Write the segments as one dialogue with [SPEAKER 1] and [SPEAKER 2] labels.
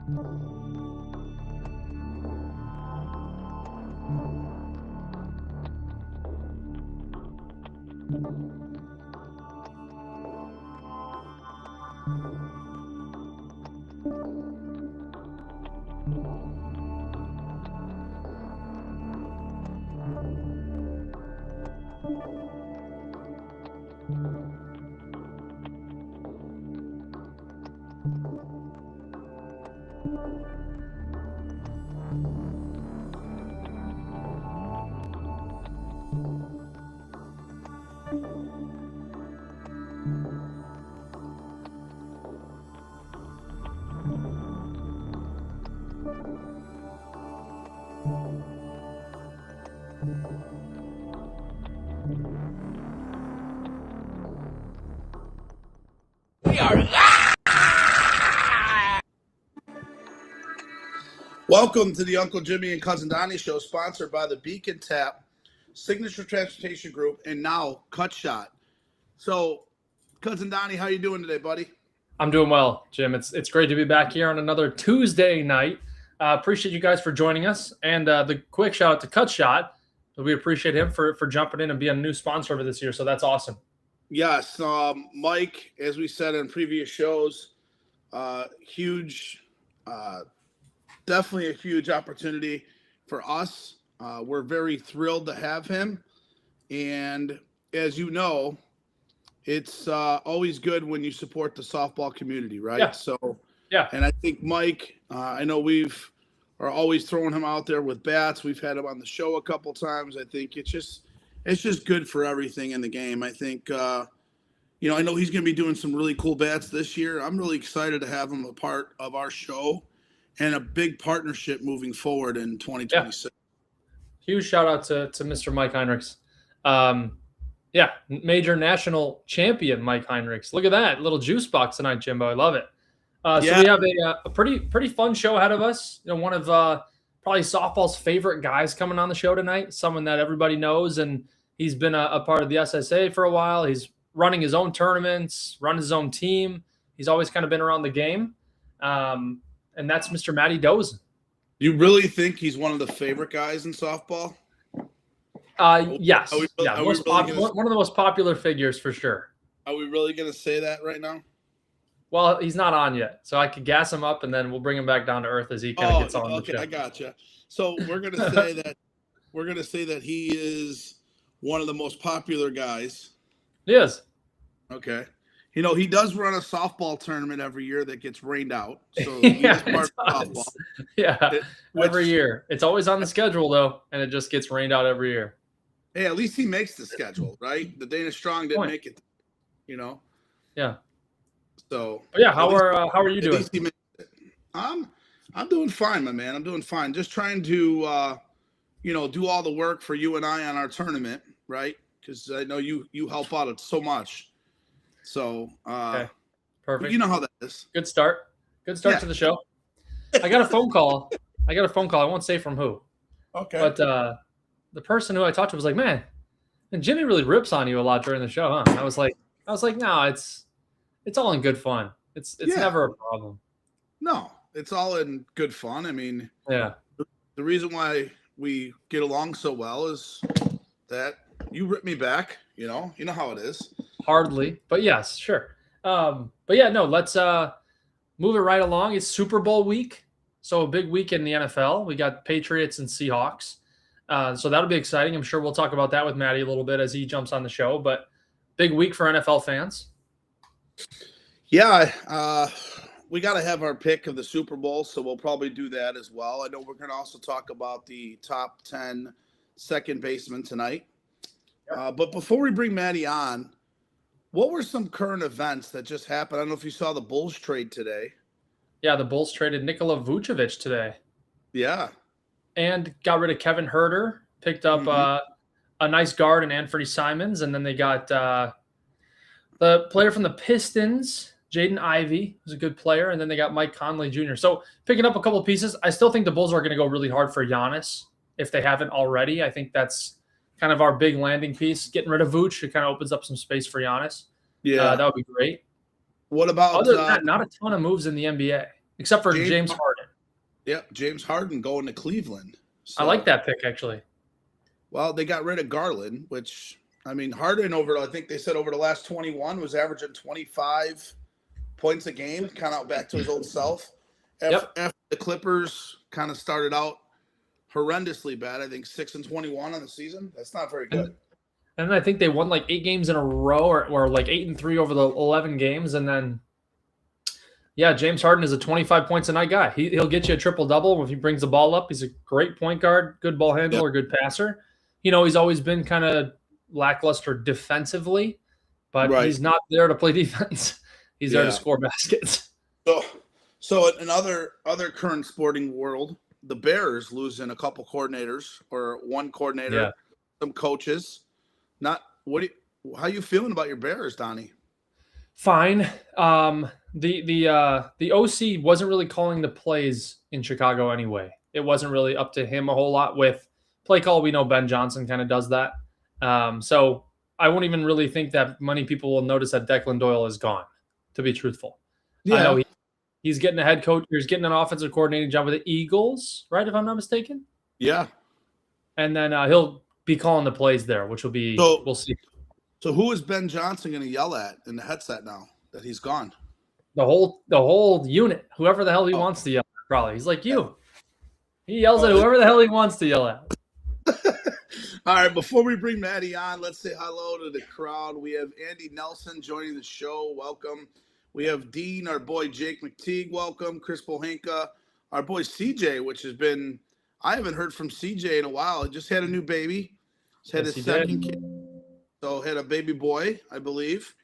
[SPEAKER 1] We are live!
[SPEAKER 2] Welcome to the Uncle Jimmy and Cousin Donnie Show, sponsored by the Beacon Tap, Signature Transportation Group, and now Cut Shot. So, Cousin Donnie, how you doing today, buddy?
[SPEAKER 3] I'm doing well, Jim. It's great to be back here on another Tuesday night. Appreciate you guys for joining us. And the quick shout out to Cut Shot. We appreciate him for jumping in and being a new sponsor for this year. So that's awesome.
[SPEAKER 2] Yes, Mike, as we said in previous shows, huge, definitely a huge opportunity for us. We're very thrilled to have him. And as you know, it's always good when you support the softball community, right?
[SPEAKER 3] Yeah.
[SPEAKER 2] So,
[SPEAKER 3] yeah.
[SPEAKER 2] And I think Mike, I know are always throwing him out there with bats. We've had him on the show a couple times. I think it's just good for everything in the game. I think, I know he's going to be doing some really cool bats this year. I'm really excited to have him a part of our show and a big partnership moving forward in 2026.
[SPEAKER 3] Yeah. Huge shout out to Mr. Mike Heinrichs. Major national champion Mike Heinrichs. Look at that little juice box tonight, Jimbo. I love it. So we have a pretty fun show ahead of us. One of probably softball's favorite guys coming on the show tonight. Someone that everybody knows, and he's been a part of the SSA for a while. He's running his own tournaments, run his own team. He's always kind of been around the game, and that's Mr. Matty Dosen.
[SPEAKER 2] You really think he's one of the favorite guys in softball?
[SPEAKER 3] Yes.
[SPEAKER 2] One
[SPEAKER 3] of the most popular figures for sure.
[SPEAKER 2] Are we really going to say that right now?
[SPEAKER 3] Well, he's not on yet, so I could gas him up, and then we'll bring him back down to earth as he kind of gets on the show.
[SPEAKER 2] I gotcha. So we're going to say that he is one of the most popular guys.
[SPEAKER 3] He is.
[SPEAKER 2] Okay. He does run a softball tournament every year that gets rained out. So
[SPEAKER 3] yeah, part of softball. Yeah, every year. It's always on the schedule, though, and it just gets rained out every year.
[SPEAKER 2] Hey, at least he makes the schedule, right? The Dana Strong didn't make it,
[SPEAKER 3] Yeah.
[SPEAKER 2] So.
[SPEAKER 3] But yeah, how are you doing?
[SPEAKER 2] I'm doing fine, my man. I'm doing fine. Just trying to, do all the work for you and I on our tournament, right? Because I know you help out so much. So,
[SPEAKER 3] okay. Perfect.
[SPEAKER 2] You know how that is.
[SPEAKER 3] Good start to the show. I got a phone call. I won't say from who.
[SPEAKER 2] Okay.
[SPEAKER 3] But the person who I talked to was like, man, and Jimmy really rips on you a lot during the show, huh? And I was like, no, it's all in good fun. It's never a problem.
[SPEAKER 2] No, it's all in good fun. I mean,
[SPEAKER 3] yeah.
[SPEAKER 2] The reason why we get along so well is that you rip me back. You know how it is.
[SPEAKER 3] Hardly, but yes, sure. But yeah, no, let's move it right along. It's Super Bowl week, so a big week in the NFL. We got Patriots and Seahawks, so that'll be exciting. I'm sure we'll talk about that with Matty a little bit as he jumps on the show. But big week for NFL fans.
[SPEAKER 2] Yeah, we got to have our pick of the Super Bowl, so we'll probably do that as well. I know we're going to also talk about the top 10 second basemen tonight. But before we bring Matty on, what were some current events that just happened? I don't know if you saw the Bulls trade today.
[SPEAKER 3] Yeah, the Bulls traded Nikola Vucevic today.
[SPEAKER 2] Yeah.
[SPEAKER 3] And got rid of Kevin Huerter, picked up a nice guard in Anthony Simons, and then they got the player from the Pistons, Jaden Ivey, who's a good player, and then they got Mike Conley Jr. So picking up a couple of pieces. I still think the Bulls are going to go really hard for Giannis if they haven't already. I think that's kind of our big landing piece. Getting rid of Vooch, it kind of opens up some space for Giannis. Yeah, that would be great.
[SPEAKER 2] What about
[SPEAKER 3] other than that? Not a ton of moves in the NBA except for James Harden.
[SPEAKER 2] Yep, James Harden going to Cleveland. So,
[SPEAKER 3] I like that pick, actually.
[SPEAKER 2] Well, they got rid of Garland, which, I mean, Harden I think they said over the last 21 was averaging 25 points a game, kind of back to his old self. After the Clippers kind of started out horrendously bad, I think 6-21 on the season. That's not very good.
[SPEAKER 3] And I think they won like 8 games in a row, or like 8-3 over the 11 games. And then, James Harden is a 25 points a night guy. He'll get you a triple double if he brings the ball up. He's a great point guard, good ball handler, good passer. He's always been kind of lackluster defensively, but he's not there to play defense. He's there to score baskets.
[SPEAKER 2] So in other current sporting world, the Bears losing a couple coordinators, or one coordinator, some coaches. How you feeling about your Bears, Donnie?
[SPEAKER 3] Fine. The OC wasn't really calling the plays in Chicago anyway. It wasn't really up to him a whole lot with play call. We know Ben Johnson kind of does that. So I won't even really think that many people will notice that Declan Doyle is gone, to be truthful. Yeah. I know he's getting a head coach. He's getting an offensive coordinating job with the Eagles, right, if I'm not mistaken?
[SPEAKER 2] Yeah.
[SPEAKER 3] And then he'll be calling the plays there, which will be we'll see.
[SPEAKER 2] So who is Ben Johnson going to yell at in the headset now that he's gone?
[SPEAKER 3] The whole unit, whoever the hell he wants to yell at, probably. He's like you. He yells at whoever the hell he wants to yell at.
[SPEAKER 2] All right, before we bring Maddie on, let's say hello to the crowd. We have Andy Nelson joining the show. Welcome. We have Dean, our boy Jake McTeague. Welcome. Chris Pohanka, our boy CJ, which has been – I haven't heard from CJ in a while. He just had a new baby. He's had his second kid. So had a baby boy, I believe,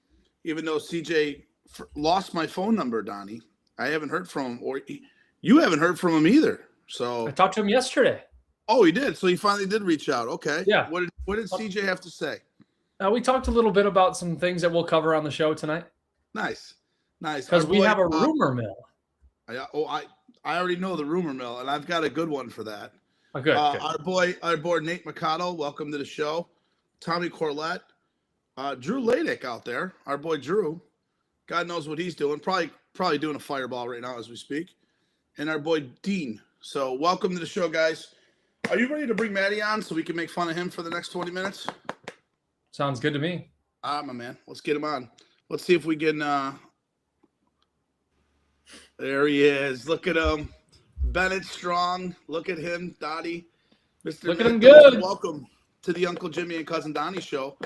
[SPEAKER 2] even though CJ lost my phone number, Donnie. I haven't heard from him, or you haven't heard from him either. So
[SPEAKER 3] I talked to him yesterday.
[SPEAKER 2] Oh, he did. So he finally did reach out. Okay.
[SPEAKER 3] Yeah.
[SPEAKER 2] What did CJ have to say?
[SPEAKER 3] We talked a little bit about some things that we'll cover on the show tonight.
[SPEAKER 2] Nice.
[SPEAKER 3] Because we have a rumor mill.
[SPEAKER 2] I already know the rumor mill, and I've got a good one for that.
[SPEAKER 3] Oh, good.
[SPEAKER 2] Our boy Nate Mikado, welcome to the show. Tommy Corlett, Drew Ladick out there, our boy Drew. God knows what he's doing. Probably doing a fireball right now as we speak. And our boy Dean. So welcome to the show, guys. Are you ready to bring Maddie on so we can make fun of him for the next 20 minutes?
[SPEAKER 3] Sounds good to me.
[SPEAKER 2] My man. Let's get him on. Let's see if we can. There he is. Look at him. Bennett Strong. Look at him, Dottie. Mr.
[SPEAKER 3] Look at him good.
[SPEAKER 2] Welcome to the Uncle Jimmy and Cousin Donnie Show.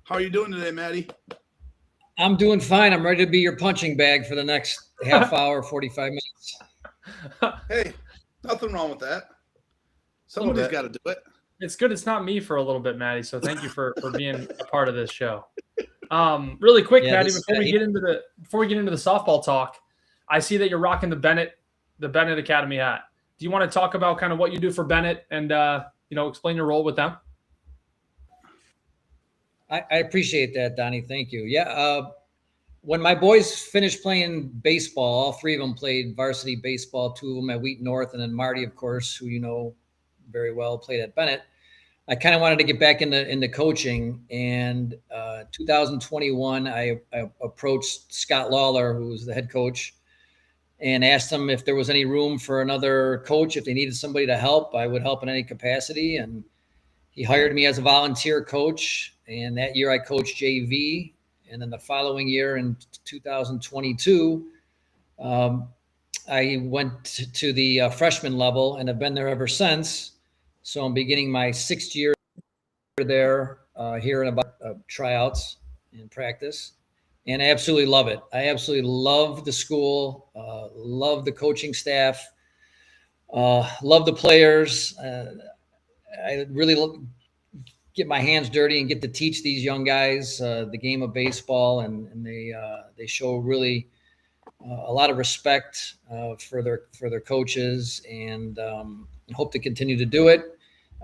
[SPEAKER 2] How are you doing today, Maddie?
[SPEAKER 4] I'm doing fine. I'm ready to be your punching bag for the next half hour, 45 minutes.
[SPEAKER 2] Hey, nothing wrong with that. Somebody's got to do it.
[SPEAKER 3] It's good. It's not me for a little bit, Maddie. So thank you for being a part of this show. Really quick, Maddie, before we get into the softball talk, I see that you're rocking the Bennett Academy hat. Do you want to talk about kind of what you do for Bennett and explain your role with them?
[SPEAKER 4] I appreciate that, Donnie. Thank you. Yeah. When my boys finished playing baseball, all three of them played varsity baseball, two of them at Wheat North, and then Marty, of course, who you know very well, played at Bennett. I kind of wanted to get back into coaching. And 2021, I approached Scott Lawler, who was the head coach, and asked him if there was any room for another coach. If they needed somebody to help, I would help in any capacity. And he hired me as a volunteer coach. And that year I coached JV. And then the following year in 2022, I went to the freshman level and have been there ever since. So I'm beginning my 6th year there, hearing about tryouts and practice. And I absolutely love it. I absolutely love the school, love the coaching staff, love the players. I really get my hands dirty and get to teach these young guys the game of baseball, and they show really a lot of respect for their coaches, and hope to continue to do it.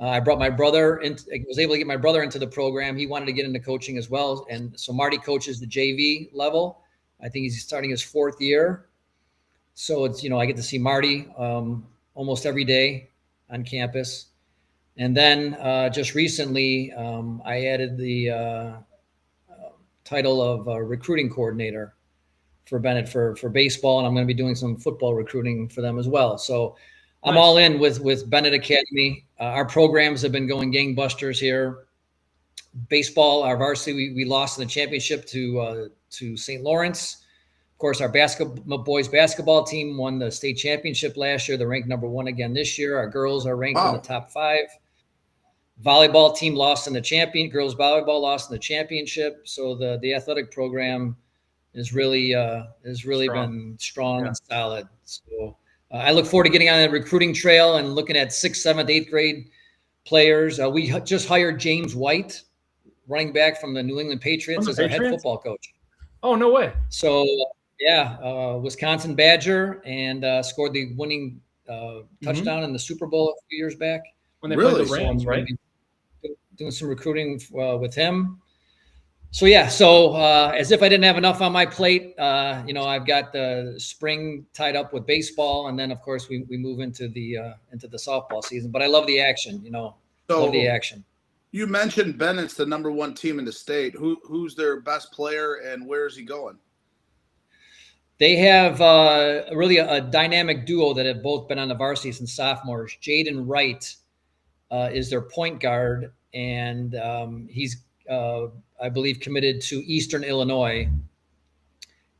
[SPEAKER 4] I brought my brother in. I was able to get my brother into the program. He wanted to get into coaching as well, and so Marty coaches the JV level. I think he's starting his 4th year. So it's I get to see Marty almost every day on campus. And then just recently, I added the title of recruiting coordinator for Bennett for baseball, and I'm going to be doing some football recruiting for them as well. So I'm all in with Bennett Academy. Our programs have been going gangbusters here. Baseball, our varsity, we lost in the championship to St. Lawrence. Of course, our boys basketball team won the state championship last year. They're ranked #1 again this year. Our girls are ranked in the top 5. Volleyball team lost in the girls volleyball lost in the championship. So the athletic program is really been strong and solid. So I look forward to getting on the recruiting trail and looking at 6th, 7th, 8th grade players. We just hired James White, running back from the New England Patriots, as our head football coach.
[SPEAKER 3] Oh, no way.
[SPEAKER 4] So Wisconsin Badger, and scored the winning touchdown in the Super Bowl a few years back.
[SPEAKER 3] When they played the Rams, right?
[SPEAKER 4] Doing some recruiting with him. So as if I didn't have enough on my plate, I've got the spring tied up with baseball, and then of course we move into the softball season. But I love the action, love the action.
[SPEAKER 2] You mentioned Bennett's the #1 team in the state. Who's their best player, and where is he going?
[SPEAKER 4] They have really a dynamic duo that have both been on the varsity since sophomores. Jaden Wright is their point guard, and he's I believe committed to Eastern Illinois.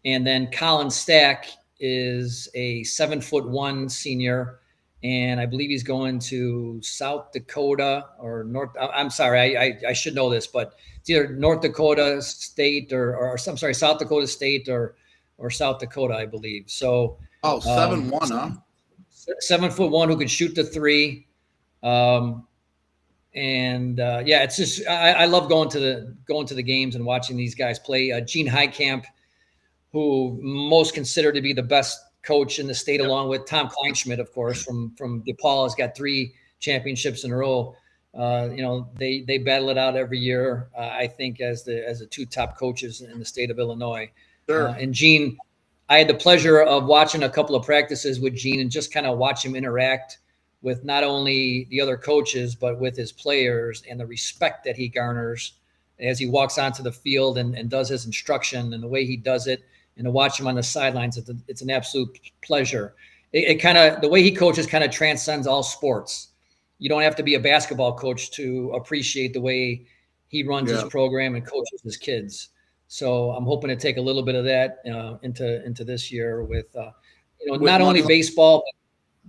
[SPEAKER 4] And then Colin Stack is a 7'1" senior, and I believe he's going to South Dakota or North. I'm sorry, I should know this, but it's either North Dakota State or South Dakota State or South Dakota, I believe. So
[SPEAKER 2] 7'1", huh?
[SPEAKER 4] 7'1" who can shoot the 3. It's just I love going to the games and watching these guys play. Gene Heitkamp, who most consider to be the best coach in the state, along with Tom Kleinschmidt, of course, from DePaul, has got 3 championships in a row. They battle it out every year. I think as the 2 top coaches in the state of Illinois.
[SPEAKER 2] Sure.
[SPEAKER 4] And Gene, I had the pleasure of watching a couple of practices with Gene and just kind of watch him interact with not only the other coaches, but with his players, and the respect that he garners as he walks onto the field and does his instruction, and the way he does it, and to watch him on the sidelines, it's an absolute pleasure. The way he coaches kind of transcends all sports. You don't have to be a basketball coach to appreciate the way he runs his program and coaches his kids. So I'm hoping to take a little bit of that into this year with not only baseball,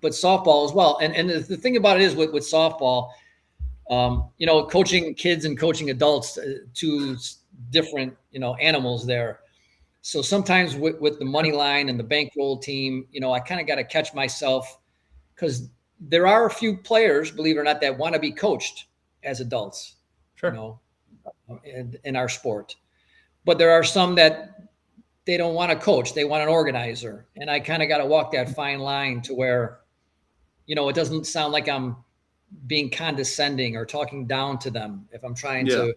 [SPEAKER 4] but softball as well. And the thing about it is with softball, coaching kids and coaching adults, 2 different, animals there. So sometimes with the Moneyline and the bankroll team, I kind of got to catch myself, because there are a few players, believe it or not, that want to be coached as adults,
[SPEAKER 3] sure,
[SPEAKER 4] in our sport. But there are some that they don't want to coach. They want an organizer. And I kind of got to walk that fine line to where, it doesn't sound like I'm being condescending or talking down to them if I'm trying to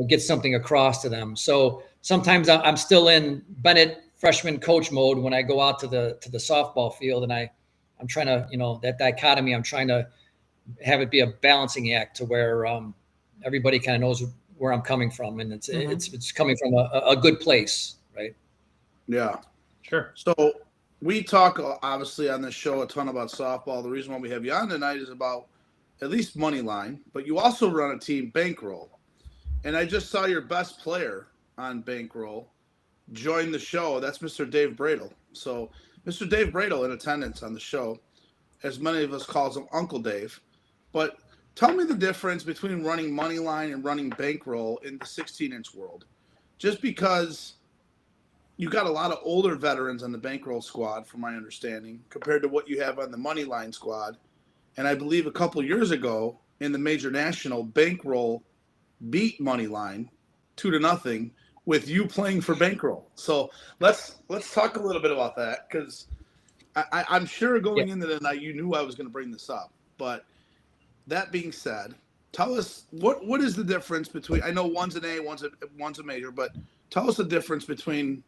[SPEAKER 4] get something across to them. So sometimes I'm still in Bennett freshman coach mode when I go out to the softball field, and I'm trying to, that dichotomy, I'm trying to have it be a balancing act to where everybody kind of knows where I'm coming from, and it's coming from a good place, right?
[SPEAKER 2] Yeah,
[SPEAKER 3] sure.
[SPEAKER 2] So we talk obviously on this show a ton about softball. The reason why we have you on tonight is about at least Moneyline, but you also run a team, Bankroll, and I just saw your best player on Bankroll join the show. That's Mr. Dave Bradle. So Mr. Dave Bradle in attendance on the show, as many of us calls him Uncle Dave. But tell me the difference between running Moneyline and running Bankroll in the 16-inch world. Just because you got a lot of older veterans on the Bankroll squad, from my understanding, compared to what you have on the Moneyline squad. And I believe a couple years ago in the Major National, Bankroll beat Moneyline 2-0 with you playing for Bankroll. So let's talk a little bit about that, because I'm sure going into the night you knew I was going to bring this up. But that being said, tell us what is the difference between, I know one's an A, one's a major, but tell us the difference between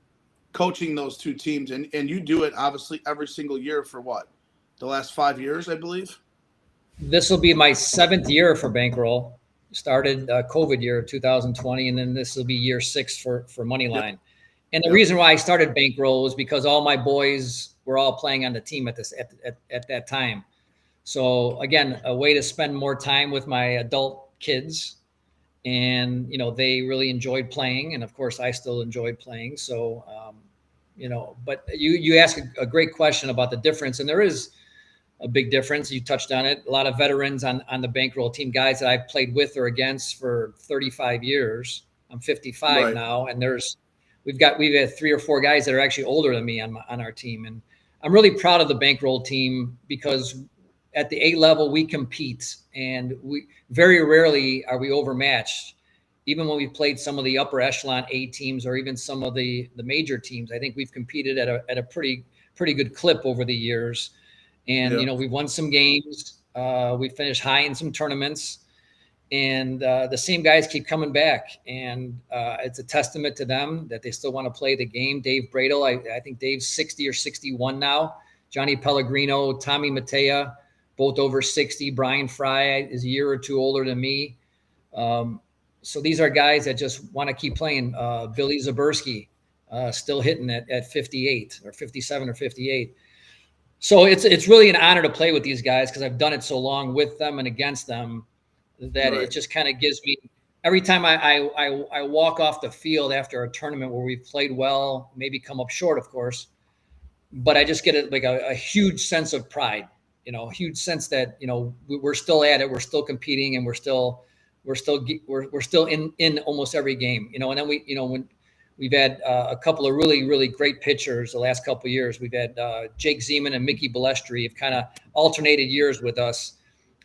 [SPEAKER 2] coaching those 2 teams, and you do it obviously every single year for what, the last 5 years, I believe.
[SPEAKER 4] This will be my 7th year for Bankroll. Started COVID year 2020, and then this will be year 6 for Moneyline. Yep. And the reason why I started Bankroll was because all my boys were all playing on the team at that time. So again, a way to spend more time with my adult kids. And, they really enjoyed playing. And of course I still enjoyed playing. So, but you asked a great question about the difference, and there is a big difference. You touched on it. A lot of veterans on the bankroll team, guys that I've played with or against for 35 years. I'm 55
[SPEAKER 2] Right.
[SPEAKER 4] now, and we've had 3 or 4 guys that are actually older than me on our team. And I'm really proud of the bankroll team because at the A level, we compete, and we very rarely are we overmatched. Even when we've played some of the upper echelon A teams or even some of the major teams, I think we've competed at a pretty good clip over the years. And, we've won some games. We finished high in some tournaments, and the same guys keep coming back. And it's a testament to them that they still want to play the game. Dave Bradle, I think Dave's 60 or 61 now. Johnny Pellegrino, Tommy Matea, both over 60. Brian Fry is a year or 2 older than me. So these are guys that just want to keep playing. Billy Zaberski, still hitting at 58 or 57 or 58. So it's really an honor to play with these guys because I've done it so long with them and against them that It just kind of gives me, every time I walk off the field after a tournament where we've played well, maybe come up short, of course, but I just get a huge sense of pride, a huge sense that, we're still at it, we're still competing, and we're still in almost every game, and then when we've had a couple of really, really great pitchers the last couple of years. We've had Jake Zeman and Mickey Balestri have kind of alternated years with us.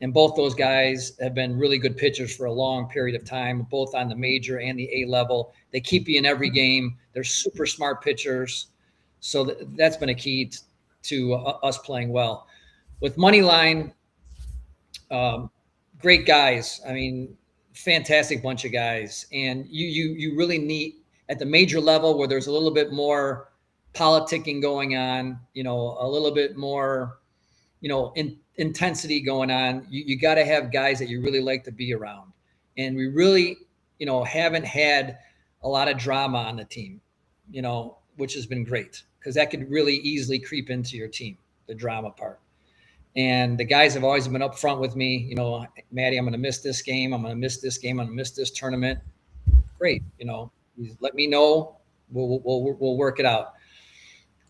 [SPEAKER 4] And both those guys have been really good pitchers for a long period of time, both on the major and the A level. They keep you in every game. They're super smart pitchers. So that's been a key to us playing well. With Moneyline, great guys. I mean, fantastic bunch of guys. And you really need, at the major level where there's a little bit more politicking going on, a little bit more, intensity going on, you got to have guys that you really like to be around. And we really, haven't had a lot of drama on the team, which has been great because that could really easily creep into your team, the drama part. And the guys have always been upfront with me, Maddie, I'm going to miss this game. I'm going to miss this game. I'm going to miss this tournament. Great. Let me know. We'll work it out.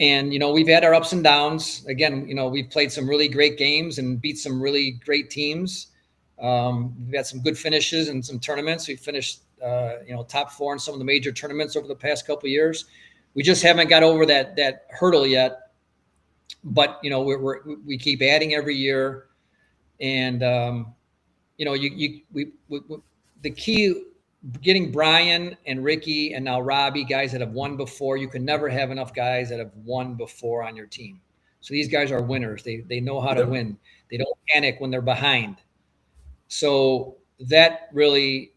[SPEAKER 4] And, we've had our ups and downs. Again, we've played some really great games and beat some really great teams. We've had some good finishes in some tournaments. We finished, top 4 in some of the major tournaments over the past couple of years. We just haven't got over that hurdle yet. But, we keep adding every year. And, the key, getting Brian and Ricky and now Robbie, guys that have won before. You can never have enough guys that have won before on your team. So these guys are winners. They know how to win. They don't panic when they're behind. So that really,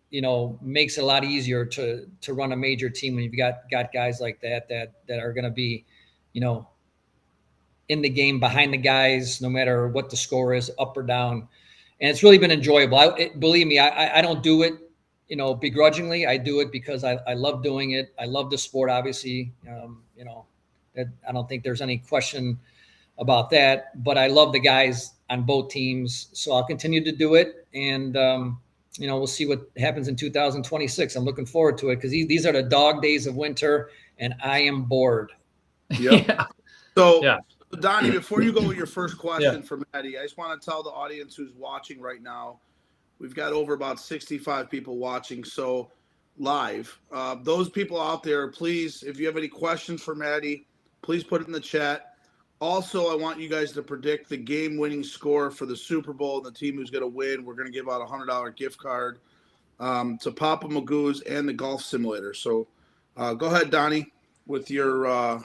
[SPEAKER 4] makes it a lot easier to run a major team when you've got guys like that are going to be, in the game behind the guys, no matter what the score is, up or down. And it's really been enjoyable. Believe me, I don't do it, begrudgingly. I do it because I love doing it. I love the sport, obviously. That I don't think there's any question about that. But I love the guys on both teams, so I'll continue to do it. And we'll see what happens in 2026. I'm looking forward to it because these are the dog days of winter, and I am bored.
[SPEAKER 2] Yep.
[SPEAKER 3] Yeah.
[SPEAKER 2] So,
[SPEAKER 3] Yeah.
[SPEAKER 2] Donnie, before you go with your first question for Maddie, I just want to tell the audience who's watching right now, we've got over about 65 people watching, so live. Those people out there, please, if you have any questions for Maddie, please put it in the chat. Also, I want you guys to predict the game-winning score for the Super Bowl and the team who's going to win. We're going to give out a $100 gift card to Papa Magoo's and the golf simulator. So go ahead, Donnie, with your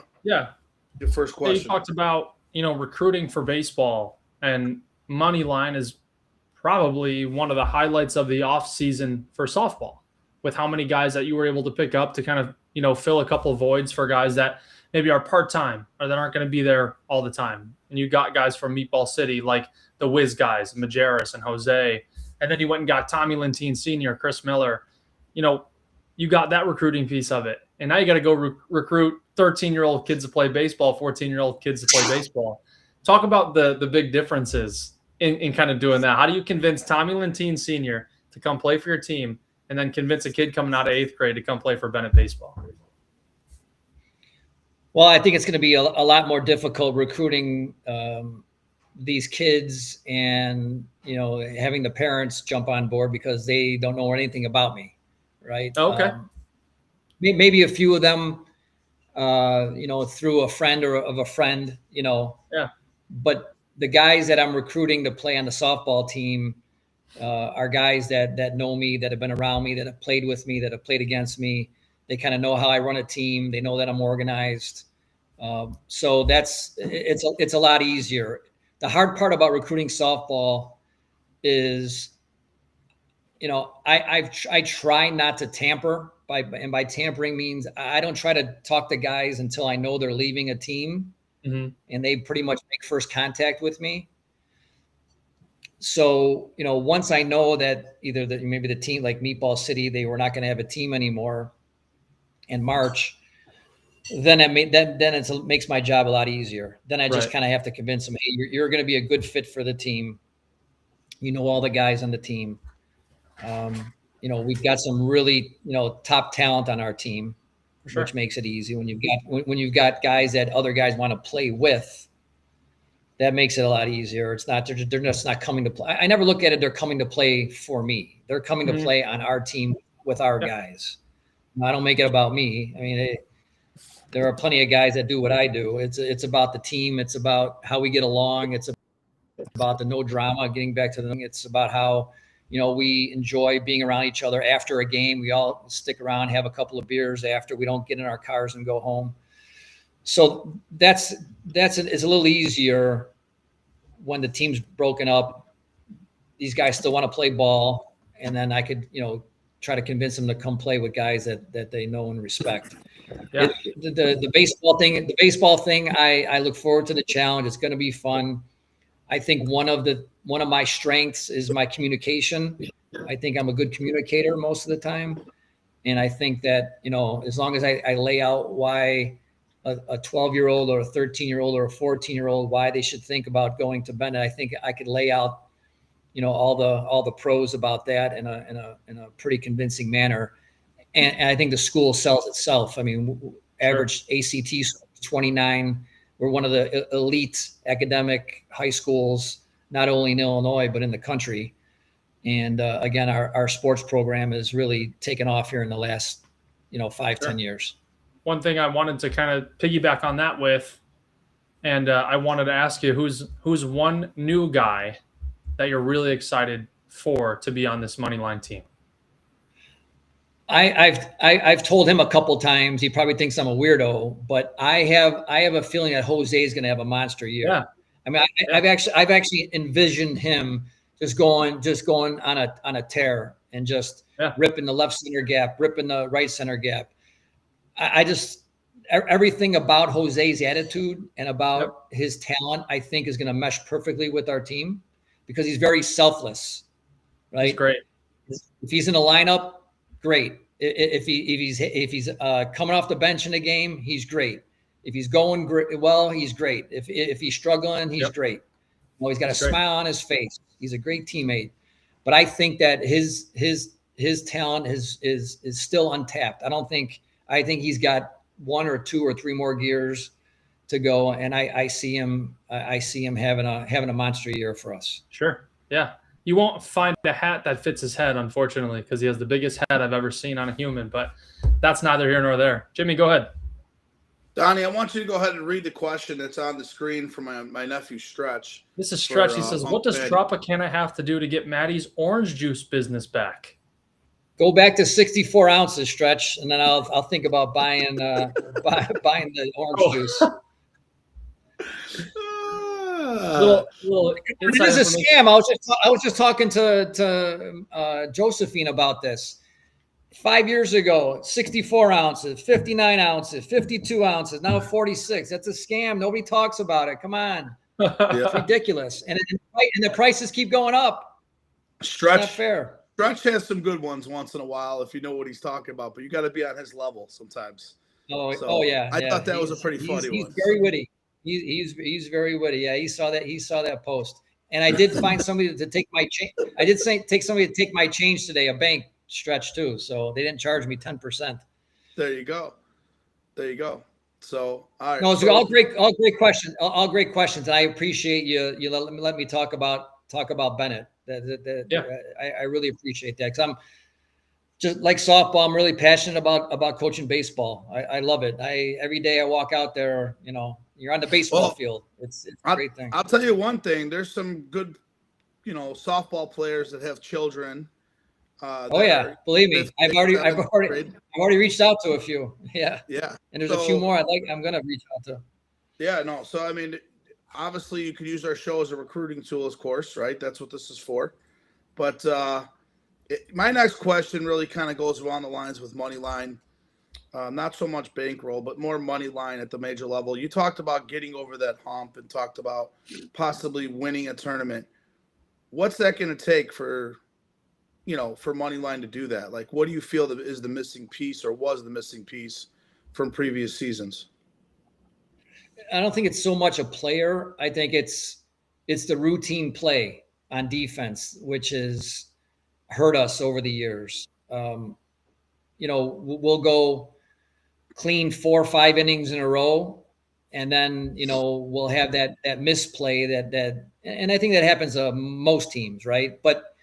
[SPEAKER 2] first question.
[SPEAKER 3] You talked about, recruiting for baseball, and Moneyline is probably one of the highlights of the off season for softball, with how many guys that you were able to pick up to kind of, fill a couple of voids for guys that maybe are part-time or that aren't going to be there all the time. And you got guys from Meatball City, like the Whiz guys, Majerus and Jose. And then you went and got Tommy Lentine Sr., Chris Miller. You got that recruiting piece of it. And now you got to go recruit 13-year-old kids to play baseball, 14-year-old kids to play baseball. Talk about the big differences in kind of doing that? How do you convince Tommy Lentine Sr. to come play for your team and then convince a kid coming out of 8th grade to come play for Bennett baseball?
[SPEAKER 4] Well, I think it's going to be a lot more difficult recruiting these kids and, having the parents jump on board because they don't know anything about me. Right.
[SPEAKER 3] Okay.
[SPEAKER 4] Maybe a few of them, through a friend or of a friend,
[SPEAKER 3] Yeah.
[SPEAKER 4] But the guys that I'm recruiting to play on the softball team are guys that know me, that have been around me, that have played with me, that have played against me. They kind of know how I run a team. They know that I'm organized. So it's a lot easier. The hard part about recruiting softball is, I try not to tamper by tampering means I don't try to talk to guys until I know they're leaving a team and they pretty much make first contact with me. So, once I know that either maybe the team like Meatball City, they were not going to have a team anymore in March, then it makes my job a lot easier. Then I just kind of have to convince them, hey, you're going to be a good fit for the team. All the guys on the team. We've got some really, top talent on our team, which makes it easy when you've got guys that other guys want to play with. That makes it a lot easier. It's not, they're just not coming to play. I never look at it. They're coming to play for me. They're coming to play on our team with our guys. I don't make it about me. I mean, there are plenty of guys that do what I do. It's about the team. It's about how we get along. It's about the no drama, getting back to the, it's about how, we enjoy being around each other after a game. We all stick around, have a couple of beers after. We don't get in our cars and go home. So it's a little easier when the team's broken up. These guys still want to play ball, and then I could, try to convince them to come play with guys that they know and respect. Yeah. The baseball thing, I look forward to the challenge. It's going to be fun. I think one of my strengths is my communication. I think I'm a good communicator most of the time. And I think that, as long as I lay out why a 12-year-old or a 13-year-old or a 14-year-old, why they should think about going to Bennett, I think I could lay out, all the pros about that in a pretty convincing manner. And I think the school sells itself. I mean, average ACT 29. We're one of the elite academic high schools, not only in Illinois, but in the country. And again, our sports program has really taken off here in the last, 5-10 years.
[SPEAKER 3] One thing I wanted to kind of piggyback on that with, and I wanted to ask you, who's one new guy that you're really excited for to be on this Moneyline team?
[SPEAKER 4] I've told him a couple times. He probably thinks I'm a weirdo, but I have a feeling that Jose is going to have a monster year.
[SPEAKER 3] Yeah.
[SPEAKER 4] I mean, I've actually envisioned him just going on a tear and just ripping the left center gap, ripping the right center gap. I just everything about Jose's attitude and about his talent, I think, is going to mesh perfectly with our team because he's very selfless. Right.
[SPEAKER 3] He's great.
[SPEAKER 4] If he's in a lineup, great. If he's coming off the bench in a game, he's great. If he's going well, he's great. If he's struggling, he's great. Well, he's got a smile on his face. He's a great teammate. But I think that his talent is still untapped. I think he's got 1 or 2 or 3 more gears to go, and I see him having a monster year for us.
[SPEAKER 3] Sure. Yeah. You won't find a hat that fits his head, unfortunately, because he has the biggest head I've ever seen on a human, but that's neither here nor there. Jimmy, go ahead.
[SPEAKER 2] Donnie, I want you to go ahead and read the question that's on the screen from my nephew, Stretch.
[SPEAKER 3] This is Stretch. He says, what does Tropicana have to do to get Maddie's orange juice business back?
[SPEAKER 4] Go back to 64 ounces, Stretch, and then I'll think about buying buying the orange juice. Little it is a scam. I was just talking to Josephine about this. 5 years ago, 64 ounces, 59 ounces, 52 ounces, now 46. That's a scam. Nobody talks about it. Come on. It's ridiculous. And the prices keep going up.
[SPEAKER 2] Stretch,
[SPEAKER 4] it's not fair.
[SPEAKER 2] Stretch has some good ones once in a while if you know what he's talking about, but you got to be on his level sometimes.
[SPEAKER 4] Oh yeah.
[SPEAKER 2] I thought that was a pretty funny one.
[SPEAKER 4] He's very witty. He's very witty. Yeah, he saw that post. And I did find somebody to take my change. I did take somebody to take my change today, a bank stretch too. So they didn't charge me 10%.
[SPEAKER 2] There you go. So, all right.
[SPEAKER 4] No, it's all great questions. All great questions. And I appreciate you let me talk about Bennett. I really appreciate that, because I'm just like softball. I'm really passionate about coaching baseball. I love it. Every day I walk out there, you're on the baseball field. It's a great thing.
[SPEAKER 2] I'll tell you one thing. There's some good, softball players that have children.
[SPEAKER 4] Believe me, I've already reached out to a few. Yeah. And there's a few more I'm gonna reach out to.
[SPEAKER 2] Yeah, no. So I mean, obviously you could use our show as a recruiting tool, of course, right? That's what this is for. But my next question really kind of goes along the lines with Moneyline. Not so much bankroll, but more Moneyline at the major level. You talked about getting over that hump and talked about possibly winning a tournament. What's that going to take for Moneyline to do that? Like, what do you feel that is the missing piece, or was the missing piece from previous seasons?
[SPEAKER 4] I don't think it's so much a player. I think it's the routine play on defense, which has hurt us over the years. We'll go clean 4 or 5 innings in a row, and then we'll have that misplay that and I think that happens to most teams, right? But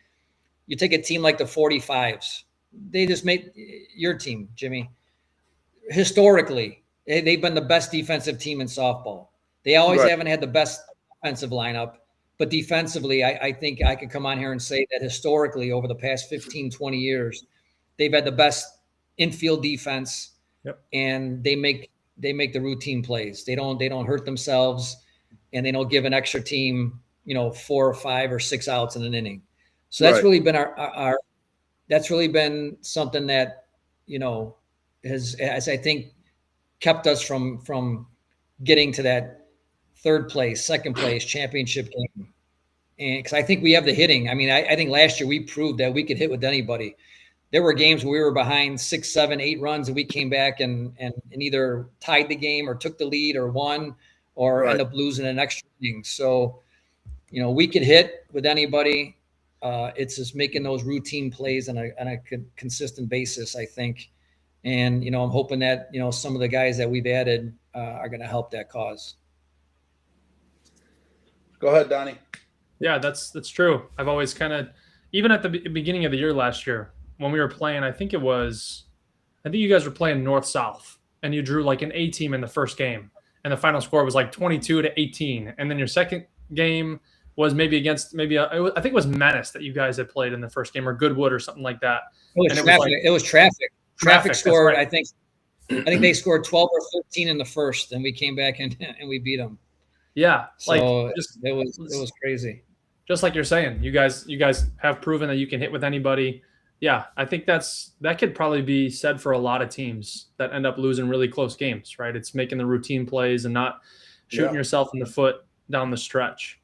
[SPEAKER 4] you take a team like the 45s, they just made your team, Jimmy. Historically, they've been the best defensive team in softball. They always haven't had the best offensive lineup, but defensively, I think I could come on here and say that historically over the past 15, 20 years, they've had the best infield defense. And they make the routine plays. They don't hurt themselves, and they don't give an extra team, 4 or 5 or 6 outs in an inning. So that's really been our that's really been something that, has I think kept us from getting to that 3rd place, 2nd place championship game. And because I think we have the hitting. I mean, I think last year we proved that we could hit with anybody. There were games where we were behind 6, 7, 8 runs, and we came back and either tied the game or took the lead or won or end up losing an extra inning. So, we could hit with anybody. It's just making those routine plays on a consistent basis, I think. And, I'm hoping that, some of the guys that we've added are going to help that cause.
[SPEAKER 2] Go ahead, Donnie.
[SPEAKER 3] Yeah, that's true. I've always even at the beginning of the year last year, when we were playing, I think you guys were playing North-South, and you drew like an A team in the first game, and the final score was like 22-18. And then your second game was maybe against I think it was Menace that you guys had played in the first game, or Goodwood or something like that.
[SPEAKER 4] It was Traffic. Traffic scored,
[SPEAKER 3] right.
[SPEAKER 4] I think they scored 12 or 13 in the first, and we came back and we beat them.
[SPEAKER 3] Yeah.
[SPEAKER 4] So it was crazy.
[SPEAKER 3] Just like you're saying, you guys have proven that you can hit with anybody. Yeah, I think that could probably be said for a lot of teams that end up losing really close games, right? It's making the routine plays and not shooting yourself in the foot down the stretch.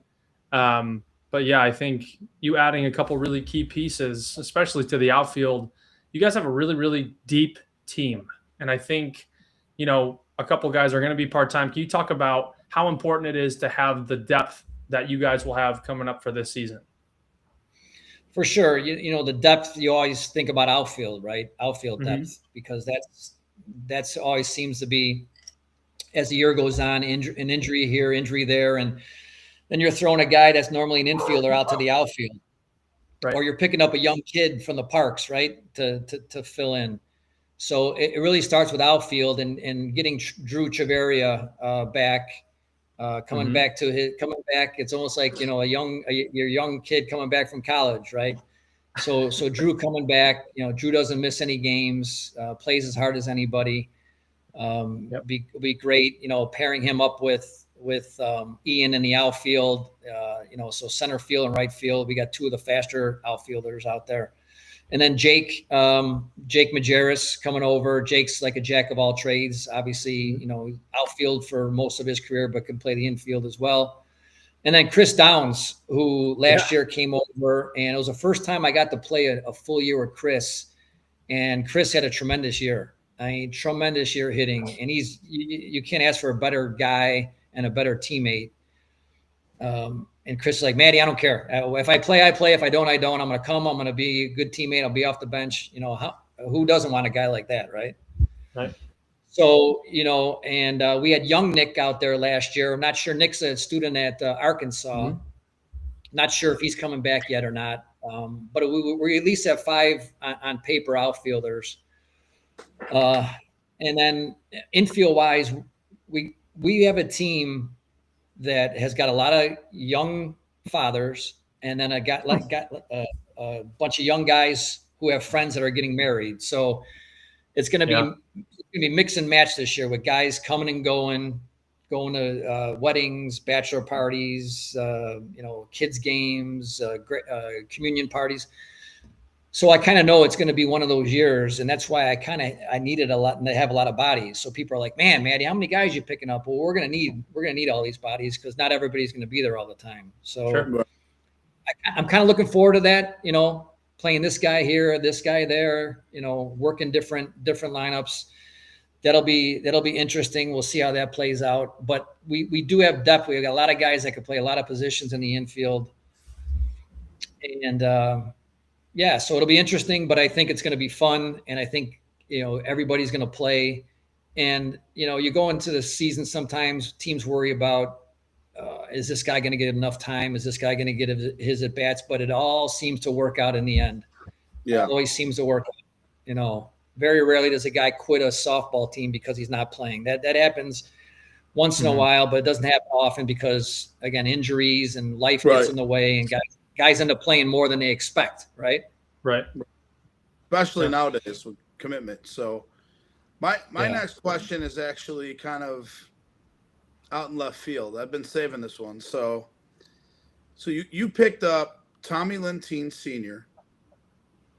[SPEAKER 3] But yeah, I think you adding a couple really key pieces, especially to the outfield, you guys have a really, really deep team. And I think, a couple guys are going to be part-time. Can you talk about how important it is to have the depth that you guys will have coming up for this season?
[SPEAKER 4] For sure. The depth, you always think about outfield, right? Outfield depth, because that's always seems to be, as the year goes on, an injury here, injury there. And then you're throwing a guy that's normally an infielder out to the outfield. Right. Or you're picking up a young kid from the parks, right, to fill in. So it really starts with outfield and getting Drew Chavarria back. Coming back. It's almost like, your young kid coming back from college, right? So Drew coming back, Drew doesn't miss any games, plays as hard as anybody. Be great, pairing him up with Ian in the outfield, so center field and right field. We got 2 of the faster outfielders out there. And then Jake Majerus coming over. Jake's like a jack of all trades, obviously, outfield for most of his career, but can play the infield as well. And then Chris Downs, who last year came over, and it was the first time I got to play a full year with Chris. And Chris had a tremendous year. Tremendous year hitting. And you can't ask for a better guy and a better teammate. And Chris is like, Maddie, I don't care. If I play, I play. If I don't, I don't. I'm going to come. I'm going to be a good teammate. I'll be off the bench. Who doesn't want a guy like that, right?
[SPEAKER 3] Right.
[SPEAKER 4] So, and we had young Nick out there last year. I'm not sure. Nick's a student at Arkansas.
[SPEAKER 3] Mm-hmm.
[SPEAKER 4] Not sure if he's coming back yet or not. But we at least have 5 on paper outfielders. And then infield-wise, we have a team that has got a lot of young fathers, and then got a bunch of young guys who have friends that are getting married. So it's going to be mix and match this year with guys coming and going to weddings, bachelor parties, kids games, communion parties. So I kind of know it's going to be one of those years, and that's why I needed a lot, and they have a lot of bodies. So people are like, "Man, Maddie, how many guys you picking up?" Well, we're going to need all these bodies because not everybody's going to be there all the time. So
[SPEAKER 3] Sure.
[SPEAKER 4] I'm kind of looking forward to that. Playing this guy here, this guy there. Working different lineups. That'll be interesting. We'll see how that plays out. But we do have depth. We got a lot of guys that can play a lot of positions in the infield, and so it'll be interesting. But I think it's going to be fun, and I think everybody's going to play. And you go into the season, sometimes teams worry about is this guy going to get enough time? Is this guy going to get his at bats? But it all seems to work out in the end.
[SPEAKER 2] Yeah,
[SPEAKER 4] it always seems to work out. Very rarely does a guy quit a softball team because he's not playing. That happens once in a while, but it doesn't happen often because, again, injuries and life gets in the way, and guys end up playing more than they expect, right?
[SPEAKER 3] Right.
[SPEAKER 2] Especially nowadays with commitment. So my next question is actually kind of out in left field. I've been saving this one. So you picked up Tommy Lentine Sr.,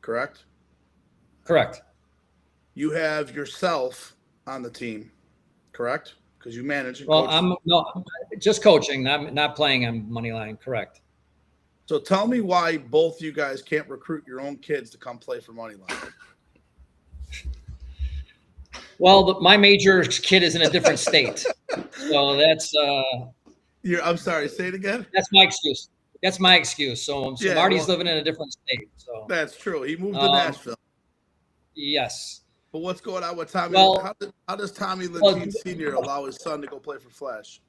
[SPEAKER 2] correct?
[SPEAKER 4] Correct.
[SPEAKER 2] You have yourself on the team, correct? Because you manage and
[SPEAKER 4] coach.
[SPEAKER 2] I'm
[SPEAKER 4] just coaching, not playing on Moneyline, correct.
[SPEAKER 2] So tell me why both you guys can't recruit your own kids to come play for Moneyline.
[SPEAKER 4] Well, my major kid is in a different state. So that's
[SPEAKER 2] I'm sorry, say it again.
[SPEAKER 4] That's my excuse. So Marty's living in a different state. So
[SPEAKER 2] that's true. He moved to Nashville.
[SPEAKER 4] Yes.
[SPEAKER 2] But what's going on with Tommy?
[SPEAKER 4] Well,
[SPEAKER 2] how does Tommy Lentine Sr. allow his son to go play for Flash?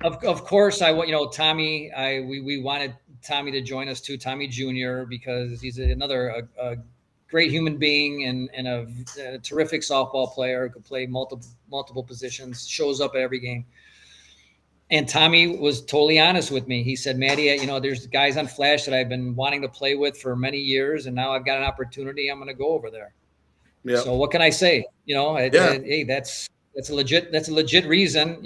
[SPEAKER 4] Of course, Tommy. We wanted Tommy to join us too, Tommy Jr., because he's another great human being and a terrific softball player. Could play multiple positions. Shows up at every game. And Tommy was totally honest with me. He said, "Maddie, there's guys on Flash that I've been wanting to play with for many years, and now I've got an opportunity. I'm going to go over there." Yeah. So what can I say? Hey, that's a legit reason.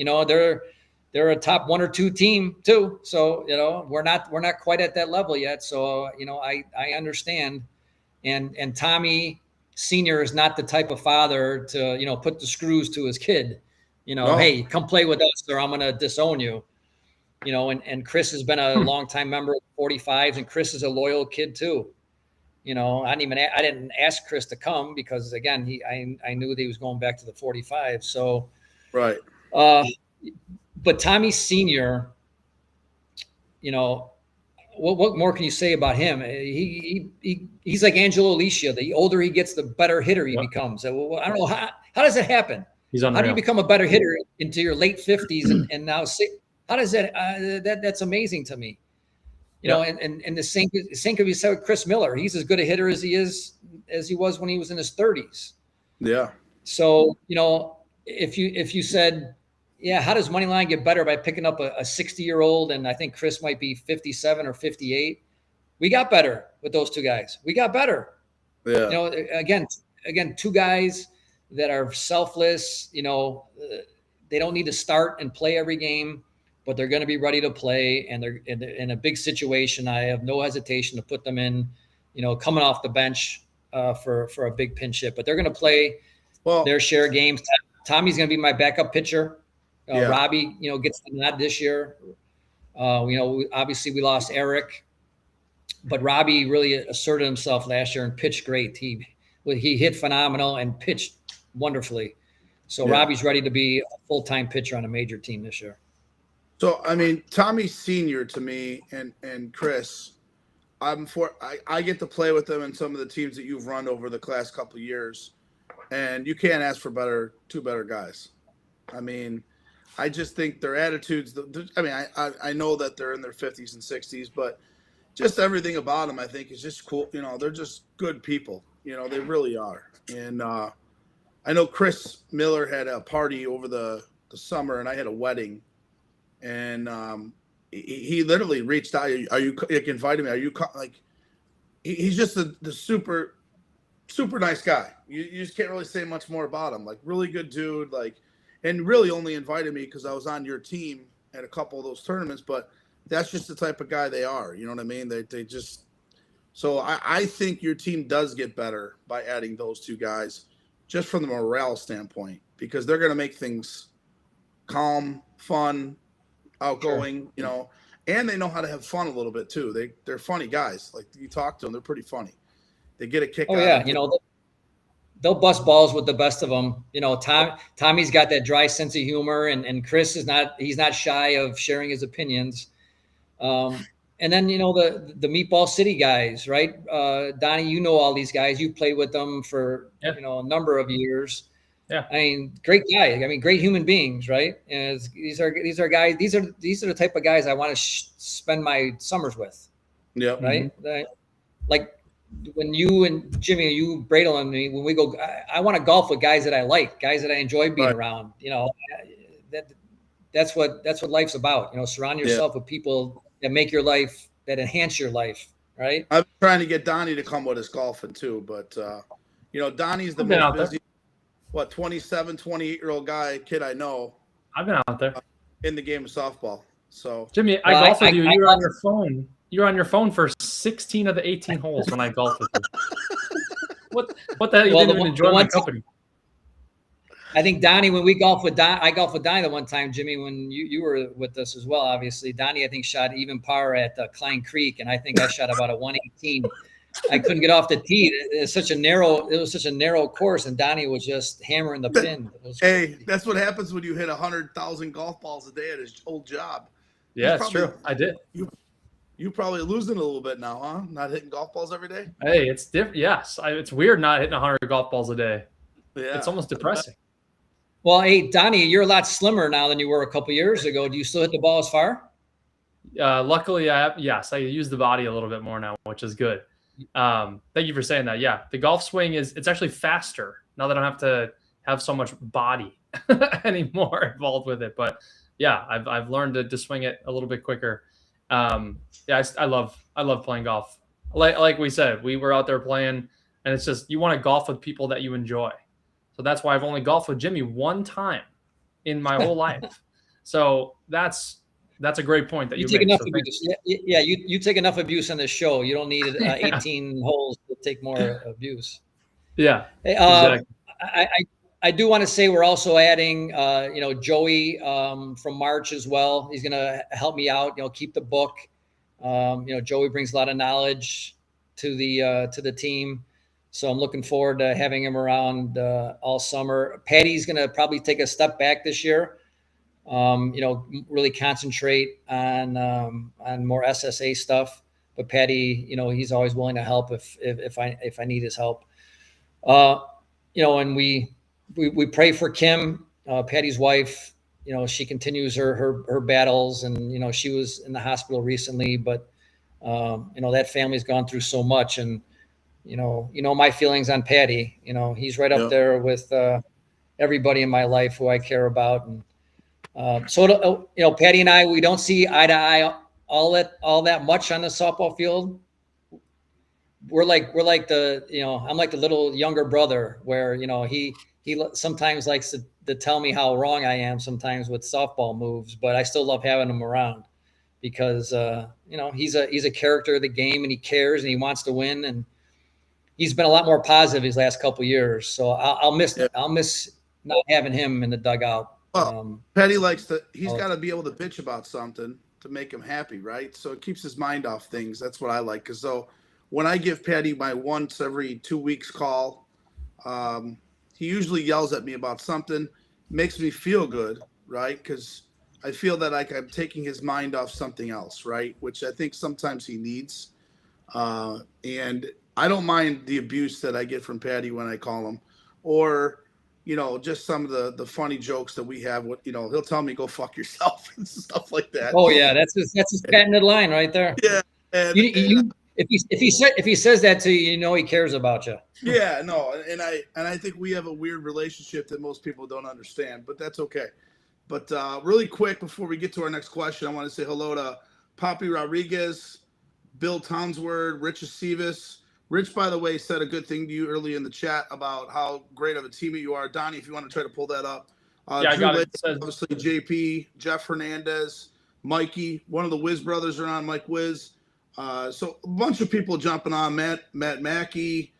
[SPEAKER 4] They're a top 1 or 2 team too. So we're not quite at that level yet. So I understand. And Tommy Sr. is not the type of father to put the screws to his kid. No. Hey, come play with us, or I'm going to disown you. And Chris has been a longtime member of the 45s, and Chris is a loyal kid too. I didn't ask Chris to come because, again, I knew that he was going back to the 45. So,
[SPEAKER 2] right.
[SPEAKER 4] But Tommy Sr., what more can you say about him? He's like Angelo Alicia. The older he gets, the better hitter he becomes. Well, I don't know how does that happen?
[SPEAKER 3] He's unreal.
[SPEAKER 4] How do you become a better hitter into your late 50s and now how does that? That's amazing to me. And the same could be said with Chris Miller. He's as good a hitter as he was when he was in his 30s.
[SPEAKER 2] Yeah.
[SPEAKER 4] So, if you said, how does Moneyline get better by picking up a 60-year-old, and I think Chris might be 57 or 58? We got better with those 2 guys. We got better.
[SPEAKER 2] Yeah.
[SPEAKER 4] Again, 2 guys that are selfless. They don't need to start and play every game, but they're going to be ready to play, and they're in a big situation. I have no hesitation to put them in, coming off the bench for a big pinch hit. But they're going to play their share of games. Tommy's going to be my backup pitcher. Robbie, gets the nod this year. Obviously we lost Eric, but Robbie really asserted himself last year and pitched great. He hit phenomenal and pitched wonderfully. So Robbie's ready to be a full-time pitcher on a major team this year.
[SPEAKER 2] So I mean, Tommy Senior to me and Chris, I get to play with them in some of the teams that you've run over the last couple of years, and you can't ask for two better guys. I mean, I just think their attitudes. I mean, I know that they're in their 50s and 60s, but just everything about them, I think, is just cool. You know, they're just good people. You know, they really are. And I know Chris Miller had a party over the summer, and I had a wedding, and he literally reached out. Are you invited me? Are you like? He's just the super nice guy. You just can't really say much more about him. Like, really good dude. Like, and really only invited me because I was on your team at a couple of those tournaments. But that's just the type of guy they are. You know what I mean? They just. So I think your team does get better by adding those two guys, just from the morale standpoint, because they're going to make things calm, fun, outgoing. Sure. You know, and they know how to have fun a little bit too. They're funny guys. Like, you talk to them, they're pretty funny. They get a kick out of it.
[SPEAKER 4] You know, they'll bust balls with the best of them. You know, Tommy's got that dry sense of humor, and Chris he's not shy of sharing his opinions. And then, you know, the Meatball City guys, right? Donnie, you know all these guys. You played with them for, you know, a number of years.
[SPEAKER 3] Yeah.
[SPEAKER 4] I mean, great guys. I mean, great human beings, right? And these are guys. These are the type of guys I want to spend my summers with.
[SPEAKER 2] Yeah.
[SPEAKER 4] Right. Mm-hmm. Like when you and Jimmy, you, Bradle, and me, when we go, I want to golf with guys that I like, guys that I enjoy being around. You know, that's what life's about. You know, surround yourself with people that make your life, that enhance your life. Right.
[SPEAKER 2] I'm trying to get Donnie to come with us golfing too, but you know, Donnie's the most busy. 27, 28-year-old kid I know.
[SPEAKER 3] I've been out there
[SPEAKER 2] in the game of softball. So
[SPEAKER 3] Jimmy, I golfed with you. You're on your phone. You're on your phone for 16 of the 18 holes when I golfed with you. What the hell? You didn't even enjoy my company.
[SPEAKER 4] I think Donnie, when we golfed with I golfed with Donnie the one time, Jimmy, when you were with us as well, obviously. Donnie, I think, shot even par at Klein Creek, and I think I shot about a 118. I couldn't get off the tee. It was such a narrow course, and Donnie was just hammering the pin.
[SPEAKER 2] Hey, that's what happens when you hit 100,000 golf balls a day at his old job.
[SPEAKER 3] Yeah, it's true. I did.
[SPEAKER 2] You probably losing a little bit now, huh? Not hitting golf balls every day.
[SPEAKER 3] Hey, it's different. Yes, it's weird not hitting 100 golf balls a day. Yeah, it's almost depressing.
[SPEAKER 4] Well, hey, Donnie, you're a lot slimmer now than you were a couple years ago. Do you still hit the ball as far?
[SPEAKER 3] Luckily, I use the body a little bit more now, which is good. Thank you for saying that. Yeah, the golf swing it's actually faster now that I don't have to have so much body anymore involved with it. But yeah, I've learned to swing it a little bit quicker. Yeah, I love playing golf. Like we said, we were out there playing, and it's just, you want to golf with people that you enjoy. So that's why I've only golfed with Jimmy one time in my whole life. So that's a great point that you
[SPEAKER 4] take
[SPEAKER 3] make.
[SPEAKER 4] Enough abuse. Yeah, you take enough abuse on this show. You don't need 18 holes to take more abuse.
[SPEAKER 3] Yeah.
[SPEAKER 4] Exactly. I do want to say we're also adding, Joey from March as well. He's going to help me out. Keep the book. Joey brings a lot of knowledge to the team, so I'm looking forward to having him around all summer. Patty's going to probably take a step back this year. Really concentrate on more SSA stuff. But Patty, he's always willing to help if I need his help. And we pray for Kim, Patty's wife. She continues her battles, and she was in the hospital recently. But that family's gone through so much, and my feelings on Patty. He's right up there with everybody in my life who I care about, and. Patty and I, we don't see eye to eye all that much on the softball field. We're like the, I'm like the little younger brother where, he sometimes likes to tell me how wrong I am sometimes with softball moves, but I still love having him around because, he's a character of the game, and he cares and he wants to win. And he's been a lot more positive these last couple of years. So I'll miss not having him in the dugout.
[SPEAKER 2] Well, Petty he's got to be able to bitch about something to make him happy, right? So it keeps his mind off things. That's what I like. Because when I give Petty my once every 2 weeks call, he usually yells at me about something, makes me feel good, right? Because I feel that like I'm taking his mind off something else, right? Which I think sometimes he needs. And I don't mind the abuse that I get from Patty when I call him, or just some of the funny jokes that we have. He'll tell me, "Go fuck yourself" and stuff like that.
[SPEAKER 4] Oh yeah, that's his patented line right there.
[SPEAKER 2] Yeah, and
[SPEAKER 4] if he says that to you, he cares about you.
[SPEAKER 2] Yeah, no, and I think we have a weird relationship that most people don't understand, but that's okay. But really quick before we get to our next question, I want to say hello to Poppy Rodriguez, Bill Townsword, Rich Acevis. Rich, by the way, said a good thing to you early in the chat about how great of a teammate you are. Donnie, if you want to try to pull that up.
[SPEAKER 3] I got it.
[SPEAKER 2] Obviously, JP, Jeff Hernandez, Mikey, one of the Wiz brothers are on, Mike Wiz. So a bunch of people jumping on, Matt Mackey,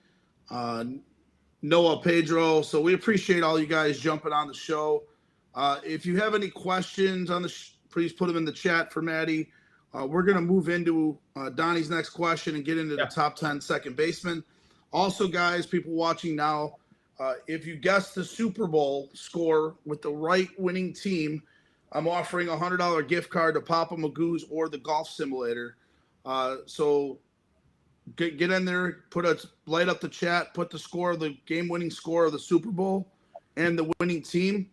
[SPEAKER 2] Noah Pedro. So we appreciate all you guys jumping on the show. If you have any questions on please put them in the chat for Maddie. We're going to move into Donnie's next question and get into the top 10 second baseman. Also, guys, people watching now, if you guess the Super Bowl score with the right winning team, I'm offering a $100 gift card to Papa Magoo's or the Golf Simulator. So get in there, light up the chat, put the score, the game-winning score of the Super Bowl and the winning team.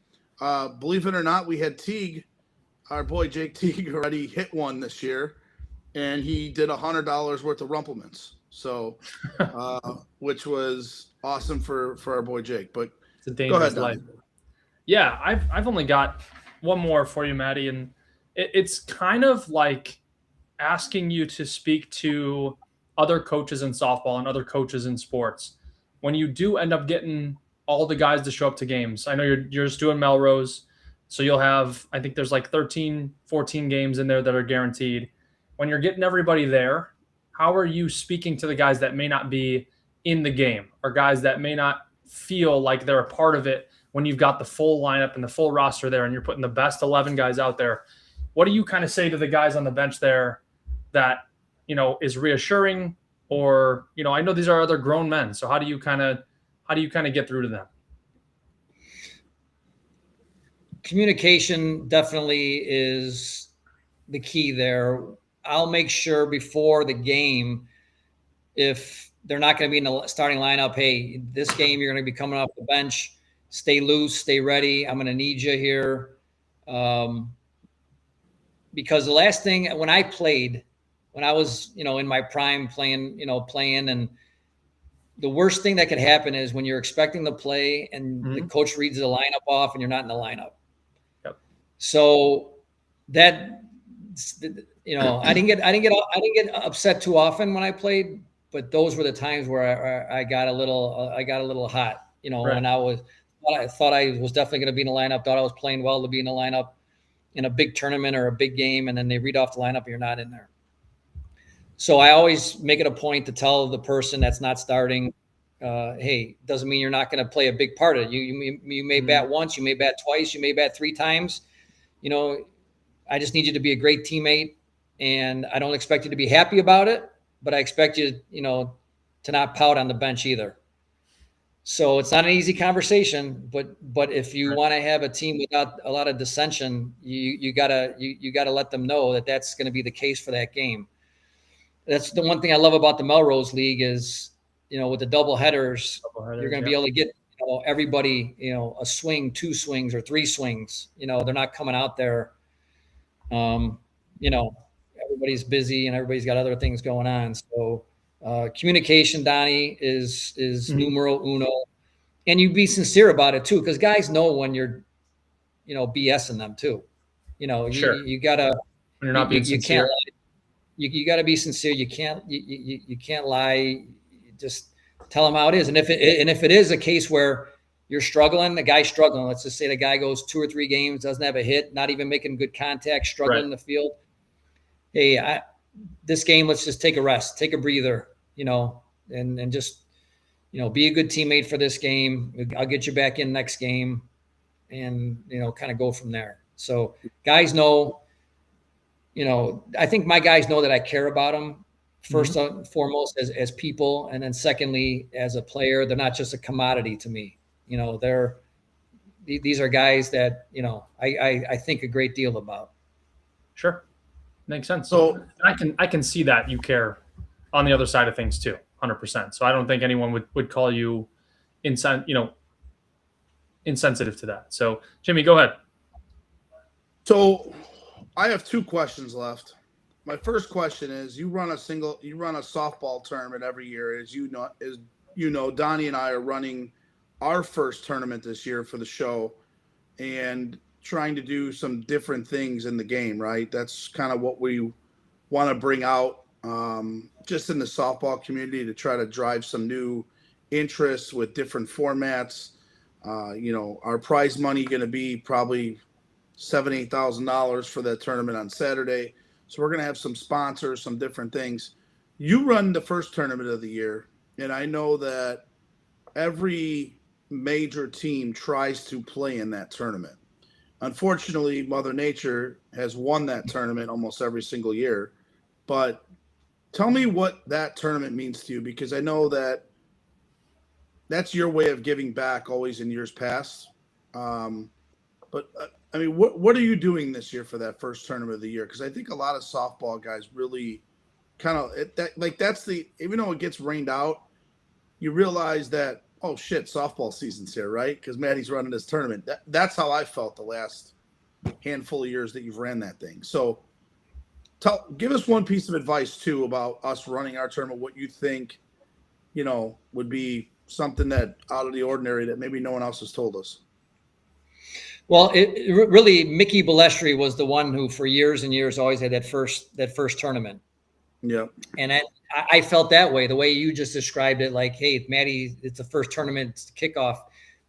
[SPEAKER 2] Believe it or not, we had Teague, our boy Jake Teague, already hit one this year, and he did $100 worth of Rumplemans. So, which was awesome for our boy Jake. But
[SPEAKER 3] it's a dangerous life. Yeah, I've only got one more for you, Maddie, and it's kind of like asking you to speak to other coaches in softball and other coaches in sports. When you do end up getting all the guys to show up to games, I know you're just doing Melrose, so you'll have, I think there's like 13, 14 games in there that are guaranteed. When you're getting everybody there, how are you speaking to the guys that may not be in the game or guys that may not feel like they're a part of it when you've got the full lineup and the full roster there and you're putting the best 11 guys out there? What do you kind of say to the guys on the bench there that, is reassuring? Or, I know these are other grown men. So how do you kind of get through to them?
[SPEAKER 4] Communication definitely is the key there. I'll make sure before the game, if they're not going to be in the starting lineup, hey, this game you're going to be coming off the bench, stay loose, stay ready. I'm going to need you here. Because the last thing, when I was, in my prime playing, and the worst thing that could happen is when you're expecting to play and the coach reads the lineup off and you're not in the lineup.
[SPEAKER 3] Yep. So
[SPEAKER 4] that, I didn't get upset too often when I played, but those were the times where I got a little hot,
[SPEAKER 3] right.
[SPEAKER 4] When I thought I was definitely going to be in the lineup, thought I was playing well to be in the lineup in a big tournament or a big game. And then they read off the lineup and you're not in there. So I always make it a point to tell the person that's not starting, hey, doesn't mean you're not going to play a big part of it. You may bat once, you may bat twice, you may bat 3 times. I just need you to be a great teammate, and I don't expect you to be happy about it, but I expect you, to not pout on the bench either. So it's not an easy conversation, but if you want to have a team without a lot of dissension, you gotta let them know that that's going to be the case for that game. That's the one thing I love about the Melrose League is, with the double headers, you're going to be able to get, everybody, a swing, 2 swings or 3 swings. They're not coming out there. Everybody's busy and everybody's got other things going on. So communication, Donnie, is numero uno. And you be sincere about it too, because guys know when you're, BSing them too.
[SPEAKER 3] Sure.
[SPEAKER 4] You gotta,
[SPEAKER 3] when you're not being sincere.
[SPEAKER 4] You can't lie. You got to be sincere. You can't lie. Just tell them how it is. And if it is a case where you're struggling, the guy's struggling. Let's just say the guy goes 2 or 3 games, doesn't have a hit, not even making good contact, struggling in the field. Hey, this game, let's just take a rest, take a breather, and just, be a good teammate for this game. I'll get you back in next game, and kind of go from there. So guys know. I think my guys know that I care about them first and foremost as people. And then secondly, as a player, they're not just a commodity to me. They're these are guys that, you know, I think a great deal about.
[SPEAKER 3] Sure. Makes sense.
[SPEAKER 2] So
[SPEAKER 3] I can see that you care on the other side of things too, 100%. So I don't think anyone would call you insensitive to that. So Jimmy, go ahead.
[SPEAKER 2] So I have 2 questions left. My first question is, you run a softball tournament every year. As you know, Donnie and I are running our first tournament this year for the show and trying to do some different things in the game, right? That's kind of what we want to bring out just in the softball community to try to drive some new interests with different formats. Our prize money going to be probably $7,000-8,000 for that tournament on Saturday. So we're going to have some sponsors, some different things. You run the first tournament of the year, and I know that every major team tries to play in that tournament. Unfortunately, Mother Nature has won that tournament almost every single year. But tell me what that tournament means to you, because I know that that's your way of giving back always in years past. But what are you doing this year for that first tournament of the year? Because I think a lot of softball guys really kind of even though it gets rained out, you realize that, oh shit, softball season's here, right? Because Maddie's running this tournament. That's how I felt the last handful of years that you've ran that thing. So give us one piece of advice too about us running our tournament. What you think, would be something that out of the ordinary that maybe no one else has told us.
[SPEAKER 4] Well, it really, Mickey Balestri was the one who for years and years always had that first tournament.
[SPEAKER 2] Yeah.
[SPEAKER 4] And I felt that way, the way you just described it, like, hey, Maddie, it's the first tournament, it's the kickoff.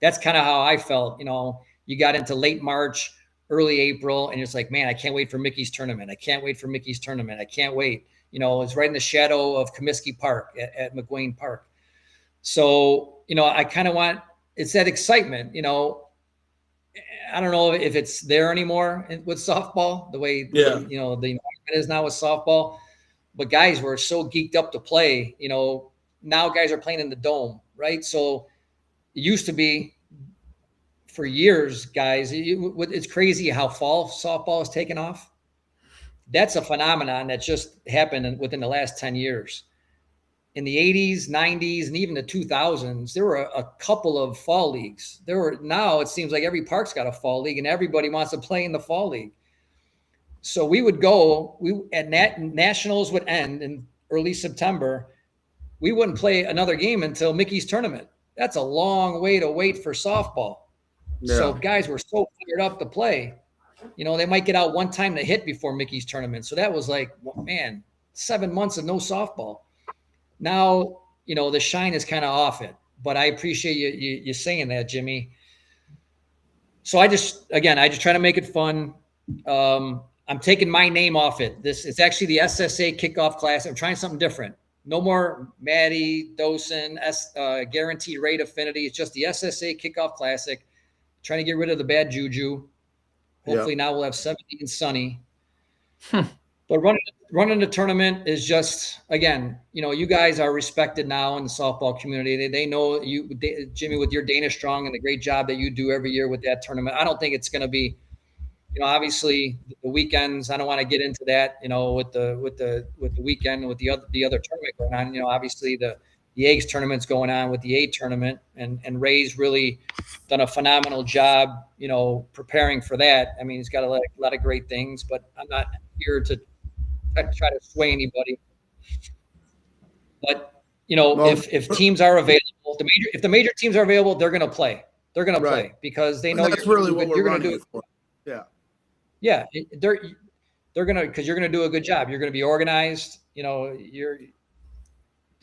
[SPEAKER 4] That's kind of how I felt. You got into late March, early April, and it's like, man, I can't wait for Mickey's tournament. I can't wait for Mickey's tournament. I can't wait. It's right in the shadow of Comiskey Park at McWayne Park. So, I kind of want, it's that excitement, I don't know if it's there anymore with softball, the way, the environment is now with softball. But guys were so geeked up to play, now guys are playing in the dome, right? So it used to be for years, guys, it's crazy how fall softball has taken off. That's a phenomenon that just happened within the last 10 years. In the 80s, 90s, and even the 2000s, there were a couple of fall leagues. Now it seems like every park's got a fall league and everybody wants to play in the fall league. So we would go, nationals would end in early September. We wouldn't play another game until Mickey's tournament. That's a long way to wait for softball. Yeah. So guys were so fired up to play. They might get out one time to hit before Mickey's tournament. So that was like, man, 7 months of no softball. Now, the shine is kind of off it, but I appreciate you saying that, Jimmy. So I just try to make it fun. I'm taking my name off it. It's actually the SSA Kickoff Class. I'm trying something different. No more Maddie, Dosen, Guaranteed Rate Affinity. It's just the SSA Kickoff Classic. Trying to get rid of the bad juju. Hopefully now we'll have 70 and sunny. But running the tournament is just, again, you guys are respected now in the softball community. They know you, Jimmy, with your Dana Strong and the great job that you do every year with that tournament. I don't think it's going to be, obviously the weekends. I don't want to get into that, with the weekend with the other tournament going on. Obviously the Eggs tournament's going on with the A tournament, and Ray's really done a phenomenal job, preparing for that. I mean, he's got a lot of great things, but I'm not here to try to sway anybody. But if teams are available, if the major teams are available, they're going to play. They're going to play because they know
[SPEAKER 2] that's really what we're going to do it for.
[SPEAKER 4] Yeah, they're going to, because you're going to do a good job. You're going to be organized.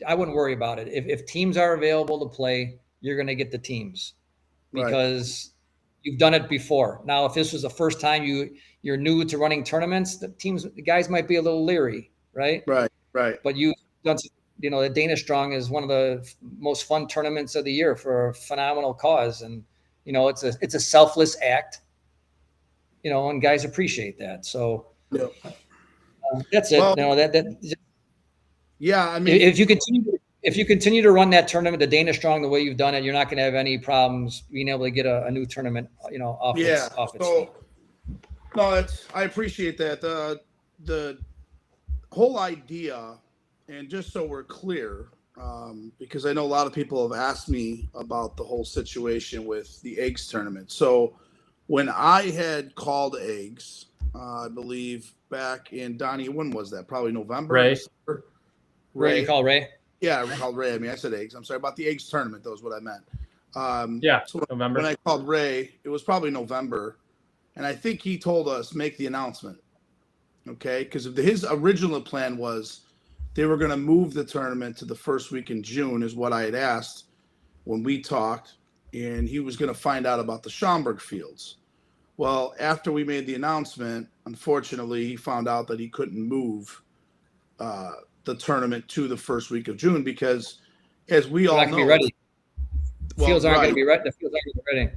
[SPEAKER 4] I wouldn't worry about it. If teams are available to play, you're going to get the teams because you've done it before. Now, if this was the first time you're new to running tournaments, the guys might be a little leery, right?
[SPEAKER 2] Right.
[SPEAKER 4] But you've done, the Dana Strong is one of the most fun tournaments of the year for a phenomenal cause, and it's a selfless act, and guys appreciate that. So that's it.
[SPEAKER 2] Well,
[SPEAKER 4] that
[SPEAKER 2] yeah, I mean,
[SPEAKER 4] if if you continue to run that tournament, the Dana Strong, the way you've done it, you're not going to have any problems being able to get a new tournament, off its feet.
[SPEAKER 2] No, I appreciate that. The whole idea, and just so we're clear, because I know a lot of people have asked me about the whole situation with the eggs tournament. So when I had called eggs, I believe back in Donnie, when was that? Probably November.
[SPEAKER 4] Ray. You call Ray?
[SPEAKER 2] Yeah, I called Ray. I mean, I said eggs. I'm sorry about the eggs tournament. That was what I meant.
[SPEAKER 3] So November.
[SPEAKER 2] When I called Ray, it was probably November, and I think he told us make the announcement. Okay, because his original plan was they were going to move the tournament to the first week in June, is what I had asked when we talked, and he was going to find out about the Schaumburg fields. Well, after we made the announcement, unfortunately, he found out that he couldn't move the tournament to the first week of June because, as we all know,
[SPEAKER 4] be ready. The fields aren't going to be ready. The fields aren't going to be ready.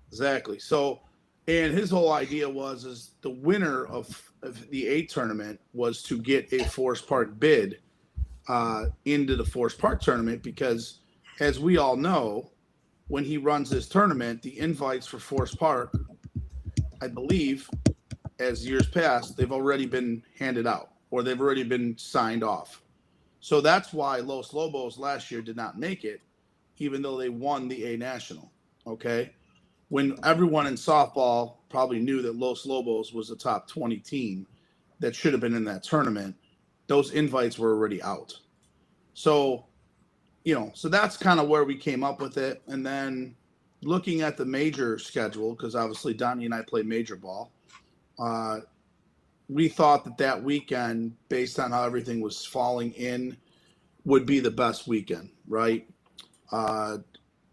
[SPEAKER 2] Exactly. So, and his whole idea is the winner of the A tournament was to get a Forest Park bid into the Forest Park tournament because, as we all know, when he runs this tournament, the invites for Forest Park, I believe, as years past, they've already been handed out or they've already been signed off. So that's why Los Lobos last year did not make it, even though they won the A National. Okay. When everyone in softball probably knew that Los Lobos was a top 20 team that should have been in that tournament, those invites were already out. So, so that's kind of where we came up with it. And then looking at the major schedule, because obviously Donnie and I play major ball, we thought that weekend, based on how everything was falling in, would be the best weekend, right?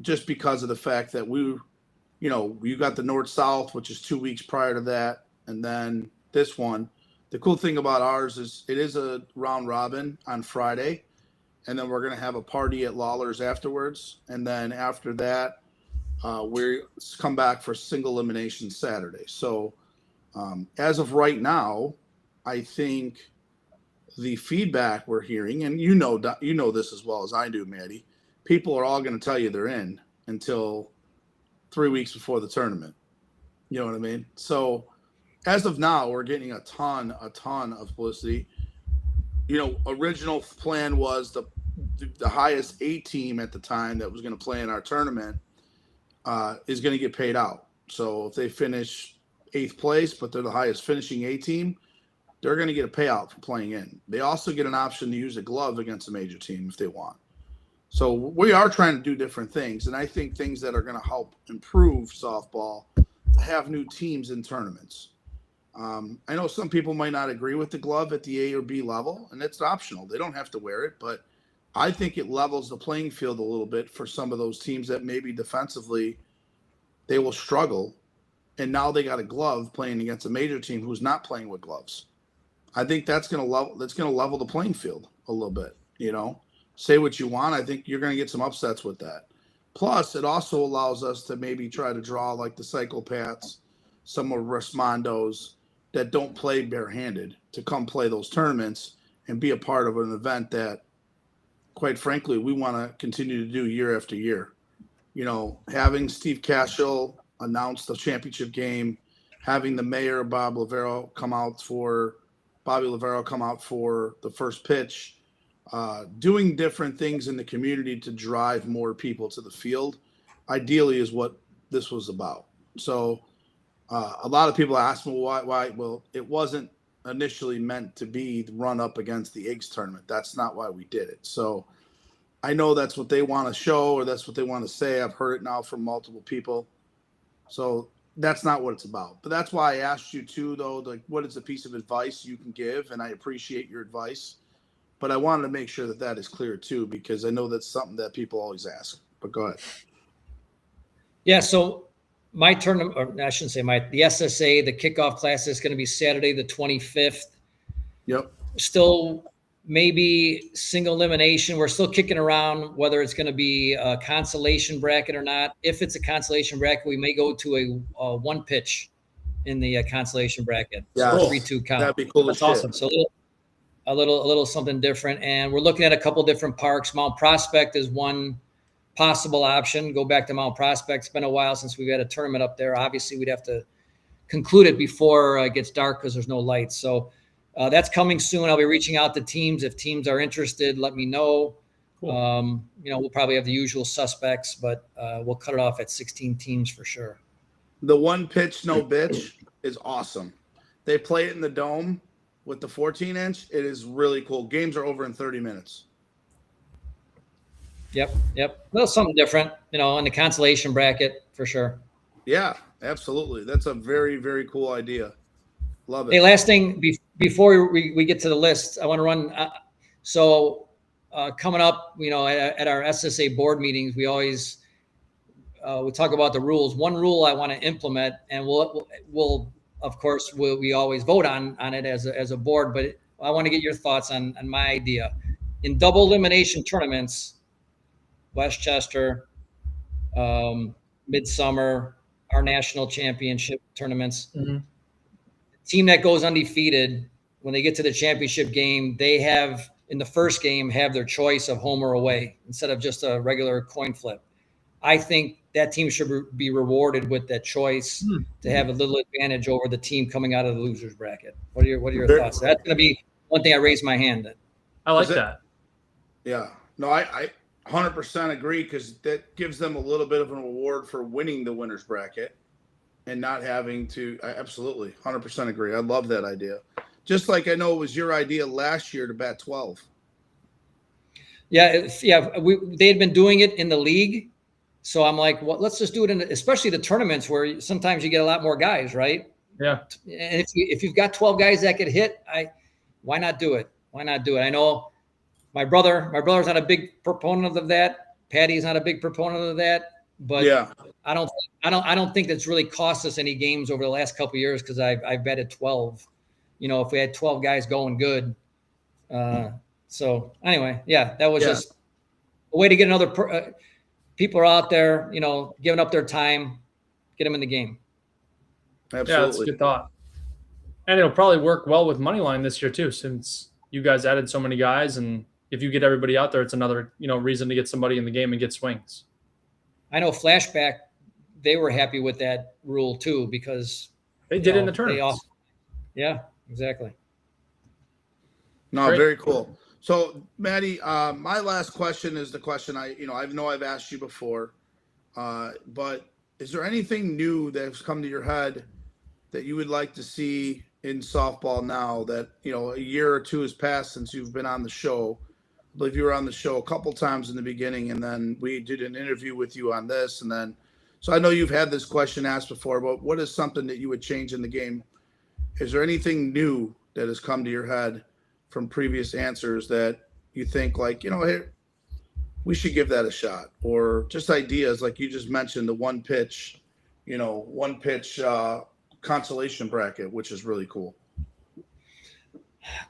[SPEAKER 2] Just because of the fact that you got the North-South, which is 2 weeks prior to that, and then this one. The cool thing about ours is it is a round robin on Friday, and then we're going to have a party at Lawler's afterwards, and then after that, we come back for single elimination Saturday. So as of right now, I think the feedback we're hearing, and you know this as well as I do, Maddie, people are all going to tell you they're in until 3 weeks before the tournament. You know what I mean? So as of now, we're getting a ton of publicity. Original plan was the highest A team at the time that was going to play in our tournament is going to get paid out. So if they finish 8th place, but they're the highest finishing A team, they're going to get a payout for playing in. They also get an option to use a glove against a major team if they want. So we are trying to do different things, and I think things that are going to help improve softball to have new teams in tournaments. I know some people might not agree with the glove at the A or B level, and it's optional. They don't have to wear it, but I think it levels the playing field a little bit for some of those teams that maybe defensively they will struggle, and now they got a glove playing against a major team who's not playing with gloves. I think that's going to level the playing field a little bit, Say what you want. I think you're going to get some upsets with that. Plus, it also allows us to maybe try to draw like the psychopaths, some of Resmondos that don't play barehanded to come play those tournaments and be a part of an event that, quite frankly, we want to continue to do year after year. Having Steve Cashel announce the championship game, having the mayor, Bobby Lavero, come out for the first pitch, doing different things in the community to drive more people to the field, ideally is what this was about. So a lot of people ask me why. Well, it wasn't initially meant to be the run up against the Eggs tournament. That's not why we did it. So I know that's what they want to show, or that's what they want to say. I've heard it now from multiple people. So that's not what it's about. But that's why I asked you too, though, like, what is a piece of advice you can give? And I appreciate your advice. But I wanted to make sure that is clear too, because I know that's something that people always ask. But go ahead.
[SPEAKER 4] Yeah. So my tournament, or I shouldn't say the SSA, the kickoff class is going to be Saturday, the 25th.
[SPEAKER 2] Yep.
[SPEAKER 4] Still maybe single elimination. We're still kicking around whether it's going to be a consolation bracket or not. If it's a consolation bracket, we may go to a one pitch in the consolation bracket.
[SPEAKER 2] Yeah.
[SPEAKER 4] So 3-2 count.
[SPEAKER 2] That'd be cool.
[SPEAKER 3] That's awesome.
[SPEAKER 4] So a little something different. And we're looking at a couple different parks. Mount Prospect is one possible option. Go back to Mount Prospect. It's been a while since we've had a tournament up there. Obviously, we'd have to conclude it before it gets dark because there's no lights. So that's coming soon. I'll be reaching out to teams. If teams are interested, let me know. Cool. We'll probably have the usual suspects, but we'll cut it off at 16 teams for sure.
[SPEAKER 2] The one pitch, no bitch is awesome. They play it in the dome with the 14-inch. It is really cool. Games are over in 30 minutes.
[SPEAKER 4] Yep. Well, something different, in the consolation bracket for sure.
[SPEAKER 2] Yeah, absolutely. That's a very, very cool idea. Love it.
[SPEAKER 4] Hey, last thing before we get to the list, I want to run. Coming up, at our SSA board meetings, we always we talk about the rules. One rule I want to implement, and we'll of course we always vote on it as a board. But I want to get your thoughts on my idea. In double elimination tournaments, Westchester, Midsummer, our national championship tournaments, the team that goes undefeated, when they get to the championship game, they have, in the first game, have their choice of home or away instead of just a regular coin flip. I think that team should be rewarded with that choice to have a little advantage over the team coming out of the losers bracket. What are your thoughts? That's going to be one thing I raise my hand at.
[SPEAKER 3] I like that.
[SPEAKER 2] Yeah. No, I 100% agree, because that gives them a little bit of an award for winning the winners bracket and not having to. I absolutely 100% agree. I love that idea. Just like I know it was your idea last year to bat 12.
[SPEAKER 4] Yeah. They had been doing it in the league. So I'm like, well, let's just do it especially the tournaments where sometimes you get a lot more guys, right?
[SPEAKER 3] Yeah.
[SPEAKER 4] And if you've got 12 guys that could hit, why not do it? Why not do it? I know my brother's not a big proponent of that. Patty's not a big proponent of that. But yeah, I don't think that's really cost us any games over the last couple of years, because I've betted 12. If we had 12 guys going good. So anyway, yeah, that was just a way to get another people are out there, giving up their time, get them in the game.
[SPEAKER 2] Absolutely.
[SPEAKER 3] Yeah, that's a good thought. And it'll probably work well with Moneyline this year too, since you guys added so many guys. And if you get everybody out there, it's another, reason to get somebody in the game and get swings.
[SPEAKER 4] I know Flashback, they were happy with that rule too, because
[SPEAKER 3] they did it in the tournament.
[SPEAKER 4] Yeah, exactly.
[SPEAKER 2] No, great. Very cool. So, Maddie, my last question is the question I know I've asked you before, but is there anything new that's come to your head that you would like to see in softball now that, a year or two has passed since you've been on the show? I believe you were on the show a couple times in the beginning, and then we did an interview with you on this. And then, so I know you've had this question asked before, but what is something that you would change in the game? Is there anything new that has come to your head from previous answers that you think like, hey, we should give that a shot? Or just ideas like you just mentioned, the one pitch consolation bracket, which is really cool.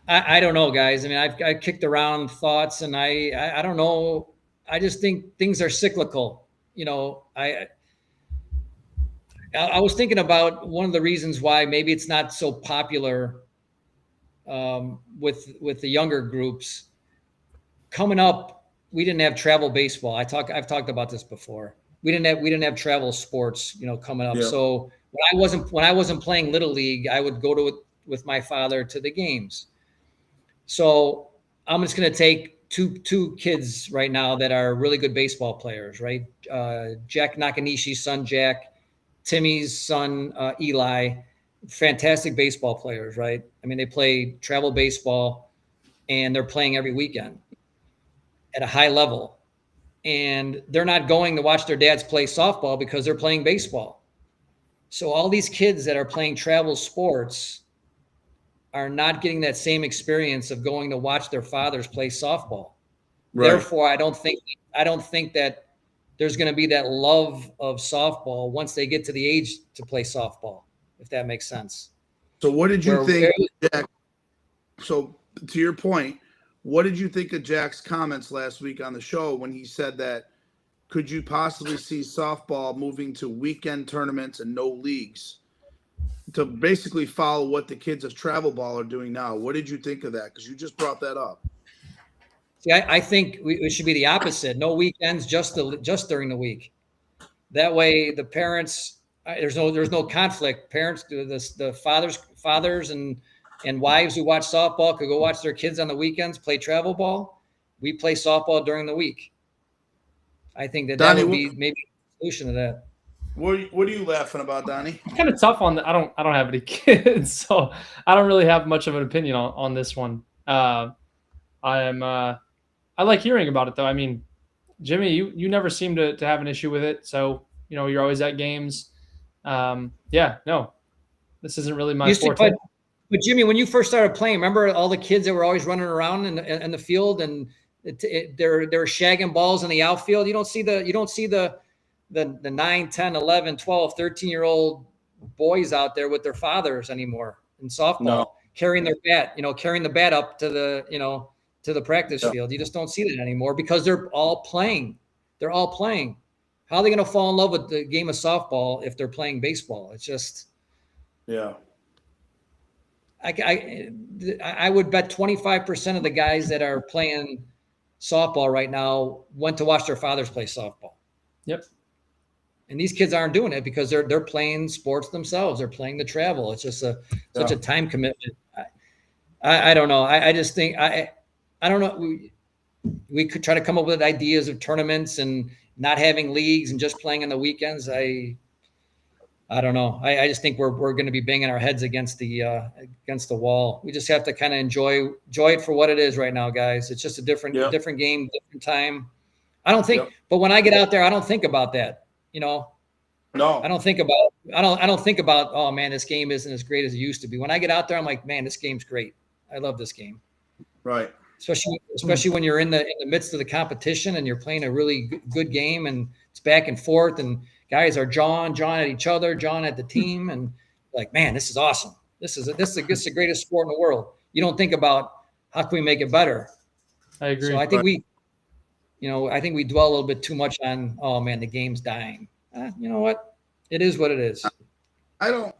[SPEAKER 4] I don't know, guys. I mean, I've kicked around thoughts, and I don't know. I just think things are cyclical. I was thinking about one of the reasons why maybe it's not so popular with the younger groups. Coming up, we didn't have travel baseball. I've talked about this before. We didn't have travel sports, coming up. Yeah. So when I wasn't playing Little League, I would go to it with my father to the games. So I'm just going to take two kids right now that are really good baseball players, right? Jack Nakanishi's son, Jack, Timmy's son, Eli, fantastic baseball players, right? I mean, they play travel baseball, and they're playing every weekend at a high level. And they're not going to watch their dads play softball because they're playing baseball. So all these kids that are playing travel sports are not getting that same experience of going to watch their fathers play softball. Right. Therefore, I don't think that there's going to be that love of softball once they get to the age to play softball, if that makes sense.
[SPEAKER 2] So what did you think, Jack? So to your point, what did you think of Jack's comments last week on the show when he said that could you possibly see softball moving to weekend tournaments and no leagues to basically follow what the kids of travel ball are doing now. What did you think of that? Because you just brought that up.
[SPEAKER 4] See, I think it should be the opposite. No weekends, just during the week. That way, the parents there's no conflict. Parents do this. The fathers and wives who watch softball could go watch their kids on the weekends play travel ball. We play softball during the week. I think that
[SPEAKER 2] Donnie,
[SPEAKER 4] would be maybe a solution to that.
[SPEAKER 2] What are you laughing about, Donnie?
[SPEAKER 3] It's kind of tough on I don't have any kids, so I don't really have much of an opinion on this one. I like hearing about it though. I mean, Jimmy, you never seem to have an issue with it, so you're always at games. Yeah, no, this isn't really my forte.
[SPEAKER 4] But Jimmy, when you first started playing, remember all the kids that were always running around in the field and they're shagging balls in the outfield. You don't see the 9, 10, 11, 12, 13-year-old boys out there with their fathers anymore in softball, carrying their bat, carrying the bat up to the practice field. You just don't see that anymore because they're all playing. They're all playing. How are they going to fall in love with the game of softball if they're playing baseball? It's just,
[SPEAKER 2] yeah.
[SPEAKER 4] I would bet 25% of the guys that are playing softball right now went to watch their fathers play softball.
[SPEAKER 3] Yep.
[SPEAKER 4] And these kids aren't doing it because they're playing sports themselves. They're playing the travel. It's just such a time commitment. I don't know. I just think I don't know. We could try to come up with ideas of tournaments and not having leagues and just playing on the weekends. I don't know. I just think we're going to be banging our heads against the wall. We just have to kind of enjoy it for what it is right now, guys. It's just a different game, different time. I don't think, but when I get out there, I don't think about that. No, I don't think about, oh man, this game isn't as great as it used to be. When I get out there, I'm like, man, this game's great. I love this game.
[SPEAKER 2] Right.
[SPEAKER 4] Especially when you're in the midst of the competition and you're playing a really good game and it's back and forth and guys are jawing at each other, jawing at the team, and like, man, this is awesome. This is the greatest sport in the world. You don't think about how can we make it better.
[SPEAKER 3] I agree.
[SPEAKER 4] So I think I think we dwell a little bit too much on, oh man, the game's dying. You know what? It is what it is.
[SPEAKER 2] I don't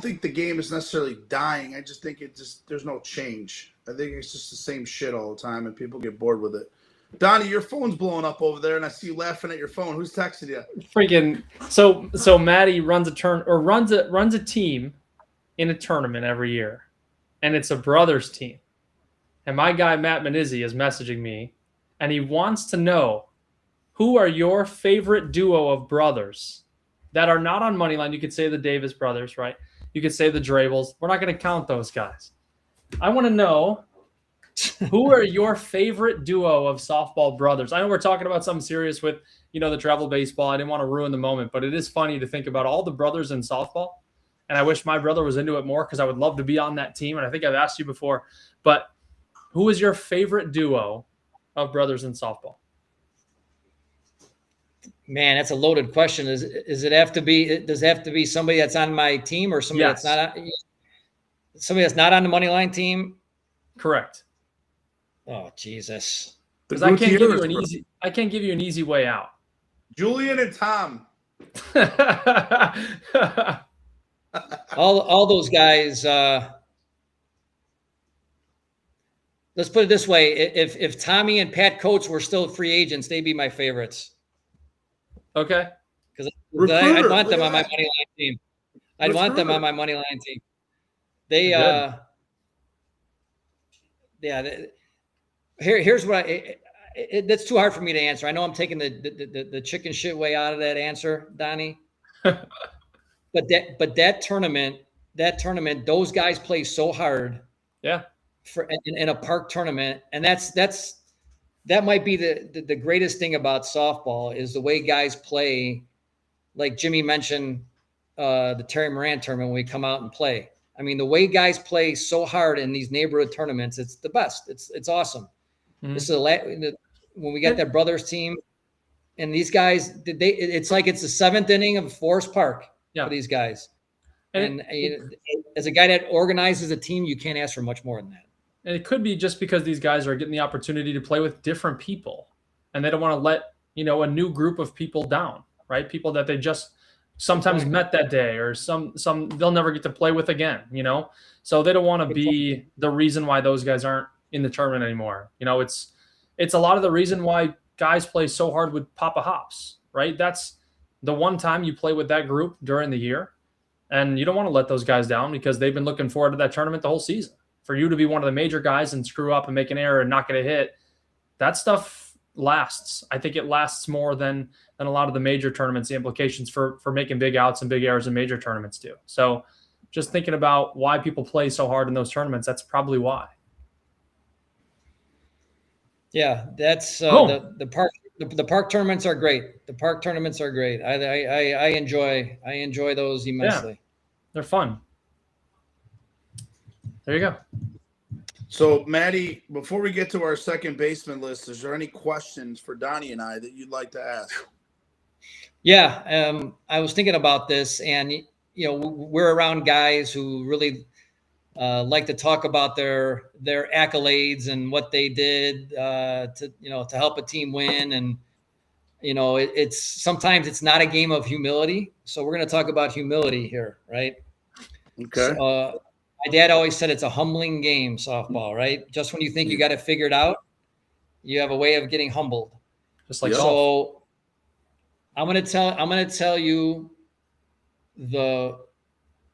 [SPEAKER 2] think the game is necessarily dying. I just think there's no change. I think it's just the same shit all the time, and people get bored with it. Donnie, your phone's blowing up over there, and I see you laughing at your phone. Who's texted you?
[SPEAKER 3] Freaking so Maddie runs a team in a tournament every year, and it's a brothers team. And my guy Matt Manizzi is messaging me, and he wants to know who are your favorite duo of brothers that are not on Moneyline. You could say the Davis brothers, right? You could say the Drabels. We're not going to count those guys. I want to know who are your favorite duo of softball brothers. I know we're talking about something serious with, the travel baseball. I didn't want to ruin the moment, but it is funny to think about all the brothers in softball. And I wish my brother was into it more because I would love to be on that team. And I think I've asked you before, but who is your favorite duo of brothers in softball?
[SPEAKER 4] Man, that's a loaded question. Does it have to be somebody that's on my team or somebody that's not on the Moneyline team?
[SPEAKER 3] Correct.
[SPEAKER 4] Oh, Jesus.
[SPEAKER 3] Because I can't give you an easy way out.
[SPEAKER 2] Julian and Tom.
[SPEAKER 4] all those guys. Let's put it this way: if Tommy and Pat Coates were still free agents, they'd be my favorites.
[SPEAKER 3] Okay.
[SPEAKER 4] Because I'd want them on my Moneyline team. I'd want them on my Moneyline team. Here's what that's too hard for me to answer. I know I'm taking the chicken shit way out of that answer, Donnie. but that tournament, those guys play so hard.
[SPEAKER 3] Yeah.
[SPEAKER 4] In a park tournament, and that might be the greatest thing about softball is the way guys play. Like Jimmy mentioned, the Terry Moran tournament when we come out and play. I mean, the way guys play so hard in these neighborhood tournaments, it's the best. It's awesome. Mm-hmm. This is when we got that brothers team, and these guys, it's like it's the seventh inning of Forest Park for these guys. And as a guy that organizes a team, you can't ask for much more than that.
[SPEAKER 3] And it could be just because these guys are getting the opportunity to play with different people, and they don't want to let a new group of people down, right? People that they just sometimes met that day, or some they'll never get to play with again, So they don't want to be the reason why those guys aren't in the tournament anymore. It's a lot of the reason why guys play so hard with Papa Hops, right? That's the one time you play with that group during the year, and you don't want to let those guys down because they've been looking forward to that tournament the whole season. For you to be one of the major guys and screw up and make an error and not get a hit, that stuff lasts. I think it lasts more than a lot of the major tournaments, the implications for making big outs and big errors in major tournaments do. So just thinking about why people play so hard in those tournaments, that's probably why.
[SPEAKER 4] Yeah, that's the park tournaments are great. The park tournaments are great. I enjoy those immensely.
[SPEAKER 3] Yeah, they're fun. There you go.
[SPEAKER 2] So, Maddie, before we get to our second baseman list, is there any questions for Donnie and I that you'd like to ask?
[SPEAKER 4] Yeah, I was thinking about this, and we're around guys who really like to talk about their accolades and what they did to help a team win, and it's sometimes it's not a game of humility. So we're going to talk about humility here, right?
[SPEAKER 2] Okay.
[SPEAKER 4] So, my dad always said it's a humbling game, softball, right? Just when you think you got it figured out, you have a way of getting humbled.
[SPEAKER 3] Just like
[SPEAKER 4] so.
[SPEAKER 3] Golf.
[SPEAKER 4] I'm gonna tell you the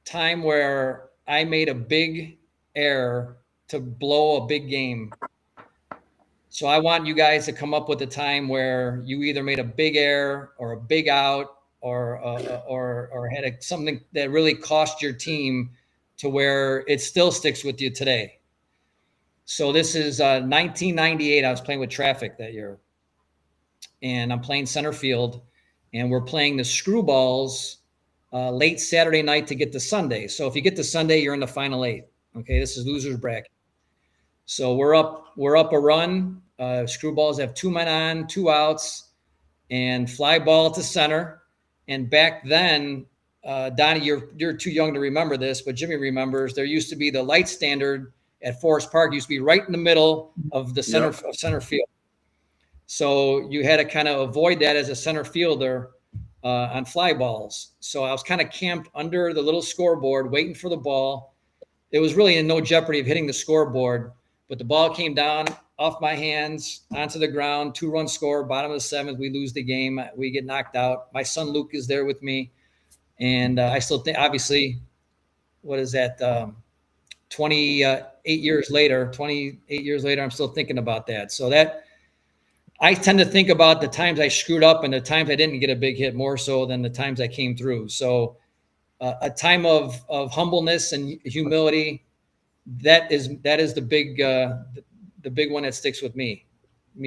[SPEAKER 4] time where I made a big error to blow a big game. So I want you guys to come up with a time where you either made a big error or a big out or had something that really cost your team to where it still sticks with you today. So this is 1998. I was playing with Traffic that year, and I'm playing center field, and we're playing the Screwballs late Saturday night to get to Sunday. So if you get to Sunday, you're in the final 8. Okay, this is loser's bracket. So we're up a run. Screwballs have 2 men on, 2 outs, and fly ball to center. And back then, Donnie, you're too young to remember this, but Jimmy remembers. There used to be the light standard at Forest Park. Used to be right in the middle of the center field. So you had to kind of avoid that as a center fielder on fly balls. So I was kind of camped under the little scoreboard, waiting for the ball. It was really in no jeopardy of hitting the scoreboard, but the ball came down off my hands onto the ground. 2-run score, bottom of the 7th. We lose the game. We get knocked out. My son Luke is there with me. And I still think, obviously, what is that? 28 years later, I'm still thinking about that. So that I tend to think about the times I screwed up and the times I didn't get a big hit more so than the times I came through. So a time of humbleness and humility, that is the big one that sticks with me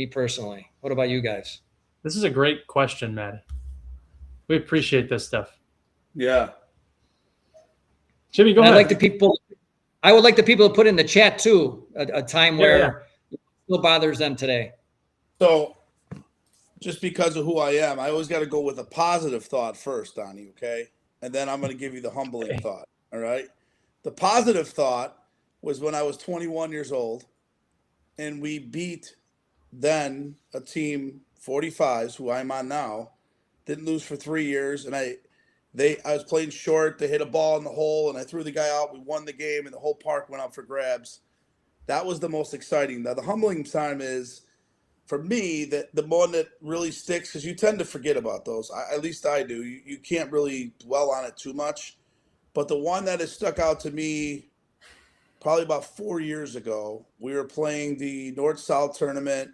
[SPEAKER 4] personally. What about you guys?
[SPEAKER 3] This is a great question, Matt. We appreciate this stuff.
[SPEAKER 2] Yeah.
[SPEAKER 3] Jimmy, go ahead.
[SPEAKER 4] I would like the people to put in the chat too, a time where it still bothers them today.
[SPEAKER 2] So just because of who I am, I always got to go with a positive thought first, Donnie, okay? And then I'm going to give you the humbling thought, all right? The positive thought was when I was 21 years old and we beat then a team 45s, who I'm on now, didn't lose for 3 years, and I was playing short. They hit a ball in the hole, and I threw the guy out. We won the game, and the whole park went out for grabs. That was the most exciting. Now, the humbling time is, for me, that the one that really sticks, because you tend to forget about those. At least I do. You can't really dwell on it too much. But the one that has stuck out to me probably about 4 years ago, we were playing the North-South tournament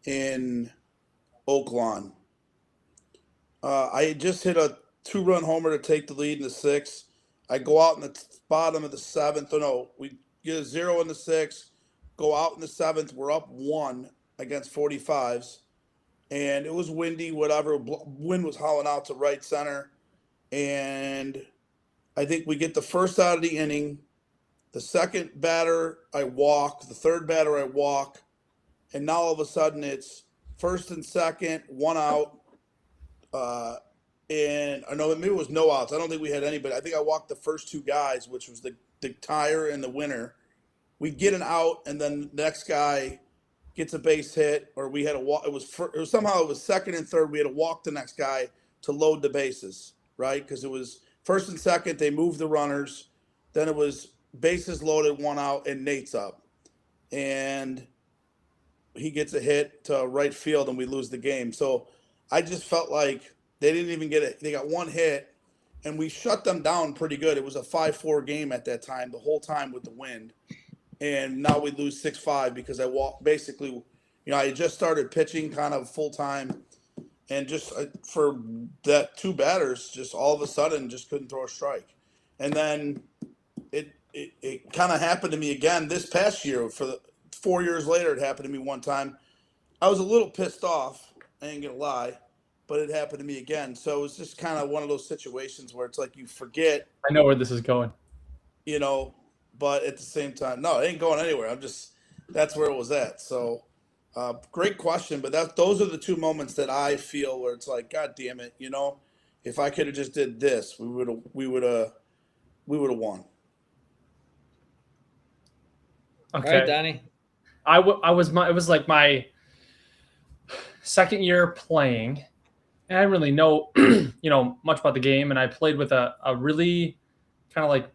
[SPEAKER 2] in Oak Lawn. I had just hit a 2-run homer to take the lead in the 6th. I go out in the bottom of the 7th. Oh, no, we get a 0 in the 6th, go out in the 7th. We're up 1 against 45s. And it was windy, whatever. Wind was howling out to right center. And I think we get the first out of the inning. The second batter, I walk. The third batter, I walk. And now all of a sudden it's first and second, 1 out. And I know maybe it was no outs. I don't think we had anybody. I think I walked the first 2 guys, which was the tire and the winner. We get an out, and then the next guy gets a base hit, or we had a walk. It was somehow it was second and third. We had to walk the next guy to load the bases. right? Because it was first and second, they moved the runners. Then it was bases loaded, 1 out, and Nate's up. And he gets a hit to right field, and we lose the game. So I just felt like they didn't even get it. They got 1 hit, and we shut them down pretty good. It was a 5-4 game at that time, the whole time with the wind. And now we lose 6-5 because I basically, I just started pitching kind of full time. And just for that 2 batters, just all of a sudden just couldn't throw a strike. And then it kind of happened to me again this past year. 4 years later, it happened to me one time. I was a little pissed off, I ain't gonna lie, but it happened to me again. So it was just kind of one of those situations where it's like you forget.
[SPEAKER 3] I know where this is going.
[SPEAKER 2] But at the same time, no, it ain't going anywhere. That's where it was at. So great question, but those are the 2 moments that I feel where it's like, God damn it, if I could have just did this, we would have won.
[SPEAKER 3] Okay,
[SPEAKER 4] All right, Donnie.
[SPEAKER 3] It was like my second year playing, and I didn't really know, much about the game. And I played with a really kind of like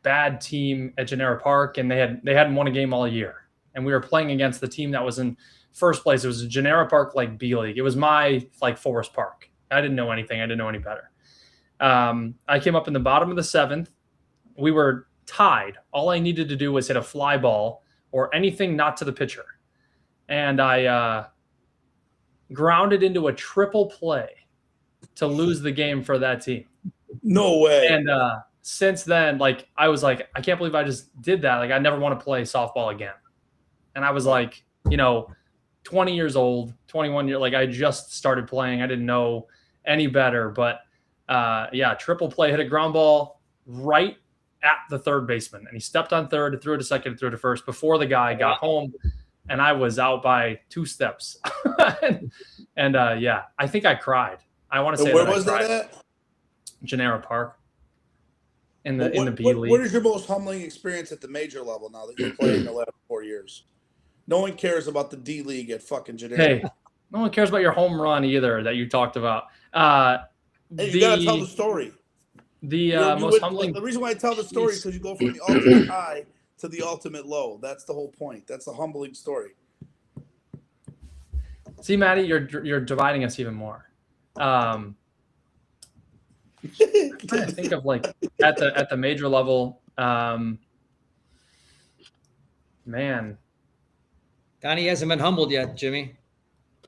[SPEAKER 3] bad team at Genera Park, and they hadn't won a game all year. And we were playing against the team that was in first place. It was a Genera Park like B League. It was my like Forest Park. I didn't know anything. I didn't know any better. I came up in the bottom of the 7th. We were tied. All I needed to do was hit a fly ball or anything not to the pitcher. And I grounded into a triple play to lose the game for that team.
[SPEAKER 2] No way.
[SPEAKER 3] And since then, like, I was like, I can't believe I just did that. Like, I never want to play softball again. And I was like, 20 years old, 21 years, like I just started playing. I didn't know any better, but triple play, hit a ground ball right at the third baseman. And he stepped on third, threw it to second, threw it to first before the guy got home. And I was out by 2 steps. and I think I cried. I want to say
[SPEAKER 2] where was that at?
[SPEAKER 3] Genera Park. In the B League.
[SPEAKER 2] What is your most humbling experience at the major level now that you're playing the last 4 years? No one cares about the D League at fucking Genera.
[SPEAKER 3] Hey, no one cares about your home run either that you talked about.
[SPEAKER 2] Hey, you gotta tell the story.
[SPEAKER 3] Most humbling.
[SPEAKER 2] The reason why I tell the story is because you go from the ultimate high to the ultimate low. That's the whole point. That's the humbling story.
[SPEAKER 3] See, Maddie, you're dividing us even more. I'm trying to think of like at the major level. Man,
[SPEAKER 4] Donnie hasn't been humbled yet, Jimmy.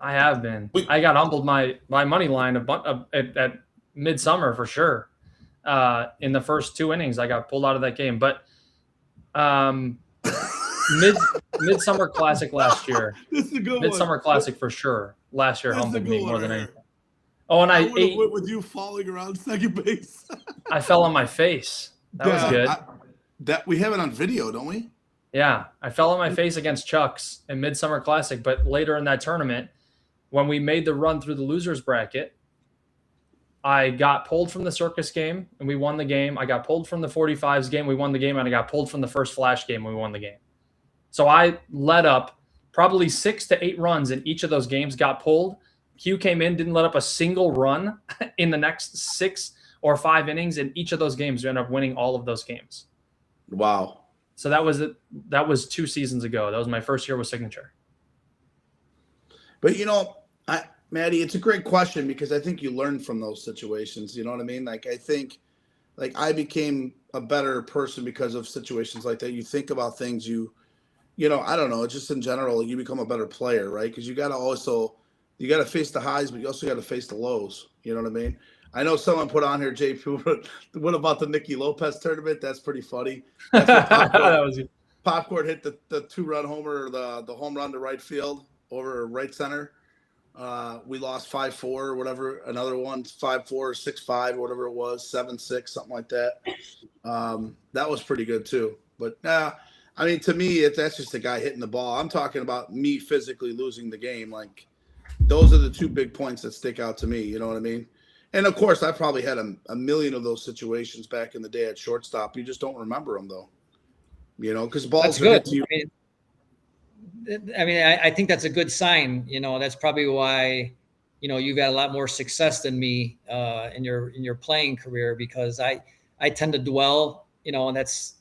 [SPEAKER 3] I have been. I got humbled my money line at midsummer for sure. In the first 2 innings, I got pulled out of that game. But midsummer classic last year.
[SPEAKER 2] This is a good
[SPEAKER 3] Midsummer classic for sure. Last year humbled me more than anything. Oh, and
[SPEAKER 2] I would have went with you falling around second base.
[SPEAKER 3] I fell on my face. That was good.
[SPEAKER 2] We have it on video, don't we?
[SPEAKER 3] Yeah, I fell on my face against Chuck's in Midsummer Classic, but later in that tournament, when we made the run through the losers bracket, I got pulled from the circus game and we won the game. I got pulled from the 45s game, we won the game, and I got pulled from the first flash game, we won the game. So I led up probably 6 to 8 runs in each of those games, got pulled. Q came in, didn't let up a single run in the next 6 or 5 innings. In each of those games, we ended up winning all of those games.
[SPEAKER 2] Wow.
[SPEAKER 3] So that was 2 seasons ago. That was my first year with Signature.
[SPEAKER 2] But Maddie, it's a great question because I think you learn from those situations. You know what I mean? Like I think, I became a better person because of situations like that. You think about things. I don't know. Just in general, you become a better player, right? Because you got to face the highs, but you also got to face the lows. You know what I mean? I know someone put on here, JP, what about the Nicky Lopez tournament? That's pretty funny. That's Popcorn hit the 2-run homer, the home run to right field over right center. We lost 5-4 or whatever. Another one, 5-4 or 6-5 or whatever it was, 7-6, something like that. That was pretty good too. But to me, that's just a guy hitting the ball. I'm talking about me physically losing the game. Like those are the 2 big points that stick out to me. You know what I mean? And, of course, I probably had a million of those situations back in the day at shortstop. You just don't remember them, though, because balls are hit to you.
[SPEAKER 4] I think that's a good sign. That's probably why you've had a lot more success than me in your playing career, because I tend to dwell, and that's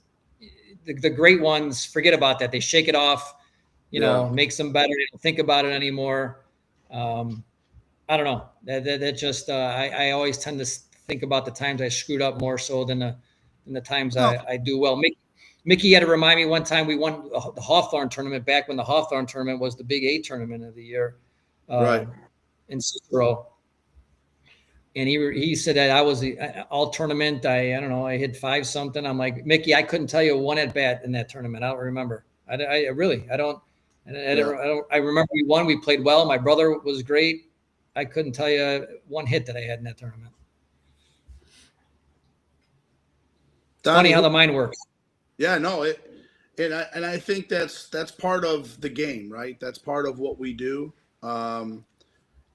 [SPEAKER 4] the great ones forget about that. They shake it off, makes them better. They don't think about it anymore. I don't know. That just I always tend to think about the times I screwed up more so than the times I do well. Mickey had to remind me one time we won the Hawthorne tournament back when the Hawthorne tournament was the Big 8 tournament of the year,
[SPEAKER 2] Right.
[SPEAKER 4] in Cicero. And he said that I was all tournament. I don't know. I hit 5 something. I'm like, Mickey, I couldn't tell you one at bat in that tournament. I don't remember. I don't. I remember we won. We played well. My brother was great. I couldn't tell you one hit that I had in that tournament.
[SPEAKER 2] Donnie,
[SPEAKER 4] funny how the mind works.
[SPEAKER 2] Yeah, no, and I think that's part of the game, right? That's part of what we do. And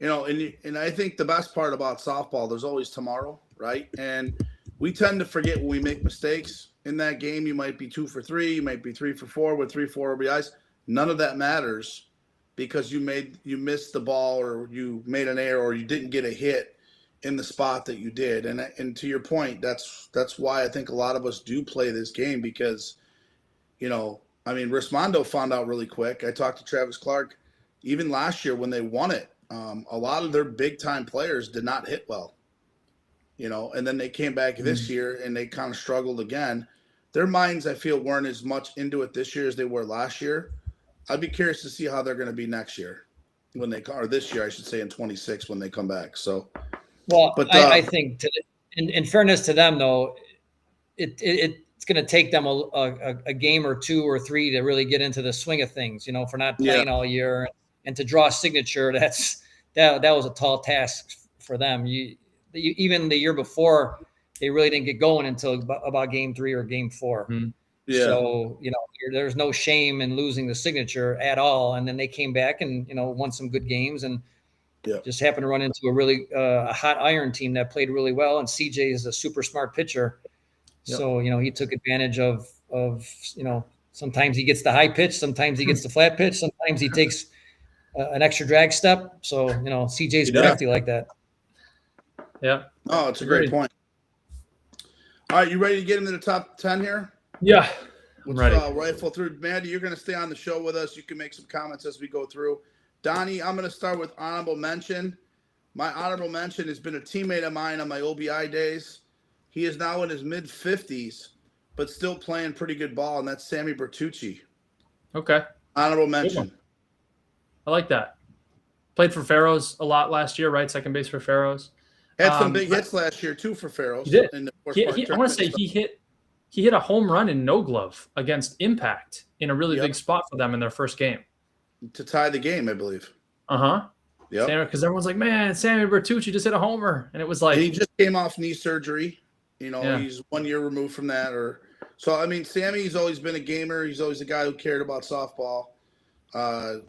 [SPEAKER 2] I think the best part about softball, there's always tomorrow, right? And we tend to forget when we make mistakes in that game. You might be 2 for 3, you might be 3 for 4 with 3-4 RBIs. None of that matters because you missed the ball, or you made an error, or you didn't get a hit in the spot that you did. And to your point, that's why I think a lot of us do play this game, because, Rismondo found out really quick. I talked to Travis Clark even last year when they won it. A lot of their big time players did not hit well, and then they came back this year and they kind of struggled again. Their minds, I feel, weren't as much into it this year as they were last year. I'd be curious to see how they're going to be next year or this year, I should say, in 26 when they come back. So,
[SPEAKER 4] well, but I think in fairness to them, though, it's going to take them a game or 2 or 3 to really get into the swing of things, for not playing all year, and to draw a signature. That was a tall task for them. Even the year before, they really didn't get going until about game 3 or game 4. Mm-hmm. Yeah. So, there's no shame in losing the signature at all. And then they came back and, won some good games, and just happened to run into a really a hot iron team that played really well. And CJ is a super smart pitcher. Yep. So, he took advantage of sometimes he gets the high pitch, sometimes he gets the flat pitch, sometimes he takes an extra drag step. So, CJ's crafty like that.
[SPEAKER 3] Yeah.
[SPEAKER 2] Oh, it's a great point. All right. You ready to get into the top 10 here?
[SPEAKER 3] Yeah.
[SPEAKER 2] Let's rifle through. Maddie, you're going to stay on the show with us. You can make some comments as we go through. Donnie, I'm going to start with honorable mention. My honorable mention has been a teammate of mine on my OBI days. He is now in his mid-50s, but still playing pretty good ball, and that's Sammy Bertucci.
[SPEAKER 3] Okay.
[SPEAKER 2] Honorable mention.
[SPEAKER 3] I like that. Played for Pharaohs a lot last year, right? Second base for Pharaohs.
[SPEAKER 2] Had some big hits last year, too, for Pharaohs.
[SPEAKER 3] He did. I want to say he hit a home run in no glove against Impact in a really big spot for them in their first game.
[SPEAKER 2] To tie the game, I believe.
[SPEAKER 3] Uh-huh. Yeah. Because everyone's like, man, Sammy Bertucci just hit a homer. And it was like.
[SPEAKER 2] And he just came off knee surgery. He's 1 year removed from that. Sammy's always been a gamer. He's always a guy who cared about softball.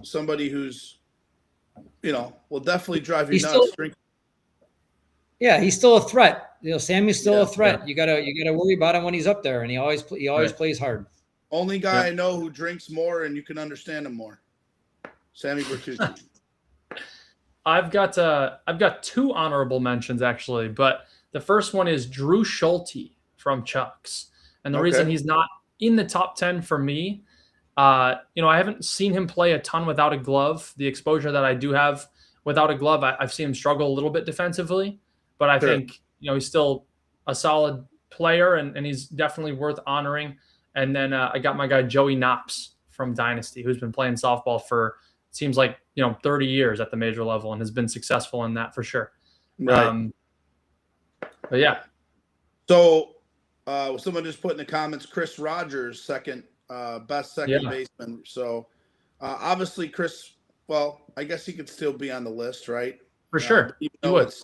[SPEAKER 2] Somebody who's, will definitely drive you nuts.
[SPEAKER 4] He's still a threat. Sammy's still a threat. Yeah. You gotta worry about him when he's up there, and he always plays hard.
[SPEAKER 2] Only guy I know who drinks more, and you can understand him more. Sammy Bertucci.
[SPEAKER 3] I've got 2 honorable mentions actually, but the first one is Drew Schulte from Chucks, and the reason he's not in the top 10 for me, I haven't seen him play a ton without a glove. The exposure that I do have without a glove, I've seen him struggle a little bit defensively. But I think, he's still a solid player, and he's definitely worth honoring. And then I got my guy Joey Knops from Dynasty, who's been playing softball for, it seems like, 30 years at the major level and has been successful in that for sure.
[SPEAKER 2] Right.
[SPEAKER 3] But yeah.
[SPEAKER 2] So someone just put in the comments, Chris Rogers, best second baseman. So obviously Chris, I guess he could still be on the list, right?
[SPEAKER 3] For sure.
[SPEAKER 2] Even though it's,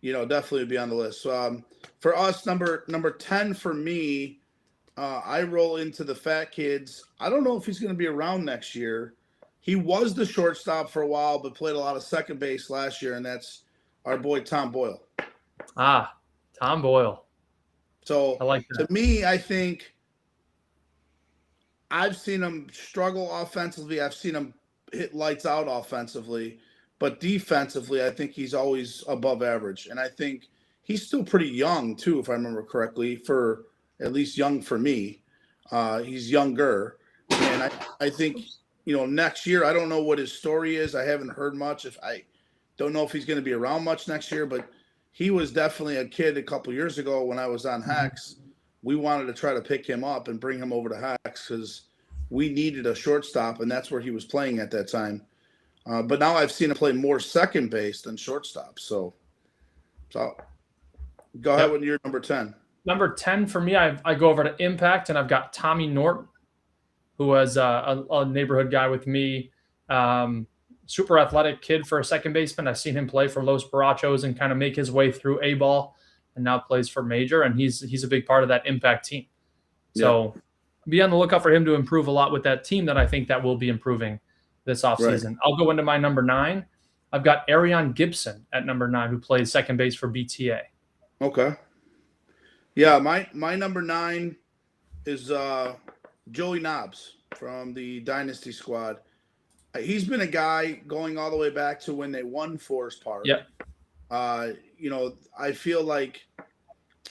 [SPEAKER 2] definitely would be on the list. So for us, number 10 for me, I roll into the Fat Kids. I don't know if he's going to be around next year. He was the shortstop for a while, but played a lot of second base last year, and that's our boy Tom Boyle.
[SPEAKER 3] Tom Boyle.
[SPEAKER 2] So
[SPEAKER 3] I like that.
[SPEAKER 2] To me, I think I've seen him struggle offensively. I've seen him hit lights out offensively. but defensively, I think he's always above average. And I think he's still pretty young too, if I remember correctly, for at least young for me. He's younger. And I think, next year, I don't know what his story is. I haven't heard much. I don't know if he's going to be around much next year, but he was definitely a kid a couple years ago when I was on Hex. We wanted to try to pick him up and bring him over to Hex because we needed a shortstop, and that's where he was playing at that time. But now I've seen him play more second base than shortstop. So go ahead with your number 10.
[SPEAKER 3] Number 10 for me, I go over to Impact, and I've got Tommy Norton, who was a neighborhood guy with me. Super athletic kid for a second baseman. I've seen him play for Los Barachos and kind of make his way through A-ball, and now plays for Major, and he's a big part of that Impact team. So be on the lookout for him to improve a lot with that team that I think that will be improving this offseason. Right. I'll go into my number 9. I've got Arion Gibson at number 9, who plays second base for BTA.
[SPEAKER 2] Okay. Yeah, my number 9 is Joey Knobs from the Dynasty squad. He's been a guy going all the way back to when they won Forest Park.
[SPEAKER 3] Yeah.
[SPEAKER 2] I feel like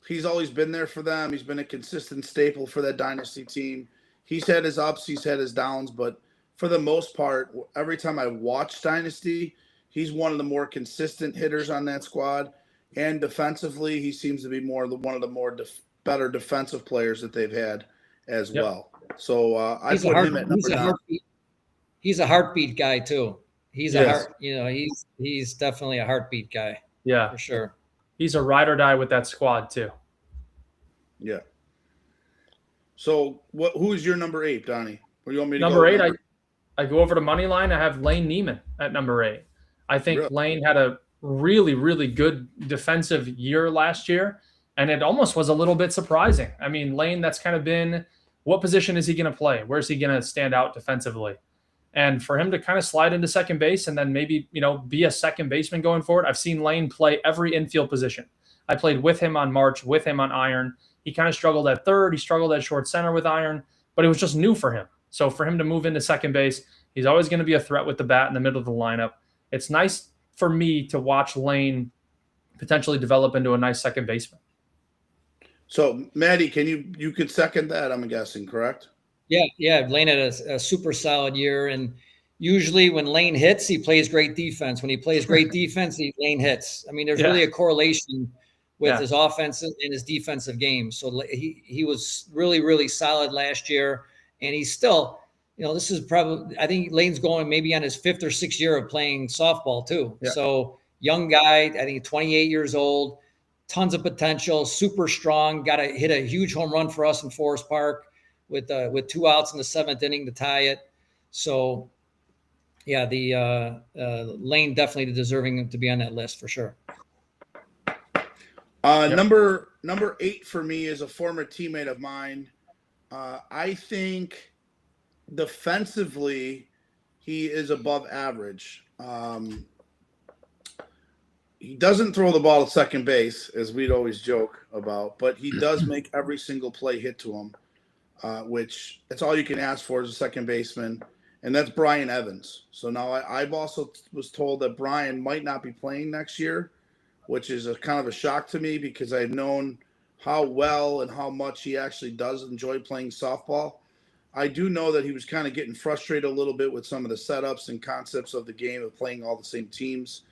[SPEAKER 2] he's always been there for them. He's been a consistent staple for that Dynasty team. He's had his ups, he's had his downs, but for the most part, every time I watch Dynasty, he's one of the more consistent hitters on that squad. And defensively, he seems to be one of the more better defensive players that they've had as well. So I put him at number 9.
[SPEAKER 4] He's a heartbeat guy too. He's he's definitely a heartbeat guy.
[SPEAKER 3] Yeah,
[SPEAKER 4] for sure.
[SPEAKER 3] He's a ride or die with that squad too.
[SPEAKER 2] Yeah. So who's your number 8, Donnie? Or you want me to
[SPEAKER 3] number 8? I go over to Moneyline. I have Lane Neiman at number 8. I think Lane had a really, really good defensive year last year, and it almost was a little bit surprising. I mean, Lane, that's kind of been, what position is he going to play? Where's he going to stand out defensively? And for him to kind of slide into second base and then maybe, be a second baseman going forward. I've seen Lane play every infield position. I played with him on March, with him on Iron. He kind of struggled at third. He struggled at short center with Iron, but it was just new for him. So for him to move into second base, he's always going to be a threat with the bat in the middle of the lineup. It's nice for me to watch Lane potentially develop into a nice second baseman.
[SPEAKER 2] So, Maddie, you could second that, I'm guessing, correct?
[SPEAKER 4] Yeah. Lane had a super solid year, and usually when Lane hits, he plays great defense. When he plays great defense, Lane hits. I mean, there's really a correlation with his offensive and his defensive game. So he was really, really solid last year, and he's still, this is probably, I think Lane's going maybe on his 5th or 6th year of playing softball too. Yeah. So young guy, I think 28 years old, tons of potential, super strong, got to hit a huge home run for us in Forest Park with 2 outs in the 7th inning to tie it. So yeah, the Lane definitely deserving to be on that list for sure.
[SPEAKER 2] Number 8 for me is a former teammate of mine. I think defensively, he is above average. He doesn't throw the ball at second base, as we'd always joke about, but he does make every single play hit to him, which that's all you can ask for as a second baseman, and that's Brian Evans. So now I've also was told that Brian might not be playing next year, which is a kind of a shock to me because I've known how well and how much he actually does enjoy playing softball. I do know that he was kind of getting frustrated a little bit with some of the setups and concepts of the game of playing all the same teams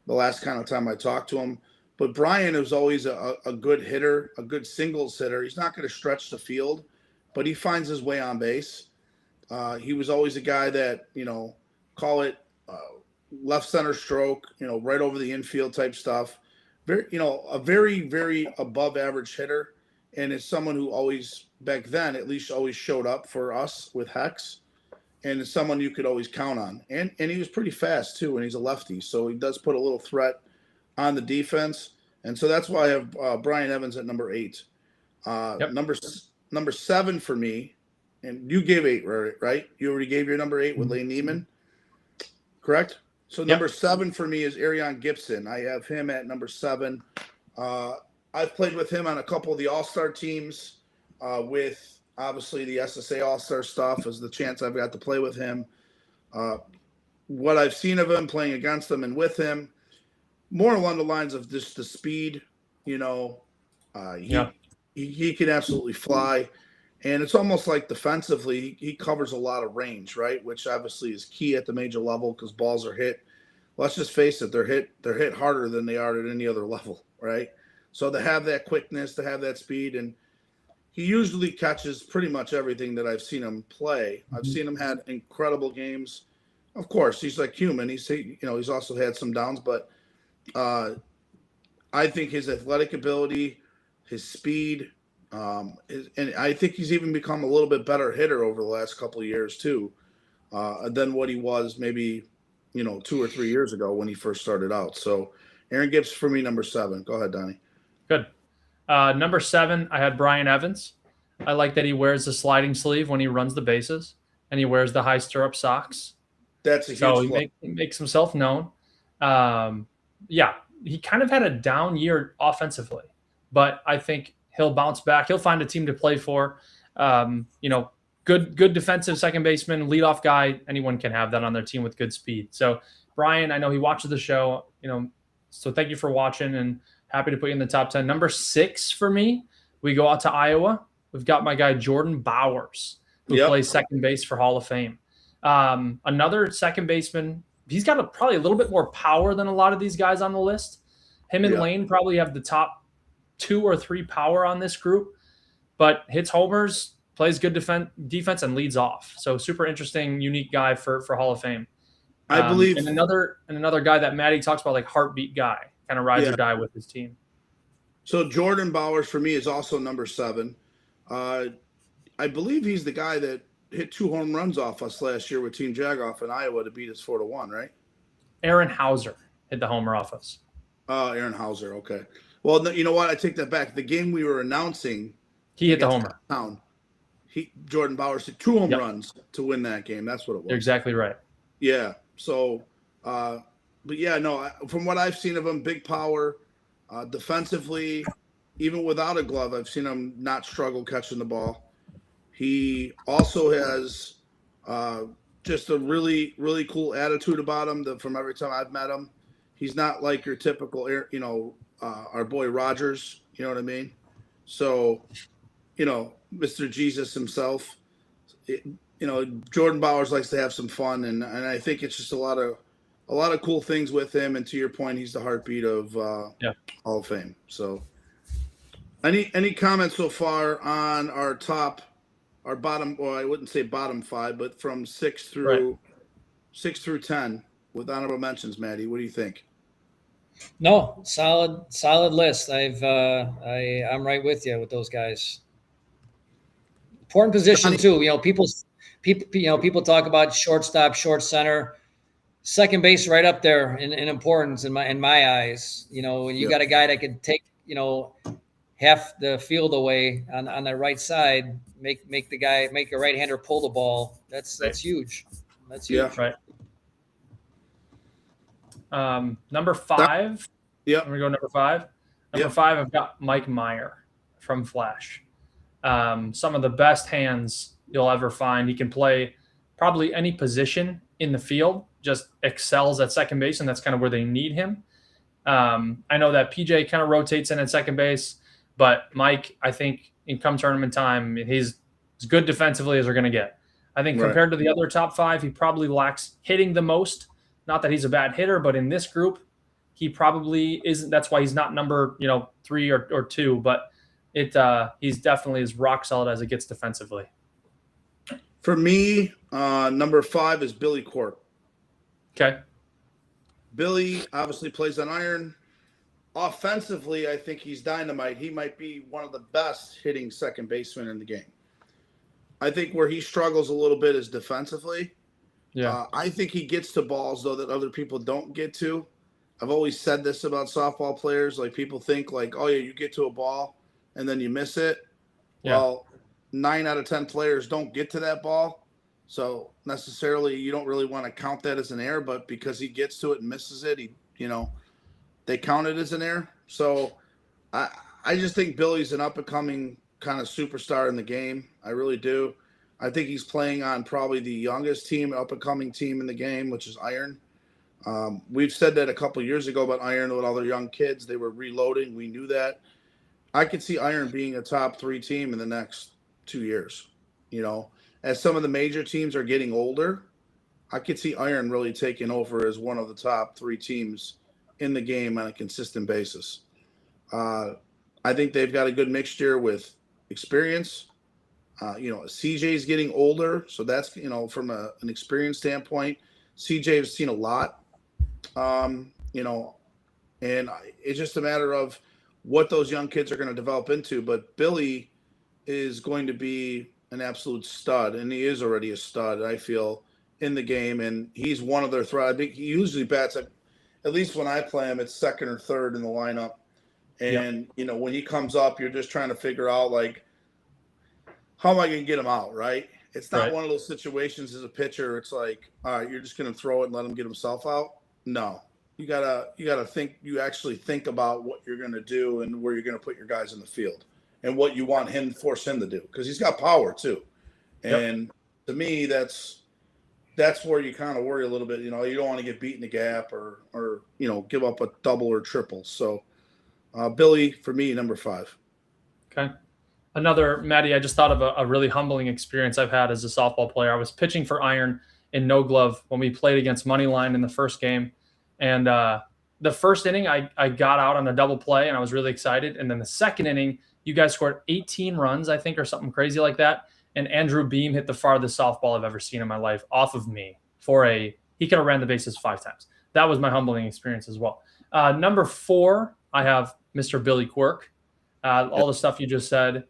[SPEAKER 2] the last kind of time I talked to him. But Brian is always a good hitter, a good singles hitter. He's not going to stretch the field, but he finds his way on base. He was always a guy that, call it left center stroke, right over the infield type stuff. A very, very above average hitter. And it's someone who always, back then, at least always showed up for us with Hex. And it's someone you could always count on. And he was pretty fast, too, and he's a lefty. So he does put a little threat on the defense. And so that's why I have Brian Evans at number 8. Number 7 for me, and you gave 8, right? You already gave your number 8 with Lane Neiman, correct? So number 7 for me is Arion Gibson. I have him at number 7. I've played with him on a couple of the All-Star teams with, obviously, the SSA All-Star stuff is the chance I've got to play with him. what I've seen of him playing against him and with him, more along the lines of just the speed, he can absolutely fly. And it's almost like defensively, he covers a lot of range, right? Which obviously is key at the major level because balls are hit. Let's just face it, they're hit harder than they are at any other level, right? So to have that quickness, to have that speed, and he usually catches pretty much everything that I've seen him play. I've seen him had incredible games. Of course, he's like human. He's also had some downs, but I think his athletic ability, his speed, and I think he's even become a little bit better hitter over the last couple of years too, than what he was maybe 2 or 3 years ago when he first started out. So Aaron Gibbs for me, number 7. Go ahead, Donnie.
[SPEAKER 3] Good. Number 7, I had Brian Evans. I like that he wears the sliding sleeve when he runs the bases, and he wears the high stirrup socks.
[SPEAKER 2] That's a huge
[SPEAKER 3] so he makes himself known. He kind of had a down year offensively, but I think he'll bounce back. He'll find a team to play for. Good defensive second baseman, leadoff guy. Anyone can have that on their team with good speed. So Brian, I know he watches the show, so thank you for watching and happy to put you in the top 10. Number 6 for me, we go out to Iowa. We've got my guy Jordan Bowers, who plays second base for Hall of Fame. Another second baseman. He's got probably a little bit more power than a lot of these guys on the list. Him and Lane probably have the top 2 or 3 power on this group, but hits homers, plays good defense, and leads off. So super interesting, unique guy for Hall of Fame.
[SPEAKER 2] I believe.
[SPEAKER 3] And another guy that Maddie talks about, like heartbeat guy, kind of rides or die with his team.
[SPEAKER 2] So Jordan Bowers for me is also number 7. I believe he's the guy that hit 2 home runs off us last year with Team Jagoff in Iowa to beat us 4-1, right?
[SPEAKER 3] Aaron Hauser hit the homer off us.
[SPEAKER 2] Oh, Aaron Hauser. Okay. Well, you know what? I take that back. The game we were announcing,
[SPEAKER 3] he hit the homer.
[SPEAKER 2] Jordan Bowers hit 2 home runs to win that game. That's what it was.
[SPEAKER 3] You're exactly right.
[SPEAKER 2] Yeah. So, from what I've seen of him, big power, defensively, even without a glove, I've seen him not struggle catching the ball. He also has just a really, really cool attitude about him from every time I've met him. He's not like your typical, our boy Rogers, you know what I mean? So, Mr. Jesus himself, Jordan Bowers likes to have some fun, and I think it's just a lot of cool things with him. And to your point, he's the heartbeat of Hall of Fame. So, any comments so far on our bottom? Well, I wouldn't say bottom 5, but from 6 through 10 with honorable mentions. Maddie, what do you think?
[SPEAKER 4] No, solid list. I'm right with you with those guys. Important position too. People talk about shortstop, short center, second base right up there in importance in my eyes. When you got a guy that could take half the field away on the right side, make a right-hander pull the ball. That's huge. That's huge.
[SPEAKER 2] Yeah.
[SPEAKER 3] Right. Number 5.
[SPEAKER 2] Yeah.
[SPEAKER 3] I'm gonna go number 5. Number 5, I've got Mike Meyer from Flash. Some of the best hands you'll ever find. He can play probably any position in the field, just excels at second base, and that's kind of where they need him. I know that PJ kind of rotates in at second base, but Mike, I think in come tournament time, he's as good defensively as we're going to get. I think compared to the other top 5, he probably lacks hitting the most. Not that he's a bad hitter, but in this group, he probably isn't. That's why he's not number 3 or 2, but he's definitely as rock solid as it gets defensively.
[SPEAKER 2] For me, number 5 is Billy Corp.
[SPEAKER 3] Okay.
[SPEAKER 2] Billy obviously plays on iron. Offensively, I think he's dynamite. He might be one of the best hitting second basemen in the game. I think where he struggles a little bit is defensively. Yeah. I think he gets to balls, though, that other people don't get to. I've always said this about softball players. Like, people think, like, oh, yeah, you get to a ball and then you miss it. Yeah. Well, 9 out of 10 players don't get to that ball. So necessarily you don't really want to count that as an error, but because he gets to it and misses it, they count it as an error. So I just think Billy's an up-and-coming kind of superstar in the game. I really do. I think he's playing on probably the youngest team, up-and-coming team in the game, which is Iron. We've said that a couple of years ago about Iron with all their young kids. They were reloading. We knew that. I could see Iron being a top 3 team in the next 2 years. You know, as some of the major teams are getting older, I could see Iron really taking over as one of the top 3 teams in the game on a consistent basis. I think they've got a good mixture with experience. CJ's getting older, so that's, from an experience standpoint, CJ has seen a lot. And it's just a matter of what those young kids are going to develop into. But Billy is going to be an absolute stud, and he is already a stud, I feel, in the game. And he's one of their threats. I think he usually bats at least when I play him, it's second or third in the lineup. And, when he comes up, you're just trying to figure out, like, how am I going to get him out, right? It's not one of those situations as a pitcher. It's like, all right, you're just going to throw it and let him get himself out. No, you gotta think. You actually think about what you're going to do and where you're going to put your guys in the field and what you want him to force him to do, because he's got power too. And to me, that's where you kind of worry a little bit. You don't want to get beat in the gap or give up a double or triple. So Billy, for me, number 5.
[SPEAKER 3] Okay. Another, Maddie, I just thought of a really humbling experience I've had as a softball player. I was pitching for Iron in no glove when we played against Moneyline in the first game. And the first inning, I got out on a double play, and I was really excited. And then the second inning, you guys scored 18 runs, I think, or something crazy like that. And Andrew Beam hit the farthest softball I've ever seen in my life off of me he could have ran the bases 5 times. That was my humbling experience as well. Number 4, I have Mr. Billy Quirk. All the stuff you just said.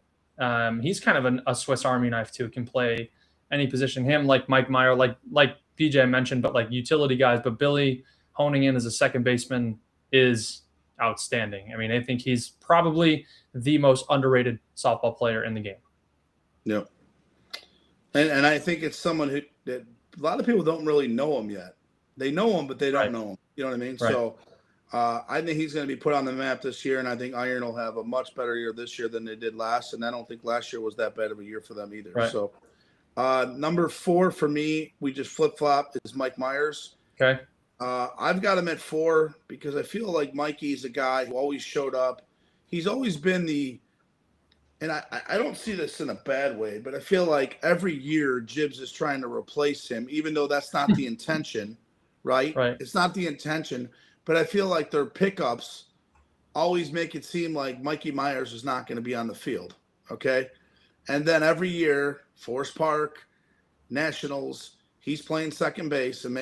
[SPEAKER 3] He's kind of a Swiss Army knife too. Can play any position. Him, like Mike Meyer, like PJ mentioned, but like utility guys. But Billy honing in as a second baseman is outstanding. I mean, I think he's probably the most underrated softball player in the game.
[SPEAKER 2] Yep. And I think it's someone that a lot of people don't really know him yet. They know him, but they don't know him. You know what I mean?
[SPEAKER 3] Right.
[SPEAKER 2] So I think he's going to be put on the map this year, and I think Iron will have a much better year this year than they did last, and I don't think last year was that bad of a year for them either.
[SPEAKER 3] Right.
[SPEAKER 2] So number 4 for me, we just flip-flop, is Mike Myers.
[SPEAKER 3] Okay.
[SPEAKER 2] I've got him at 4 because I feel like Mikey's a guy who always showed up. He's always been and I don't see this in a bad way, but I feel like every year Jibbs is trying to replace him, even though that's not the intention, right?
[SPEAKER 3] Right.
[SPEAKER 2] It's not the intention. But I feel like their pickups always make it seem like Mikey Myers is not going to be on the field, okay? And then every year, Forest Park, Nationals, he's playing second base. And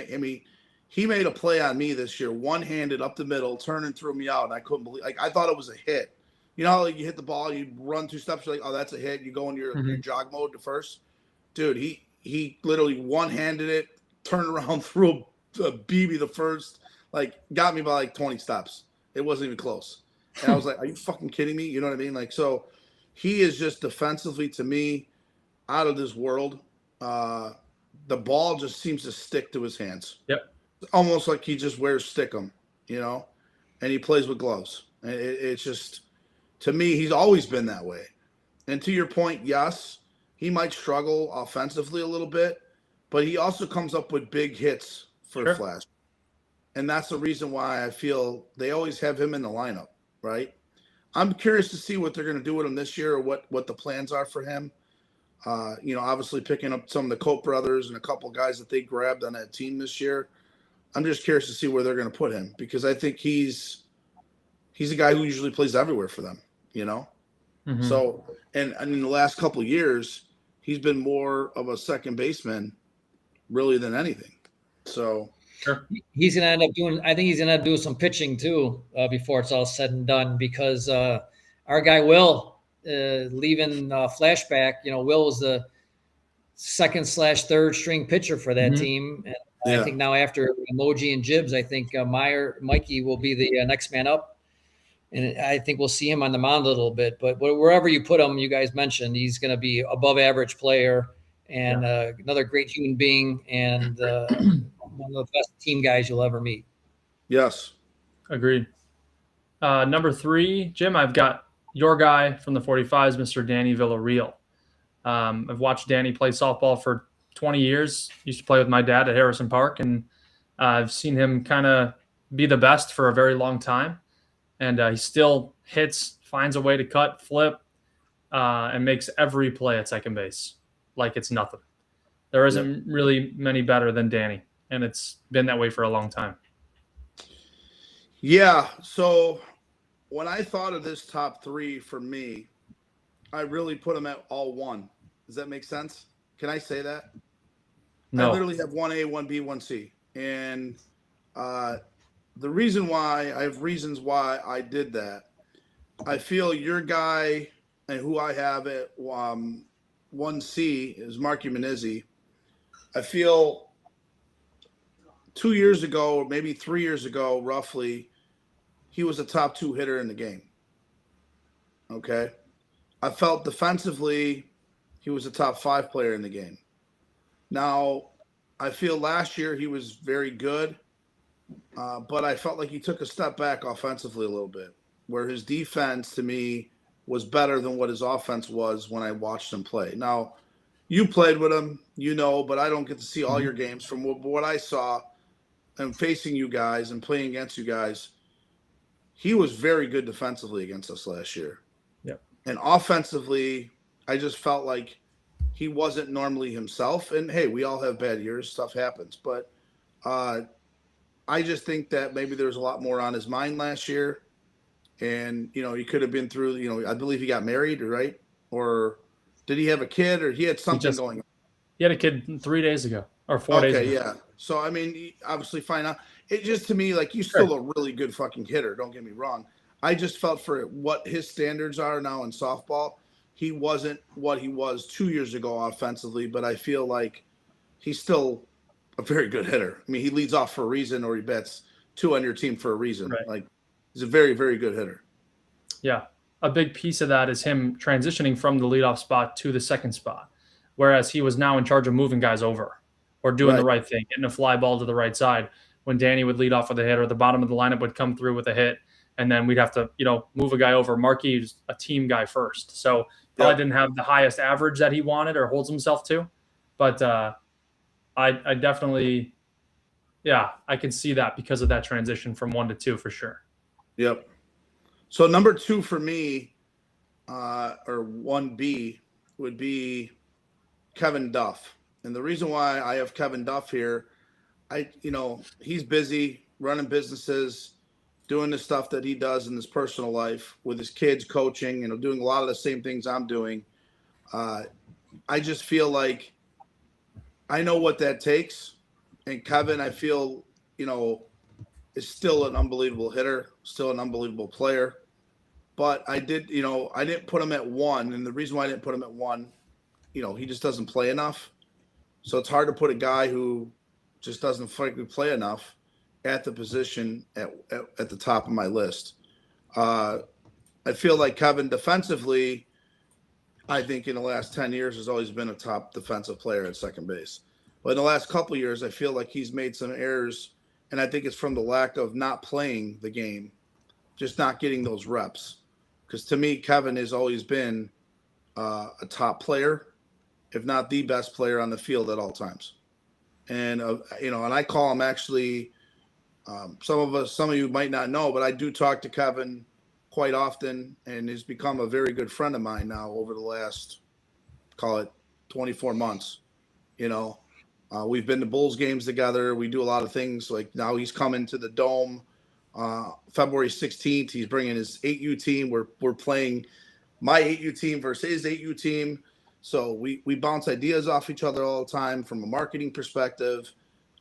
[SPEAKER 2] he made a play on me this year, one-handed up the middle, turning threw me out, and I couldn't believe. Like, I thought it was a hit. You know how, like, you hit the ball, you run 2 steps, you're like, oh, that's a hit. You go in your jog mode to first. Dude, he literally one-handed it, turned around, threw a BB the first. Like, got me by like 20 stops. It wasn't even close. And I was like, are you fucking kidding me? You know what I mean? Like, so he is just defensively, to me, out of this world. The ball just seems to stick to his hands.
[SPEAKER 3] Yep.
[SPEAKER 2] It's almost like he just wears stickum, and he plays with gloves. And it's just, to me, he's always been that way. And to your point, yes, he might struggle offensively a little bit, but he also comes up with big hits for Flash. And that's the reason why I feel they always have him in the lineup, right? I'm curious to see what they're going to do with him this year, or what the plans are for him. Obviously picking up some of the Cope brothers and a couple of guys that they grabbed on that team this year. I'm just curious to see where they're going to put him, because I think he's a guy who usually plays everywhere for them, So, and in the last couple of years, he's been more of a second baseman really than anything. So
[SPEAKER 3] sure.
[SPEAKER 4] He's going to end up doing, I think he's going to end up doing some pitching too before it's all said and done, because our guy Will, leaving flashback, Will was the second/third string pitcher for that team. And I think now after Emoji and Jibbs, I think Mikey will be the next man up. And I think we'll see him on the mound a little bit. But wherever you put him, you guys mentioned, he's going to be above average player and another great human being and one of the best team guys you'll ever meet.
[SPEAKER 2] Yes.
[SPEAKER 3] Agreed. Number 3, Jim, I've got your guy from the 45s, Mr. Danny Villarreal. I've watched Danny play softball for 20 years. Used to play with my dad at Harrison Park, and I've seen him kind of be the best for a very long time. And he still hits, finds a way to cut, flip, and makes every play at second base like it's nothing. There isn't really many better than Danny, and it's been that way for a long time.
[SPEAKER 2] Yeah, so when I thought of this top three for me, I really put them at all one. Does that make sense? Can I say that?
[SPEAKER 3] No.
[SPEAKER 2] I literally have 1A, 1B, 1C. And the reason why, I have reasons why I did that. I feel your guy and who I have at 1C is Marky Manizzi. I feel 2 years ago, or maybe 3 years ago, roughly, he was a top 2 hitter in the game. Okay. I felt defensively, he was a top 5 player in the game. Now, I feel last year he was very good, but I felt like he took a step back offensively a little bit, where his defense to me was better than what his offense was when I watched him play. Now, you played with him, but I don't get to see all your games. From what I saw and facing you guys and playing against you guys, he was very good defensively against us last year.
[SPEAKER 3] Yep.
[SPEAKER 2] And offensively, I just felt like he wasn't normally himself. And, hey, we all have bad years. Stuff happens. But I just think that maybe there was a lot more on his mind last year. And, he could have been through, I believe he got married, right? Or did he have a kid, or he had something going on?
[SPEAKER 3] He had a kid 3 days ago or 4 days ago.
[SPEAKER 2] Okay, yeah. So, I mean, obviously fine. It just, to me, like, he's still a really good fucking hitter. Don't get me wrong. I just felt for what his standards are now in softball, he wasn't what he was 2 years ago offensively, but I feel like he's still a very good hitter. I mean, he leads off for a reason, or he bats 2 on your team for a reason.
[SPEAKER 3] Right.
[SPEAKER 2] Like, he's a very, very good hitter.
[SPEAKER 3] Yeah. A big piece of that is him transitioning from the leadoff spot to the second spot, whereas he was now in charge of moving guys over or doing the right thing, getting a fly ball to the right side. When Danny would lead off with a hit, or the bottom of the lineup would come through with a hit, and then we'd have to, move a guy over. Marky's a team guy first. So probably didn't have the highest average that he wanted or holds himself to. But I definitely, I can see that because of that transition from 1 to 2 for sure.
[SPEAKER 2] Yep. So number 2 for me, or 1B, would be Kevin Duff. And the reason why I have Kevin Duff here, he's busy running businesses, doing the stuff that he does in his personal life with his kids, coaching, doing a lot of the same things I'm doing. I just feel like I know what that takes. And Kevin, I feel, is still an unbelievable hitter, still an unbelievable player. But I didn't put him at 1. And the reason why I didn't put him at 1, he just doesn't play enough. So it's hard to put a guy who just doesn't frankly play enough at the position at the top of my list. I feel like Kevin defensively, I think in the last 10 years has always been a top defensive player at second base. But in the last couple of years, I feel like he's made some errors, and I think it's from the lack of not playing the game, just not getting those reps. Because to me, Kevin has always been a top player, if not the best player on the field at all times. And, and I call him actually, some of you might not know, but I do talk to Kevin quite often, and he's become a very good friend of mine now over the last, call it 24 months. We've been to Bulls games together. We do a lot of things. Like now he's coming to the Dome February 16th. He's bringing his 8U team. We're playing my 8U team versus his 8U team. So we bounce ideas off each other all the time from a marketing perspective,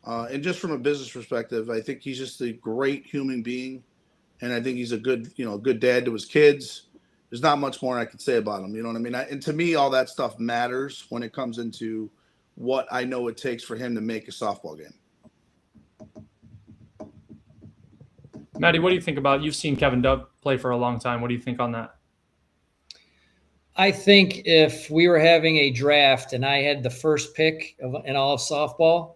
[SPEAKER 2] and just from a business perspective. I think he's just a great human being, and I think he's a good dad to his kids. There's not much more I could say about him. You know what I mean? And to me, all that stuff matters when it comes into what I know it takes for him to make a softball game.
[SPEAKER 3] Maddie, what do you think about? You've seen Kevin Duff play for a long time. What do you think on that?
[SPEAKER 4] I think if we were having a draft and I had the first pick in all of softball,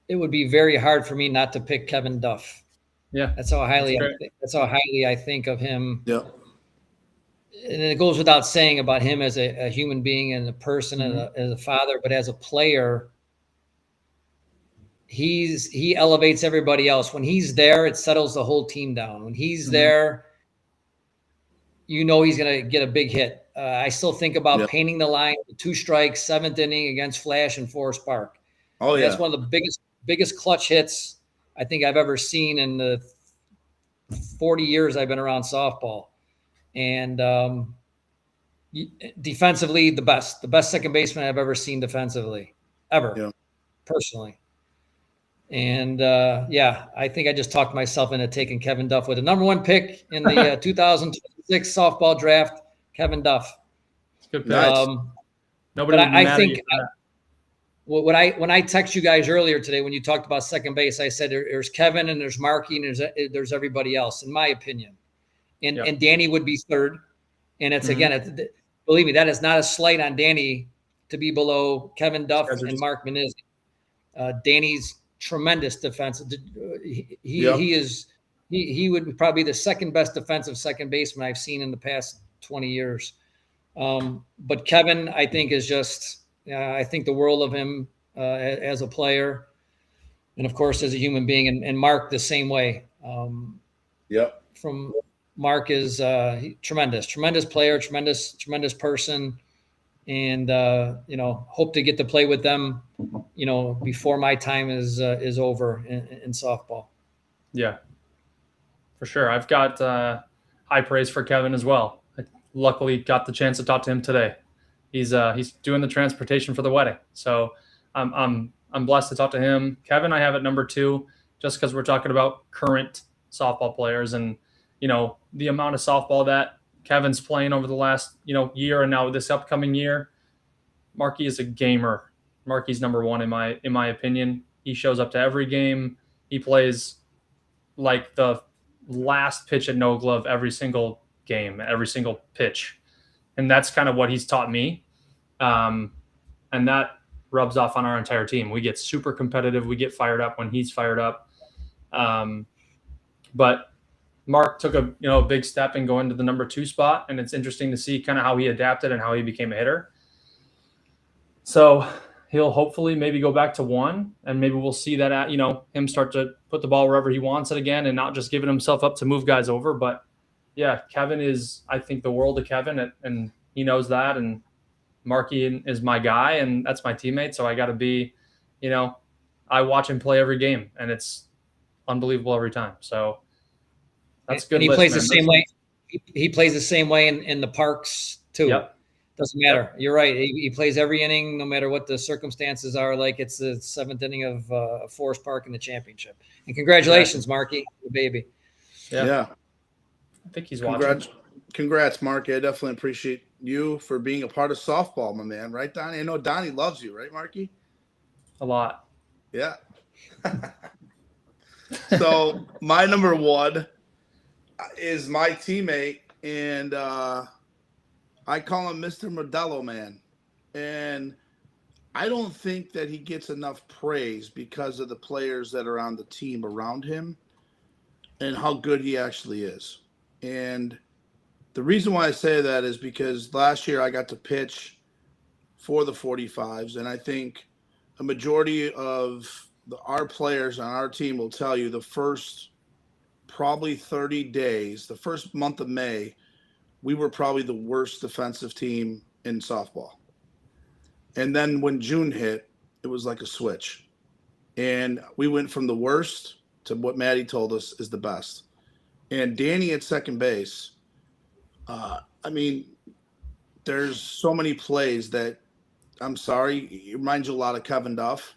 [SPEAKER 4] it would be very hard for me not to pick Kevin Duff.
[SPEAKER 3] Yeah,
[SPEAKER 4] that's how highly I think of him.
[SPEAKER 2] Yeah.
[SPEAKER 4] and it goes without saying about him as a human being and a person and as a father, but as a player, he elevates everybody else. When he's there, it settles the whole team down. When he's there, he's going to get a big hit. I still think about painting the line, 2 strikes, 7th inning against Flash and Forest Park.
[SPEAKER 2] Oh,
[SPEAKER 4] and
[SPEAKER 2] yeah.
[SPEAKER 4] That's one of the biggest clutch hits I think I've ever seen in the 40 years I've been around softball. And defensively, the best second baseman I've ever seen defensively, ever, personally. And I think I just talked myself into taking Kevin Duff with the number 1 pick in the 2026 softball draft. Kevin Duff.
[SPEAKER 3] It's a good pick.
[SPEAKER 2] Nice.
[SPEAKER 3] Nobody.
[SPEAKER 4] But I think when I text you guys earlier today, when you talked about second base, I said there's Kevin and there's Marky and there's everybody else, in my opinion. And Danny would be third. And it's believe me, that is not a slight on Danny to be below Kevin Duff and Mark Menezes. Danny's tremendous defense. He would probably be the second best defensive second baseman I've seen in the past 20 years. But Kevin, I think, is just I think the world of him as a player, and of course as a human being. And Mark the same way. From Mark is tremendous player, tremendous person, and hope to get to play with them, before my time is over in softball.
[SPEAKER 3] Yeah, for sure. I've got high praise for Kevin as well. I luckily got the chance to talk to him today. He's doing the transportation for the wedding, so I'm blessed to talk to him. Kevin, I have at number 2, just because we're talking about current softball players and the amount of softball that Kevin's playing over the last year and now this upcoming year. Marky is a gamer. Marky's number 1 in my opinion. He shows up to every game. He plays like the last pitch at no glove every single game, every single pitch. And that's kind of what he's taught me. And that rubs off on our entire team. We get super competitive. We get fired up when he's fired up. But Mark took a big step in going to the number 2 spot. And it's interesting to see kind of how he adapted and how he became a hitter. So he'll hopefully maybe go back to 1, and maybe we'll see that him start to put the ball wherever he wants it again and not just giving himself up to move guys over. But yeah, Kevin is, I think, the world of Kevin, and he knows that. And Marky is my guy, and that's my teammate. So I got to be, I watch him play every game, and it's unbelievable every time. So that's good.
[SPEAKER 4] And he plays the same way. He plays the same way in the parks too.
[SPEAKER 3] Yep.
[SPEAKER 4] Doesn't matter. You're right. He plays every inning, no matter what the circumstances are. Like it's the 7th inning of Forest Park in the championship. And congratulations, Marky, the baby.
[SPEAKER 2] Yeah.
[SPEAKER 3] I think he's watching.
[SPEAKER 2] Congrats, Marky. I definitely appreciate you for being a part of softball, my man. Right, Donnie? I know Donnie loves you, right, Marky?
[SPEAKER 3] A lot.
[SPEAKER 2] Yeah. So my number 1 is my teammate, and I call him Mr. Modelo Man. And I don't think that he gets enough praise because of the players that are on the team around him and how good he actually is. And the reason why I say that is because last year I got to pitch for the 45s, and I think a majority of our players on our team will tell you the first probably 30 days, the first month of May, we were probably the worst defensive team in softball. And then when June hit, it was like a switch. And we went from the worst to what Maddie told us is the best. And Danny at second base, there's so many plays that, I'm sorry, it reminds you a lot of Kevin Duff.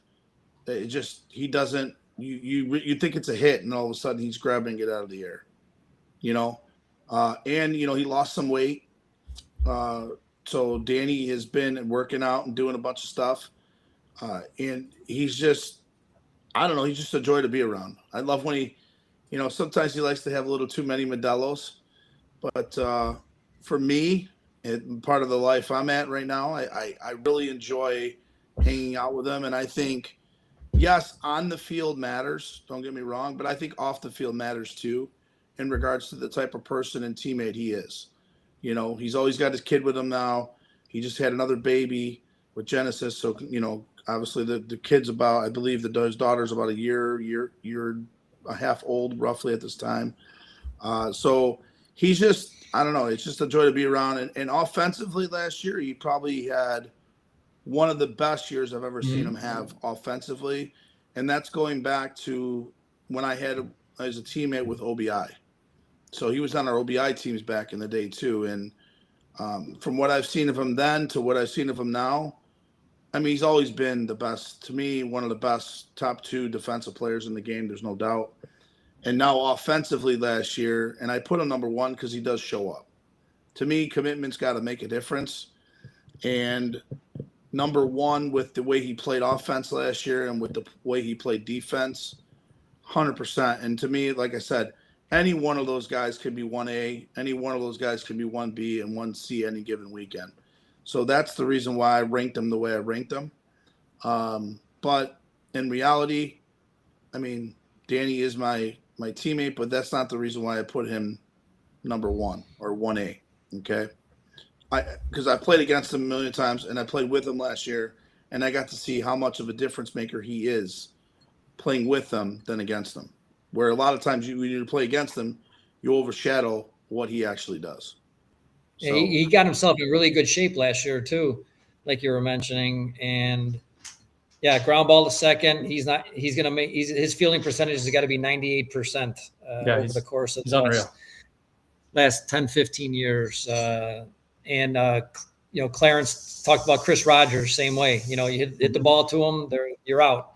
[SPEAKER 2] It just, he doesn't, you think it's a hit, and all of a sudden he's grabbing it out of the air, and he lost some weight. So Danny has been working out and doing a bunch of stuff. And he's just, I don't know, he's just a joy to be around. I love when he, sometimes he likes to have a little too many Modelos, but for me, and part of the life I'm at right now, I really enjoy hanging out with him. And I think, yes, on the field matters, don't get me wrong, but I think off the field matters too, in regards to the type of person and teammate he is. You know, he's always got his kid with him now. He just had another baby with Genesis. So, you know, obviously the kid's about, I believe his daughter's about a year and a half old roughly at this time. So he's just, I don't know, it's just a joy to be around. And offensively last year, he probably had one of the best years I've ever seen him have offensively. And that's going back to when I had him as a teammate with OBI. So he was on our OBI teams back in the day too. And from what I've seen of him then to what I've seen of him now, I mean, he's always been the best, to me, one of the best top 2 defensive players in the game. There's no doubt. And now offensively last year, and I put him number 1 because he does show up. To me, commitment's got to make a difference. And number 1 with the way he played offense last year and with the way he played defense, 100%. And to me, like I said, any one of those guys could be 1A. Any one of those guys could be 1B and 1C any given weekend. So that's the reason why I ranked him the way I ranked him. But in reality, I mean, Danny is my teammate, but that's not the reason why I put him number 1 or 1A. Okay. Because I played against him a million times and I played with him last year and I got to see how much of a difference maker he is playing with them than against them. Where a lot of times when you play against him, you overshadow what he actually does. So,
[SPEAKER 4] yeah, he got himself in really good shape last year too, like you were mentioning. And yeah, ground ball to second. His fielding percentage has got to be 98% over the course of the last 10, 15 years. And you know, Clarence talked about Chris Rogers, same way. You know, you hit the ball to him, you're out.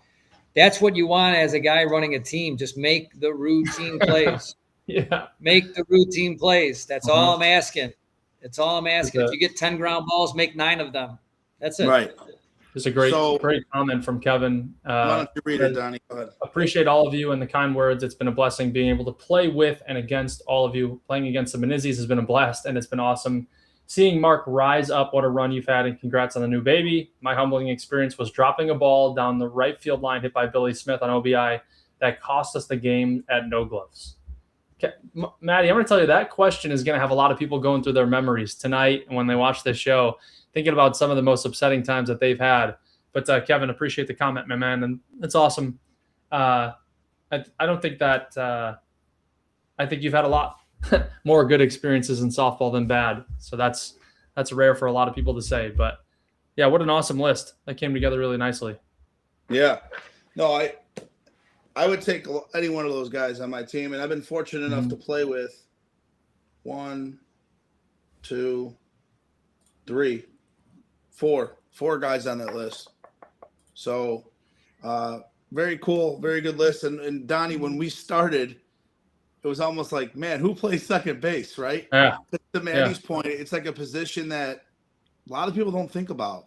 [SPEAKER 4] That's what you want as a guy running a team. Just make the routine plays.
[SPEAKER 3] Yeah.
[SPEAKER 4] Make the routine plays. That's all I'm asking. That's all I'm asking. If you get 10 ground balls, make 9 of them. That's it.
[SPEAKER 2] Right.
[SPEAKER 3] It's a great comment from Kevin.
[SPEAKER 2] Why don't you read it, Donnie? Go ahead.
[SPEAKER 3] Appreciate all of you and the kind words. It's been a blessing being able to play with and against all of you. Playing against the Menizzies has been a blast, and it's been awesome. Seeing Mark rise up, what a run you've had, and congrats on the new baby. My humbling experience was dropping a ball down the right field line hit by Billy Smith on OBI that cost us the game at no gloves. Okay. Maddie, I'm going to tell you that question is going to have a lot of people going through their memories tonight and when they watch this show, thinking about some of the most upsetting times that they've had. But Kevin, appreciate the comment, my man, and it's awesome. I don't think that I think you've had a lot more good experiences in softball than bad. So that's rare for a lot of people to say. But yeah, what an awesome list. That came together really nicely.
[SPEAKER 2] Yeah. No, I would take any one of those guys on my team, and I've been fortunate enough to play with 1, 2, 3, 4 guys on that list. So very cool, very good list. And Donnie, when we started, it was almost like, man, who plays second base, right?
[SPEAKER 3] Yeah.
[SPEAKER 2] To Manny's point, it's like a position that a lot of people don't think about,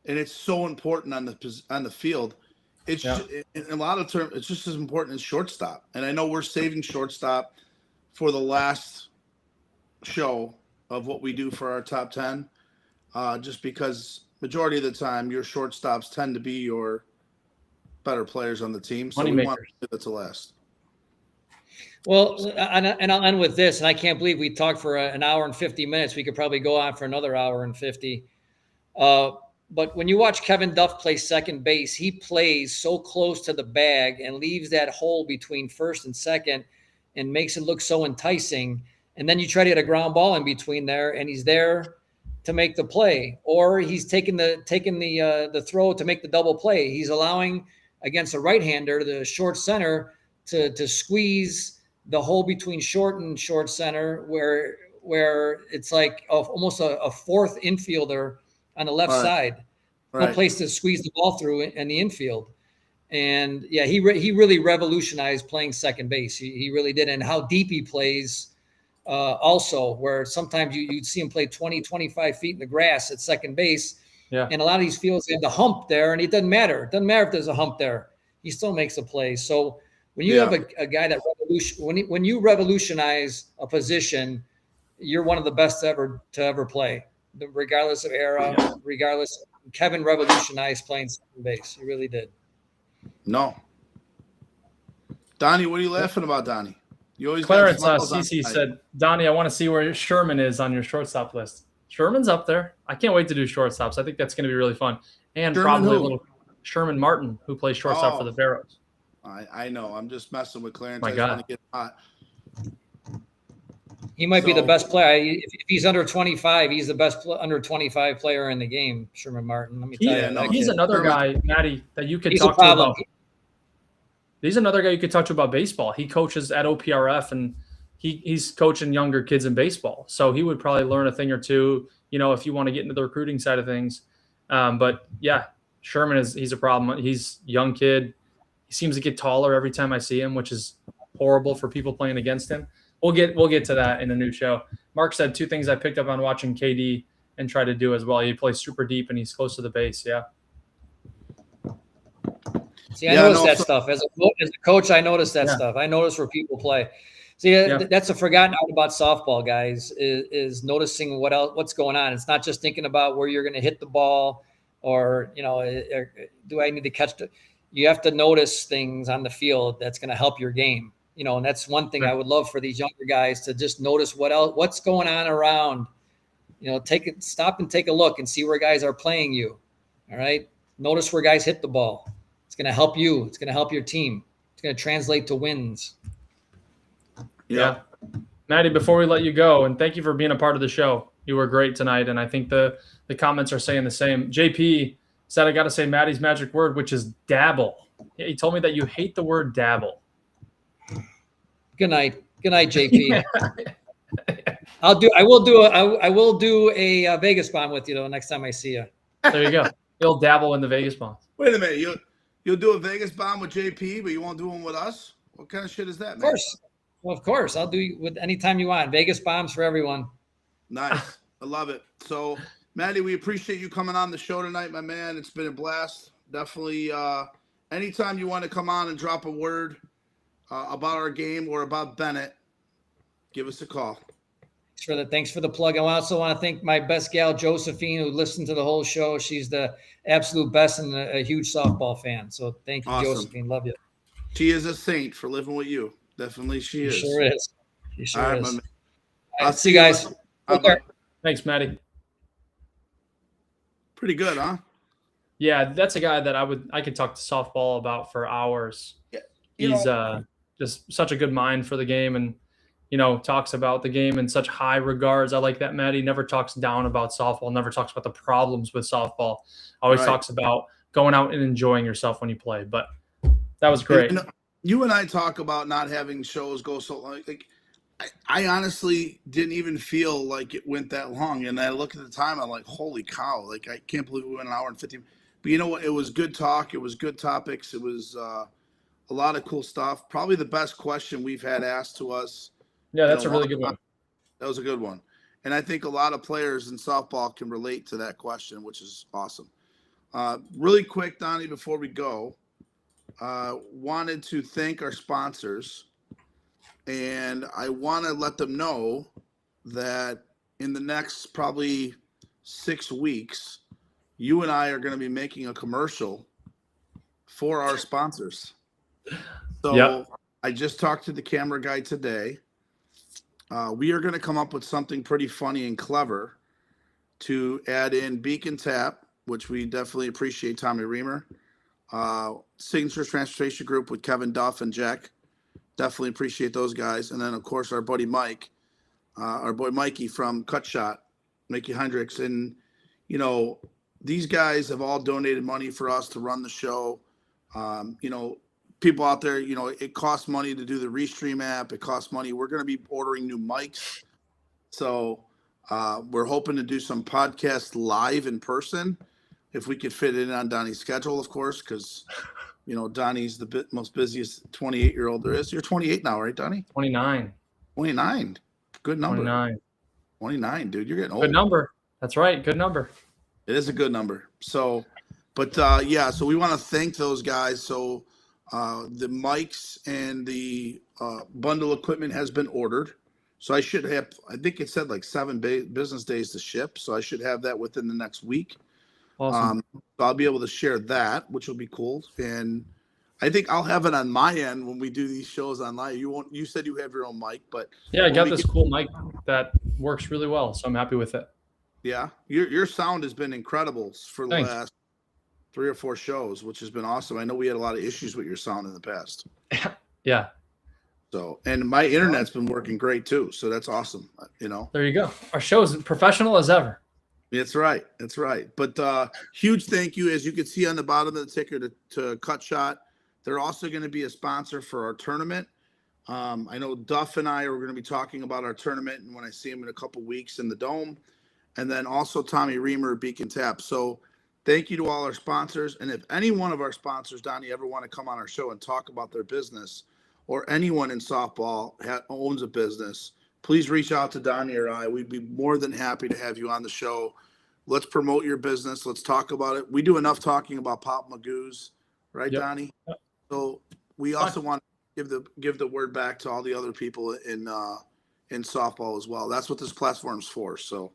[SPEAKER 2] and it's so important on the field. It's in a lot of terms, it's just as important as shortstop. And I know we're saving shortstop for the last show of what we do for our top 10, just because majority of the time your shortstops tend to be your better players on the team. So we want that to last.
[SPEAKER 4] Well, and I'll end with this, and I can't believe we talked for an hour and 50 minutes. We could probably go on for another hour and 50. But when you watch Kevin Duff play second base, he plays so close to the bag and leaves that hole between first and second and makes it look so enticing. And then you try to get a ground ball in between there, and he's there to make the play, or he's taking the throw to make the double play. He's allowing against a right-hander, the short center, to squeeze the hole between short and short center, where it's like almost a fourth infielder on the left side. No place to squeeze the ball through in the infield. And yeah, he really revolutionized playing second base. He really did. And how deep he plays also, where sometimes you'd see him play 20, 25 feet in the grass at second base. Yeah. And a lot of these fields have the hump there, and it doesn't matter. It doesn't matter if there's a hump there. He still makes a play. So when you have a guy that when you revolutionize a position, you're one of the best to ever play, regardless of era, regardless. Kevin revolutionized playing second base. He really did.
[SPEAKER 2] No. Donnie, what are you laughing about, Donnie? You always
[SPEAKER 3] Clarence
[SPEAKER 2] got smiles on
[SPEAKER 3] CC
[SPEAKER 2] tonight.
[SPEAKER 3] said, Donnie, I want to see where Sherman is on your shortstop list. Sherman's up there. I can't wait to do shortstops. I think that's going to be really fun. And
[SPEAKER 2] Sherman
[SPEAKER 3] probably
[SPEAKER 2] who?
[SPEAKER 3] a little Sherman Martin, who plays shortstop for
[SPEAKER 2] Oh.
[SPEAKER 3] the Pharaohs.
[SPEAKER 2] I know. I'm just messing with Clarence.
[SPEAKER 3] My
[SPEAKER 2] I just
[SPEAKER 3] God.
[SPEAKER 2] want to get hot.
[SPEAKER 4] He might be the
[SPEAKER 2] So-
[SPEAKER 4] best player. If he's under 25, he's the best under 25 player in the game, Sherman Martin. Let me tell
[SPEAKER 2] Yeah,
[SPEAKER 4] you.
[SPEAKER 2] no,
[SPEAKER 4] That
[SPEAKER 3] He's
[SPEAKER 4] kid-
[SPEAKER 3] another
[SPEAKER 2] Sherman-
[SPEAKER 3] guy, Maddie, that you could
[SPEAKER 4] he's a
[SPEAKER 3] talk to
[SPEAKER 4] problem.
[SPEAKER 3] about. He's another guy you could talk to about baseball. He coaches at OPRF, and he's coaching younger kids in baseball. So he would probably learn a thing or two, if you want to get into the recruiting side of things. But yeah, Sherman he's a problem. He's a young kid. He seems to get taller every time I see him, which is horrible for people playing against him. We'll get to that in a new show. Mark said 2 things I picked up on watching KD and try to do as well. He plays super deep and he's close to the base. Yeah.
[SPEAKER 4] See, I
[SPEAKER 2] Yeah,
[SPEAKER 4] noticed
[SPEAKER 2] no,
[SPEAKER 4] that
[SPEAKER 2] so-
[SPEAKER 4] stuff. As a coach, I noticed that
[SPEAKER 3] Yeah.
[SPEAKER 4] stuff. I notice where people play. See, that's a forgotten art about softball, guys, is noticing what's going on. It's not just thinking about where you're going to hit the ball or, do I need to catch the – you have to notice things on the field that's going to help your game. And that's one thing I would love for these younger guys to just notice what's going on around. Stop and take a look and see where guys are playing you. All right. Notice where guys hit the ball. It's going to help you. It's going to help your team. It's going to translate to wins.
[SPEAKER 3] Yeah. Maddie, before we let you go, and thank you for being a part of the show. You were great tonight, and I think the comments are saying the same. JP said I got to say Maddie's magic word, which is dabble. He told me that you hate the word dabble.
[SPEAKER 4] Good night. Good night, JP. I will do a Vegas bomb with you though next time I see you.
[SPEAKER 3] There you go. You'll dabble in the Vegas bombs.
[SPEAKER 2] Wait a minute. You'll do a Vegas bomb with JP, but you won't do one with us? What kind of shit is that,
[SPEAKER 4] Of
[SPEAKER 2] man?
[SPEAKER 4] course. Well, of course. I'll do with anytime you want. Vegas bombs for everyone.
[SPEAKER 2] Nice. I love it. So, Maddie, we appreciate you coming on the show tonight, my man. It's been a blast. Definitely anytime you want to come on and drop a word about our game or about Bennett, give us a call.
[SPEAKER 4] Thanks for the plug. I also want to thank my best gal, Josephine, who listened to the whole show. She's the absolute best and a huge softball fan. So thank you,
[SPEAKER 2] Awesome.
[SPEAKER 4] Josephine. Love you.
[SPEAKER 2] She is a saint for living with you. Definitely she is.
[SPEAKER 4] She sure is. She sure
[SPEAKER 2] All right,
[SPEAKER 4] is.
[SPEAKER 2] my man.
[SPEAKER 4] All right, see you guys.
[SPEAKER 2] Bye, bye.
[SPEAKER 3] Thanks, Maddie.
[SPEAKER 2] Pretty good, huh?
[SPEAKER 3] Yeah, that's a guy that I could talk to softball about for hours.
[SPEAKER 2] Yeah,
[SPEAKER 3] He's just such a good mind for the game, and talks about the game in such high regards. I like that Maddie never talks down about softball, never talks about the problems with softball. Always
[SPEAKER 2] Right.
[SPEAKER 3] talks about going out and enjoying yourself when you play. But that was great.
[SPEAKER 2] You and I talk about not having shows go so long. Like, I honestly didn't even feel like it went that long. And I look at the time, I'm like, holy cow. Like, I can't believe we went an hour and 15. But you know what? It was good talk. It was good topics. It was a lot of cool stuff. Probably the best question we've had asked to us.
[SPEAKER 3] Yeah, that's a really good one.
[SPEAKER 2] That was a good one. And I think a lot of players in softball can relate to that question, which is awesome. Really quick, Donnie, before we go, wanted to thank our sponsors. And I want to let them know that in the next probably 6 weeks, you and I are going to be making a commercial for our sponsors. So
[SPEAKER 3] Yep.
[SPEAKER 2] I just talked to the camera guy today. We are going to come up with something pretty funny and clever to add in Beacon Tap, which we definitely appreciate Tommy Reamer. Signature Transportation Group with Kevin Duff and Jack. Definitely appreciate those guys. And then, of course, our buddy Mike, our boy Mikey from Cut Shot, Mickey Hendricks. And, these guys have all donated money for us to run the show. People out there, it costs money to do the Restream app. It costs money. We're going to be ordering new mics. So we're hoping to do some podcasts live in person if we could fit it in on Donnie's schedule, of course, because, Donnie's the most busiest 28-year-old there is. You're 28 now, right, Donnie?
[SPEAKER 3] 29.
[SPEAKER 2] 29. Good number.
[SPEAKER 3] 29.
[SPEAKER 2] 29, dude. You're getting old.
[SPEAKER 3] Good number. That's right. Good number.
[SPEAKER 2] It is a good number. So, but so we want to thank those guys. So the mics and the bundle equipment has been ordered. So I should have, I think it said like 7 business days to ship. So I should have that within the next week.
[SPEAKER 3] Awesome.
[SPEAKER 2] So I'll be able to share that, which will be cool. And I think I'll have it on my end when we do these shows online. You won't. You said you have your own mic, but
[SPEAKER 3] Yeah, I
[SPEAKER 2] when
[SPEAKER 3] got
[SPEAKER 2] we
[SPEAKER 3] this
[SPEAKER 2] get-
[SPEAKER 3] cool mic that works really well, so I'm happy with it.
[SPEAKER 2] Yeah, your sound has been incredible for the
[SPEAKER 3] Thanks.
[SPEAKER 2] last 3 or 4 shows, which has been awesome. I know we had a lot of issues with your sound in the past.
[SPEAKER 3] Yeah,
[SPEAKER 2] So, and my internet's been working great too. So that's awesome. You know,
[SPEAKER 3] there you go. Our show is professional as ever.
[SPEAKER 2] that's right. That's right. But huge thank you, as you can see on the bottom of the ticker, to Cut Shot. They're also going to be a sponsor for our tournament. I know Duff and I are going to be talking about our tournament, and when I see him in a couple weeks in the Dome, and then also Tommy Reamer, Beacon Tap. So thank you to all our sponsors. And if any one of our sponsors, Donnie, ever want to come on our show and talk about their business, or anyone in softball owns a business, please reach out to Donnie or I. We'd be more than happy to have you on the show. Let's promote your business. Let's talk about it. We do enough talking about Pop Magoo's, right,
[SPEAKER 3] Yep.
[SPEAKER 2] Donnie?
[SPEAKER 3] Yep.
[SPEAKER 2] So we also want to give the word back to all the other people in softball as well. That's what this platform's for. So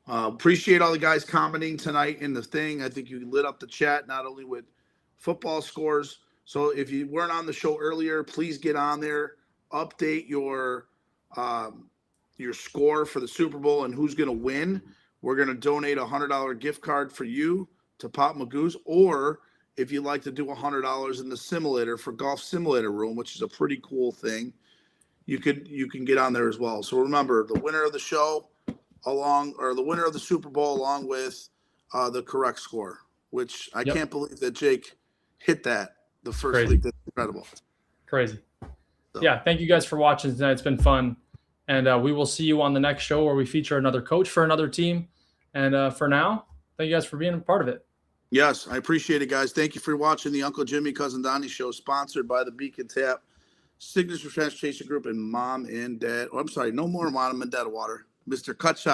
[SPEAKER 2] appreciate all the guys commenting tonight in the thing. I think you lit up the chat, not only with football scores. So if you weren't on the show earlier, please get on there, update your score for the Super Bowl and who's going to win. We're going to donate a $100 gift card for you to Pop Magoo's, or if you'd like to do $100 in the simulator for Golf Simulator Room, which is a pretty cool thing, you can get on there as well. So remember, the winner of the show the winner of the Super Bowl along with the correct score, which I can't believe that Jake hit that the first
[SPEAKER 3] Crazy.
[SPEAKER 2] week. That's incredible.
[SPEAKER 3] Crazy.
[SPEAKER 2] So.
[SPEAKER 3] Yeah, thank you guys for watching tonight. It's been fun. And we will see you on the next show where we feature another coach for another team. And for now, thank you guys for being a part of it.
[SPEAKER 2] Yes, I appreciate it, guys. Thank you for watching the Uncle Jimmy Cousin Donnie Show, sponsored by the Beacon Tap, Signature Transportation Group, and Mom and Dad. Oh, I'm sorry, no more Mom and Dad water. Mr. Cutshot.